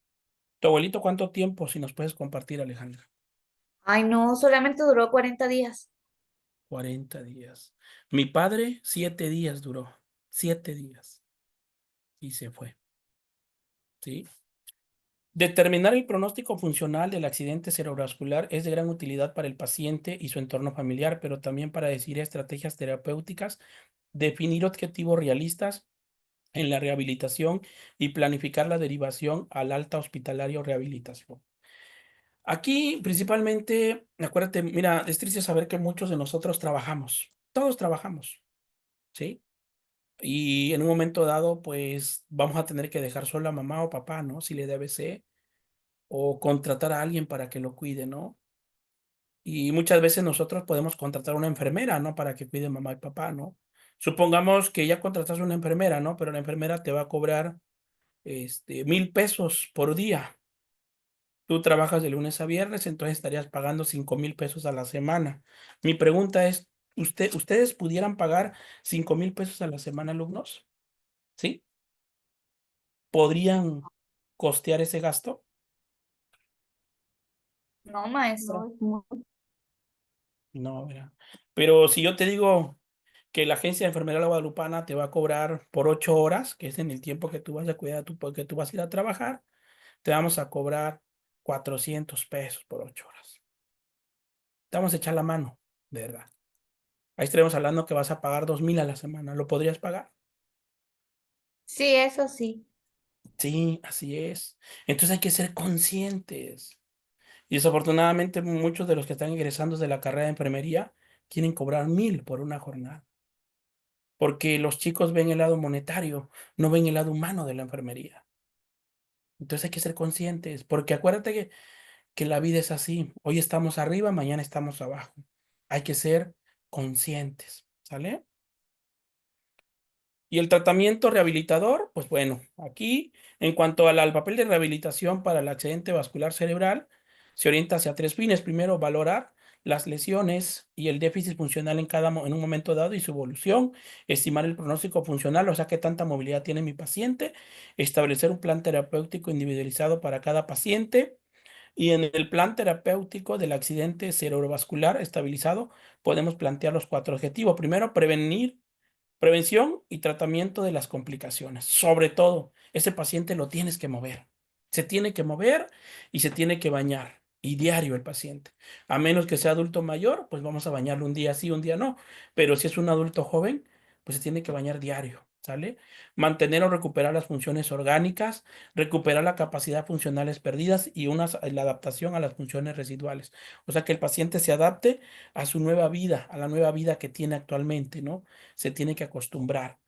¿Tu abuelito cuánto tiempo? Si nos puedes compartir, Alejandra. Ay, no, solamente duró 40 días. 40 días. Mi padre, 7 días duró. 7 días. Y se fue. ¿Sí? Determinar el pronóstico funcional del accidente cerebrovascular es de gran utilidad para el paciente y su entorno familiar, pero también para decidir estrategias terapéuticas, definir objetivos realistas en la rehabilitación y planificar la derivación al alta hospitalaria o rehabilitación. Aquí, principalmente, acuérdate, mira, es triste saber que muchos de nosotros trabajamos, todos trabajamos, ¿sí? Y en un momento dado, pues vamos a tener que dejar sola a mamá o papá, ¿no? Si le debe ser, o contratar a alguien para que lo cuide, ¿no? Y muchas veces nosotros podemos contratar a una enfermera, ¿no? Para que cuide mamá y papá, ¿no? Supongamos que ya contratas a una enfermera, ¿no? Pero la enfermera te va a cobrar 1,000 pesos por día. Tú trabajas de lunes a viernes, entonces estarías pagando 5,000 pesos a la semana. Mi pregunta es, ¿ustedes pudieran pagar 5,000 pesos a la semana, alumnos? ¿Sí? ¿Podrían costear ese gasto? No, No maestro. es muy, No, mira. Pero si yo te digo que la agencia de enfermería La Guadalupana te va a cobrar por 8 horas, que es en el tiempo que tú vas a cuidar, porque tú vas a ir a trabajar, te vamos a cobrar 400 pesos por 8 horas. Te vamos a echar la mano, de verdad. Ahí estaremos hablando que vas a pagar 2,000 a la semana. ¿Lo podrías pagar? Sí, eso sí. Sí, así es. Entonces hay que ser conscientes. Y desafortunadamente muchos de los que están egresando de la carrera de enfermería quieren cobrar 1,000 por una jornada. Porque los chicos ven el lado monetario, no ven el lado humano de la enfermería. Entonces hay que ser conscientes, porque acuérdate que la vida es así. Hoy estamos arriba, mañana estamos abajo. Hay que ser conscientes, ¿sale? Y el tratamiento rehabilitador, pues bueno, aquí en cuanto al papel de rehabilitación para el accidente vascular cerebral, se orienta hacia 3 fines. Primero, valorar las lesiones y el déficit funcional en un momento dado y su evolución, estimar el pronóstico funcional, o sea, qué tanta movilidad tiene mi paciente, establecer un plan terapéutico individualizado para cada paciente. Y en el plan terapéutico del accidente cerebrovascular estabilizado, podemos plantear los 4 objetivos. Primero, prevención y tratamiento de las complicaciones. Sobre todo, ese paciente lo tienes que mover. Se tiene que mover y se tiene que bañar. Y diario el paciente. A menos que sea adulto mayor, pues vamos a bañarlo un día sí, un día no. Pero si es un adulto joven, pues se tiene que bañar diario. ¿Sale? Mantener o recuperar las funciones orgánicas, recuperar las capacidades funcionales perdidas y la adaptación a las funciones residuales. O sea, que el paciente se adapte a su nueva vida, a la nueva vida que tiene actualmente, ¿no? Se tiene que acostumbrar.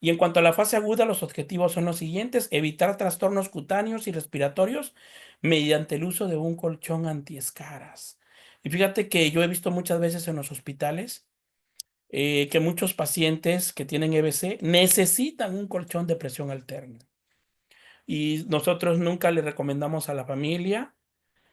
Y en cuanto a la fase aguda, los objetivos son los siguientes: evitar trastornos cutáneos y respiratorios mediante el uso de un colchón antiescaras. Y fíjate que yo he visto muchas veces en los hospitales que muchos pacientes que tienen EBC necesitan un colchón de presión alterna. Y nosotros nunca le recomendamos a la familia,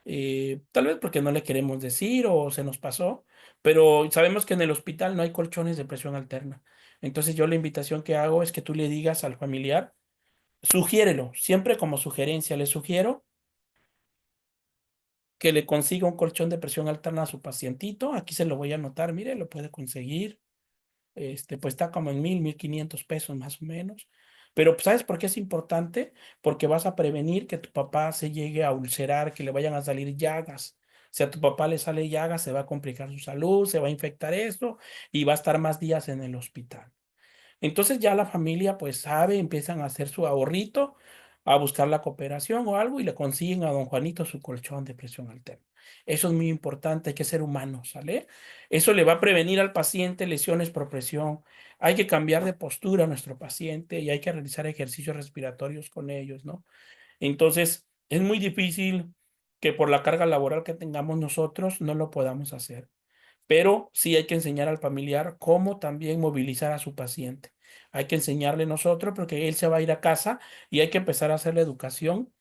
tal vez porque no le queremos decir o se nos pasó, pero sabemos que en el hospital no hay colchones de presión alterna. Entonces yo la invitación que hago es que tú le digas al familiar, sugiérelo, siempre como sugerencia, le sugiero que le consiga un colchón de presión alterna a su pacientito. Aquí se lo voy a anotar, mire, lo puede conseguir. Pues está como en 1,000, 1,500 pesos más o menos. Pero pues, ¿sabes por qué es importante? Porque vas a prevenir que tu papá se llegue a ulcerar, que le vayan a salir llagas. Si a tu papá le sale llagas, se va a complicar su salud, se va a infectar esto y va a estar más días en el hospital. Entonces ya la familia pues sabe, empiezan a hacer su ahorrito, a buscar la cooperación o algo y le consiguen a don Juanito su colchón de presión alterna. Eso es muy importante, hay que ser humano, ¿sale? Eso le va a prevenir al paciente lesiones por presión. Hay que cambiar de postura a nuestro paciente y hay que realizar ejercicios respiratorios con ellos, ¿no? Entonces, es muy difícil que por la carga laboral que tengamos nosotros no lo podamos hacer, pero sí hay que enseñar al familiar cómo también movilizar a su paciente. Hay que enseñarle nosotros porque él se va a ir a casa y hay que empezar a hacer la educación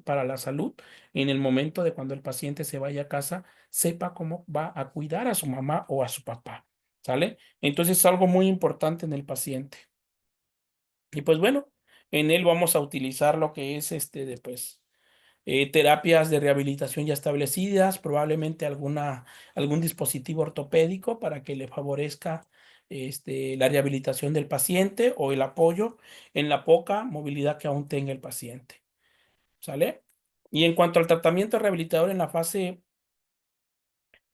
para la salud en el momento de cuando el paciente se vaya a casa, sepa cómo va a cuidar a su mamá o a su papá, ¿sale? Entonces es algo muy importante en el paciente. Y pues bueno, en él vamos a utilizar lo que es terapias de rehabilitación ya establecidas, probablemente algún dispositivo ortopédico para que le favorezca la rehabilitación del paciente o el apoyo en la poca movilidad que aún tenga el paciente. ¿Sale? Y en cuanto al tratamiento rehabilitador en la fase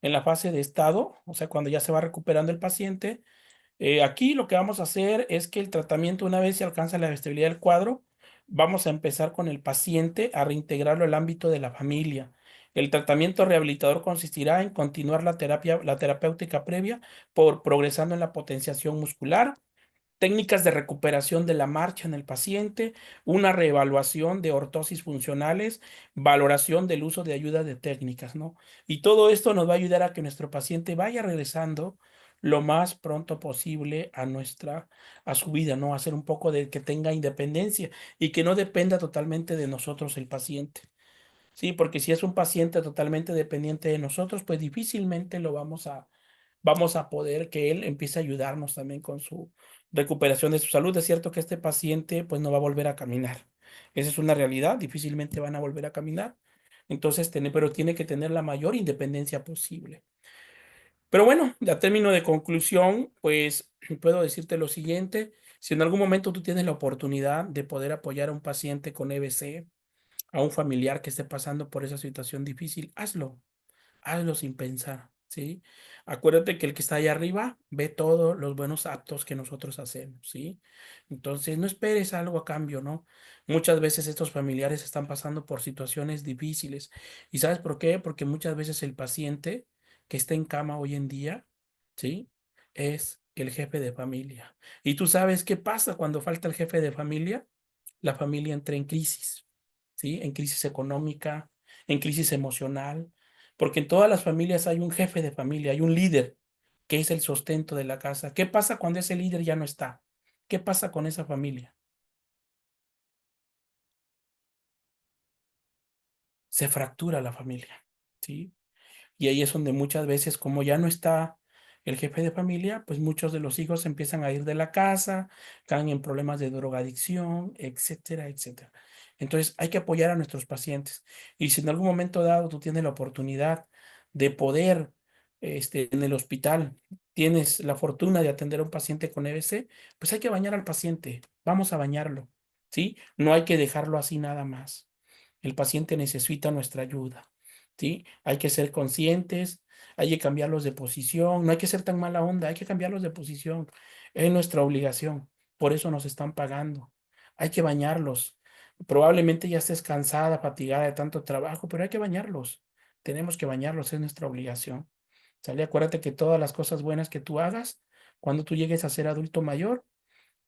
de estado, o sea, cuando ya se va recuperando el paciente, aquí lo que vamos a hacer es que el tratamiento, una vez se alcanza la estabilidad del cuadro, vamos a empezar con el paciente a reintegrarlo al ámbito de la familia. El tratamiento rehabilitador consistirá en continuar la terapéutica previa por progresando en la potenciación muscular, técnicas de recuperación de la marcha en el paciente, una reevaluación de ortosis funcionales, valoración del uso de ayuda de técnicas, ¿no? Y todo esto nos va a ayudar a que nuestro paciente vaya regresando lo más pronto posible a su vida, ¿no? Hacer un poco de que tenga independencia y que no dependa totalmente de nosotros el paciente. Sí, porque si es un paciente totalmente dependiente de nosotros, pues difícilmente vamos a poder que él empiece a ayudarnos también con su recuperación de su salud. Es cierto que este paciente pues no va a volver a caminar. Esa es una realidad, difícilmente van a volver a caminar. Entonces, pero tiene que tener la mayor independencia posible. Pero bueno, a término de conclusión, pues puedo decirte lo siguiente: si en algún momento tú tienes la oportunidad de poder apoyar a un paciente con EBC, a un familiar que esté pasando por esa situación difícil, hazlo sin pensar. ¿sí? Acuérdate que el que está allá arriba ve todos los buenos actos que nosotros hacemos, ¿sí? Entonces, no esperes algo a cambio, ¿no? Muchas veces estos familiares están pasando por situaciones difíciles. ¿Y sabes por qué? Porque muchas veces el paciente que está en cama hoy en día, ¿sí? Es el jefe de familia. ¿Y tú sabes qué pasa cuando falta el jefe de familia? La familia entra en crisis, ¿sí? En crisis económica, en crisis emocional, porque en todas las familias hay un jefe de familia, hay un líder que es el sustento de la casa. ¿Qué pasa cuando ese líder ya no está? ¿Qué pasa con esa familia? Se fractura la familia, ¿sí? Y ahí es donde muchas veces, como ya no está el jefe de familia, pues muchos de los hijos empiezan a ir de la casa, caen en problemas de drogadicción, etcétera, etcétera. Entonces hay que apoyar a nuestros pacientes. Y si en algún momento dado tú tienes la oportunidad de poder, en el hospital, tienes la fortuna de atender a un paciente con EBC, pues hay que bañar al paciente. Vamos a bañarlo, ¿sí? No hay que dejarlo así nada más. El paciente necesita nuestra ayuda, ¿sí? Hay que ser conscientes, hay que cambiarlos de posición, no hay que ser tan mala onda, hay que cambiarlos de posición. Es nuestra obligación, por eso nos están pagando. Hay que bañarlos. Probablemente ya estés cansada, fatigada de tanto trabajo, pero hay que bañarlos. Tenemos que bañarlos, es nuestra obligación. ¿Sale? Acuérdate que todas las cosas buenas que tú hagas, cuando tú llegues a ser adulto mayor,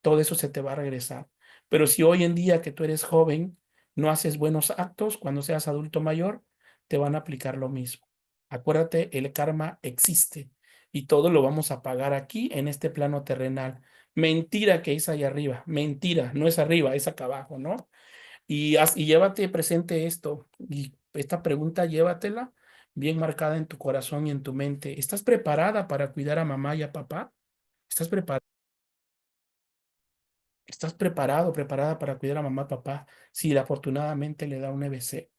todo eso se te va a regresar. Pero si hoy en día que tú eres joven, no haces buenos actos, cuando seas adulto mayor, te van a aplicar lo mismo. Acuérdate, el karma existe y todo lo vamos a pagar aquí en este plano terrenal. Mentira que es allá arriba, mentira, no es arriba, es acá abajo, ¿no? Y llévate presente esto, y esta pregunta llévatela bien marcada en tu corazón y en tu mente. ¿Estás preparada para cuidar a mamá y a papá? ¿Estás preparada? ¿Estás preparado, preparada para cuidar a mamá, papá, si afortunadamente le da un EBC?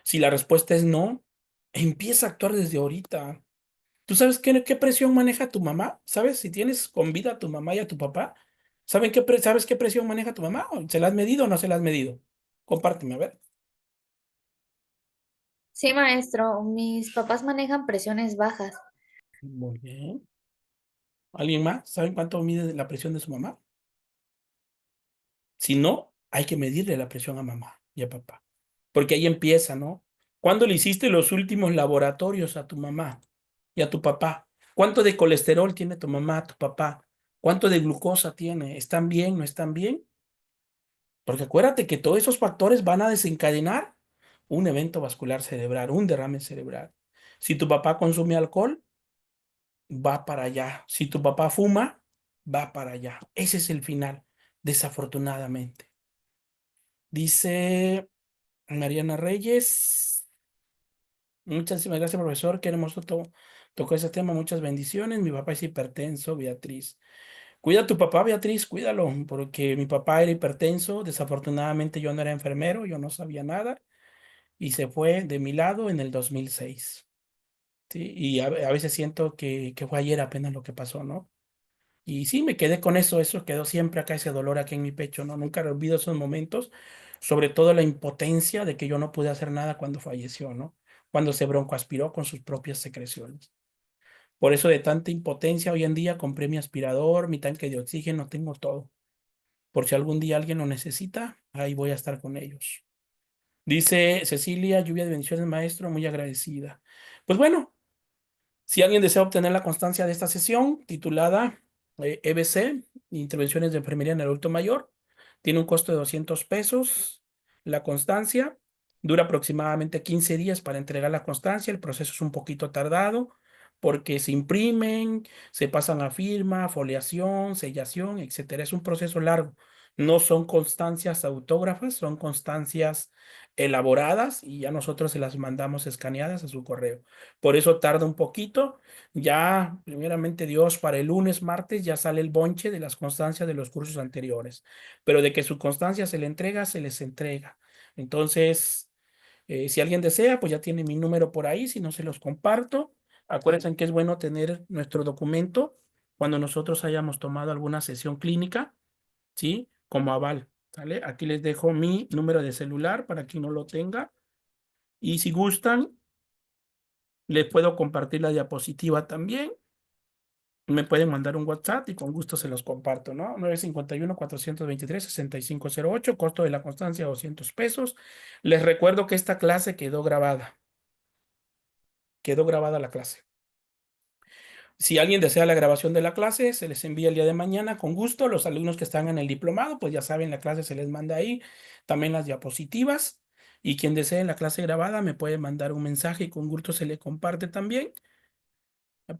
Si la respuesta es no, empieza a actuar desde ahorita. ¿Tú sabes qué presión maneja tu mamá? ¿Sabes si tienes con vida a tu mamá y a tu papá? ¿Sabes qué presión maneja tu mamá? ¿Se la has medido o no se la has medido? Compárteme, a ver. Sí, maestro, mis papás manejan presiones bajas. Muy bien. ¿Alguien más? ¿Saben cuánto mide la presión de su mamá? Si no, hay que medirle la presión a mamá y a papá. Porque ahí empieza, ¿no? ¿Cuándo le hiciste los últimos laboratorios a tu mamá y a tu papá? ¿Cuánto de colesterol tiene tu mamá, tu papá? ¿Cuánto de glucosa tiene? ¿Están bien? ¿No están bien? Porque acuérdate que todos esos factores van a desencadenar un evento vascular cerebral, un derrame cerebral. Si tu papá consume alcohol, va para allá. Si tu papá fuma, va para allá. Ese es el final, desafortunadamente. Dice Mariana Reyes. Muchísimas gracias, profesor. Qué hermoso tocó ese tema. Muchas bendiciones. Mi papá es hipertenso, Beatriz. Cuida a tu papá, Beatriz, cuídalo, porque mi papá era hipertenso. Desafortunadamente yo no era enfermero, yo no sabía nada y se fue de mi lado en el 2006. ¿Sí? Y a veces siento que fue ayer apenas lo que pasó, ¿no? Y sí, me quedé con eso quedó siempre acá, ese dolor aquí en mi pecho, ¿no? Nunca olvido esos momentos, sobre todo la impotencia de que yo no pude hacer nada cuando falleció, ¿no? Cuando se broncoaspiró con sus propias secreciones. Por eso de tanta impotencia, hoy en día compré mi aspirador, mi tanque de oxígeno, tengo todo. Por si algún día alguien lo necesita, ahí voy a estar con ellos. Dice Cecilia, lluvia de bendiciones, maestro, muy agradecida. Pues bueno, si alguien desea obtener la constancia de esta sesión, titulada EBC, Intervenciones de Enfermería en el Adulto Mayor, tiene un costo de 200 pesos. La constancia dura aproximadamente 15 días para entregar la constancia. El proceso es un poquito tardado porque se imprimen, se pasan a firma, foliación, sellación, etcétera. Es un proceso largo. No son constancias autógrafas, son constancias elaboradas y ya nosotros se las mandamos escaneadas a su correo. Por eso tarda un poquito. Ya, primeramente Dios, para el lunes, martes, ya sale el bonche de las constancias de los cursos anteriores. Pero de que su constancia se le entrega, se les entrega. Entonces, si alguien desea, pues ya tiene mi número por ahí, si no se los comparto. Acuérdense que es bueno tener nuestro documento cuando nosotros hayamos tomado alguna sesión clínica, ¿sí? Como aval, ¿sale? Aquí les dejo mi número de celular para quien no lo tenga. Y si gustan, Les puedo compartir la diapositiva también. Me pueden mandar un WhatsApp y con gusto se los comparto, ¿no? 951-423-6508, costo de la constancia 200 pesos. Les recuerdo que esta clase quedó grabada. Quedó grabada la clase. Si alguien desea la grabación de la clase, se les envía el día de mañana con gusto. Los alumnos que están en el diplomado, pues ya saben, la clase se les manda ahí. También las diapositivas. Y quien desee la clase grabada me puede mandar un mensaje y con gusto se le comparte también.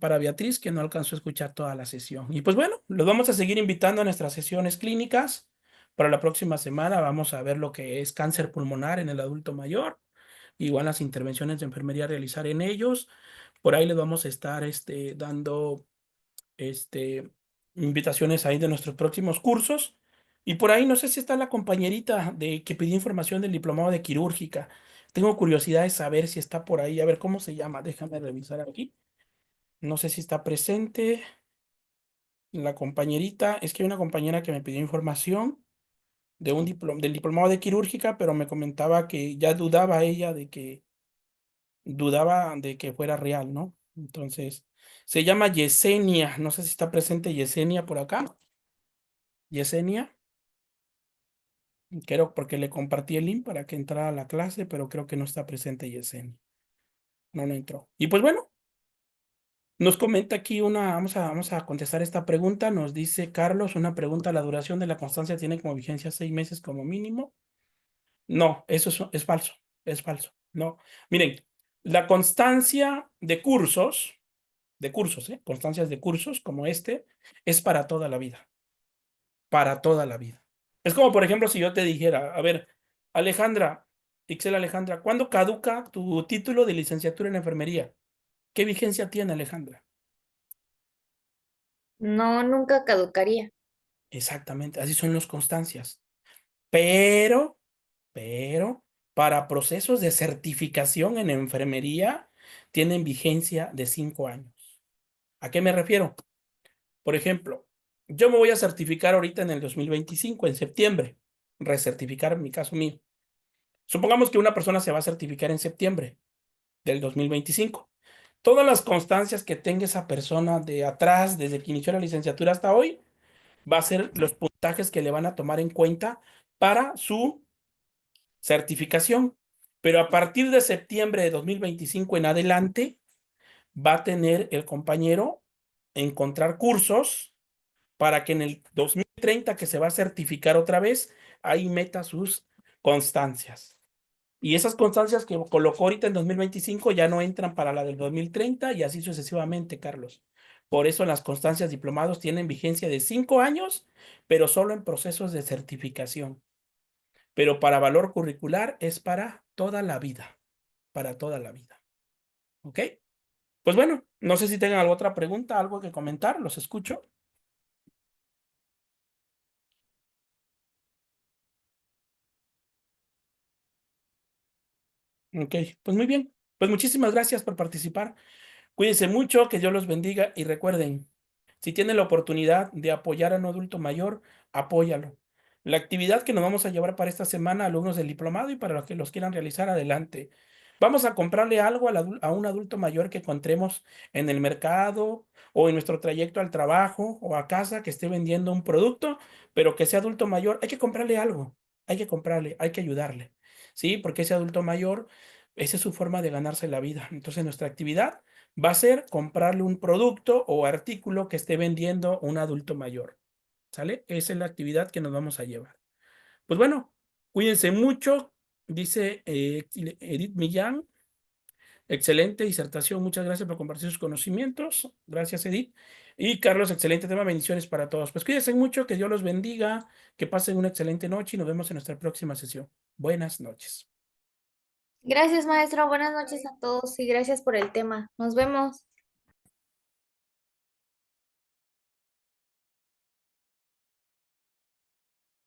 Para Beatriz, que no alcanzó a escuchar toda la sesión. Y pues bueno, los vamos a seguir invitando a nuestras sesiones clínicas. Para la próxima semana vamos a ver lo que es cáncer pulmonar en el adulto mayor. Igual las intervenciones de enfermería a realizar en ellos. Por ahí les vamos a estar dando invitaciones ahí de nuestros próximos cursos. Y por ahí no sé si está la compañerita de que pidió información del diplomado de quirúrgica. Tengo curiosidad de saber si está por ahí, a ver cómo se llama. Déjame revisar aquí. No sé si está presente la compañerita. Es que hay una compañera que me pidió información de del diplomado de quirúrgica, pero me comentaba que ya dudaba de que fuera real, ¿no? Entonces, se llama Yesenia. No sé si está presente Yesenia por acá. Yesenia. Creo porque le compartí el link para que entrara a la clase, pero creo que no está presente Yesenia. No, no entró. Y pues bueno, nos comenta aquí vamos a contestar esta pregunta. Nos dice Carlos, una pregunta, ¿la duración de la constancia tiene como vigencia 6 meses como mínimo? No, eso es falso, es falso. No, miren, la constancia de cursos, constancias de cursos como es para toda la vida. Es como, por ejemplo, si yo te dijera, a ver, Alejandra, Ixel Alejandra, ¿cuándo caduca tu título de licenciatura en enfermería? ¿Qué vigencia tiene, Alejandra? No, nunca caducaría. Exactamente, así son las constancias. Pero, para procesos de certificación en enfermería, tienen vigencia de 5 años. ¿A qué me refiero? Por ejemplo, yo me voy a certificar ahorita en el 2025, en septiembre, recertificar en mi caso mío. Supongamos que una persona se va a certificar en septiembre del 2025. Todas las constancias que tenga esa persona de atrás, desde que inició la licenciatura hasta hoy, va a ser los puntajes que le van a tomar en cuenta para su certificación. Pero a partir de septiembre de 2025 en adelante, va a tener el compañero encontrar cursos para que en el 2030 que se va a certificar otra vez, ahí meta sus constancias. Y esas constancias que colocó ahorita en 2025 ya no entran para la del 2030 y así sucesivamente, Carlos. Por eso las constancias diplomados tienen vigencia de 5 años, pero solo en procesos de certificación. Pero para valor curricular es para toda la vida, para toda la vida. ¿Ok? Pues bueno, no sé si tengan alguna otra pregunta, algo que comentar, los escucho. Ok, pues muy bien. Pues muchísimas gracias por participar. Cuídense mucho, que Dios los bendiga y recuerden, si tienen la oportunidad de apoyar a un adulto mayor, apóyalo. La actividad que nos vamos a llevar para esta semana, alumnos del diplomado y para los que los quieran realizar, adelante. Vamos a comprarle algo a un adulto mayor que encontremos en el mercado o en nuestro trayecto al trabajo o a casa que esté vendiendo un producto, pero que sea adulto mayor. Hay que comprarle algo, hay que comprarle, hay que ayudarle. ¿Sí? Porque ese adulto mayor, esa es su forma de ganarse la vida. Entonces, nuestra actividad va a ser comprarle un producto o artículo que esté vendiendo un adulto mayor. ¿Sale? Esa es la actividad que nos vamos a llevar. Pues bueno, cuídense mucho, dice Edith Millán. Excelente disertación, muchas gracias por compartir sus conocimientos. Gracias, Edith. Y Carlos, excelente tema, bendiciones para todos. Pues cuídense mucho, que Dios los bendiga, que pasen una excelente noche y nos vemos en nuestra próxima sesión. Buenas noches. Gracias, maestro. Buenas noches a todos y gracias por el tema. Nos vemos.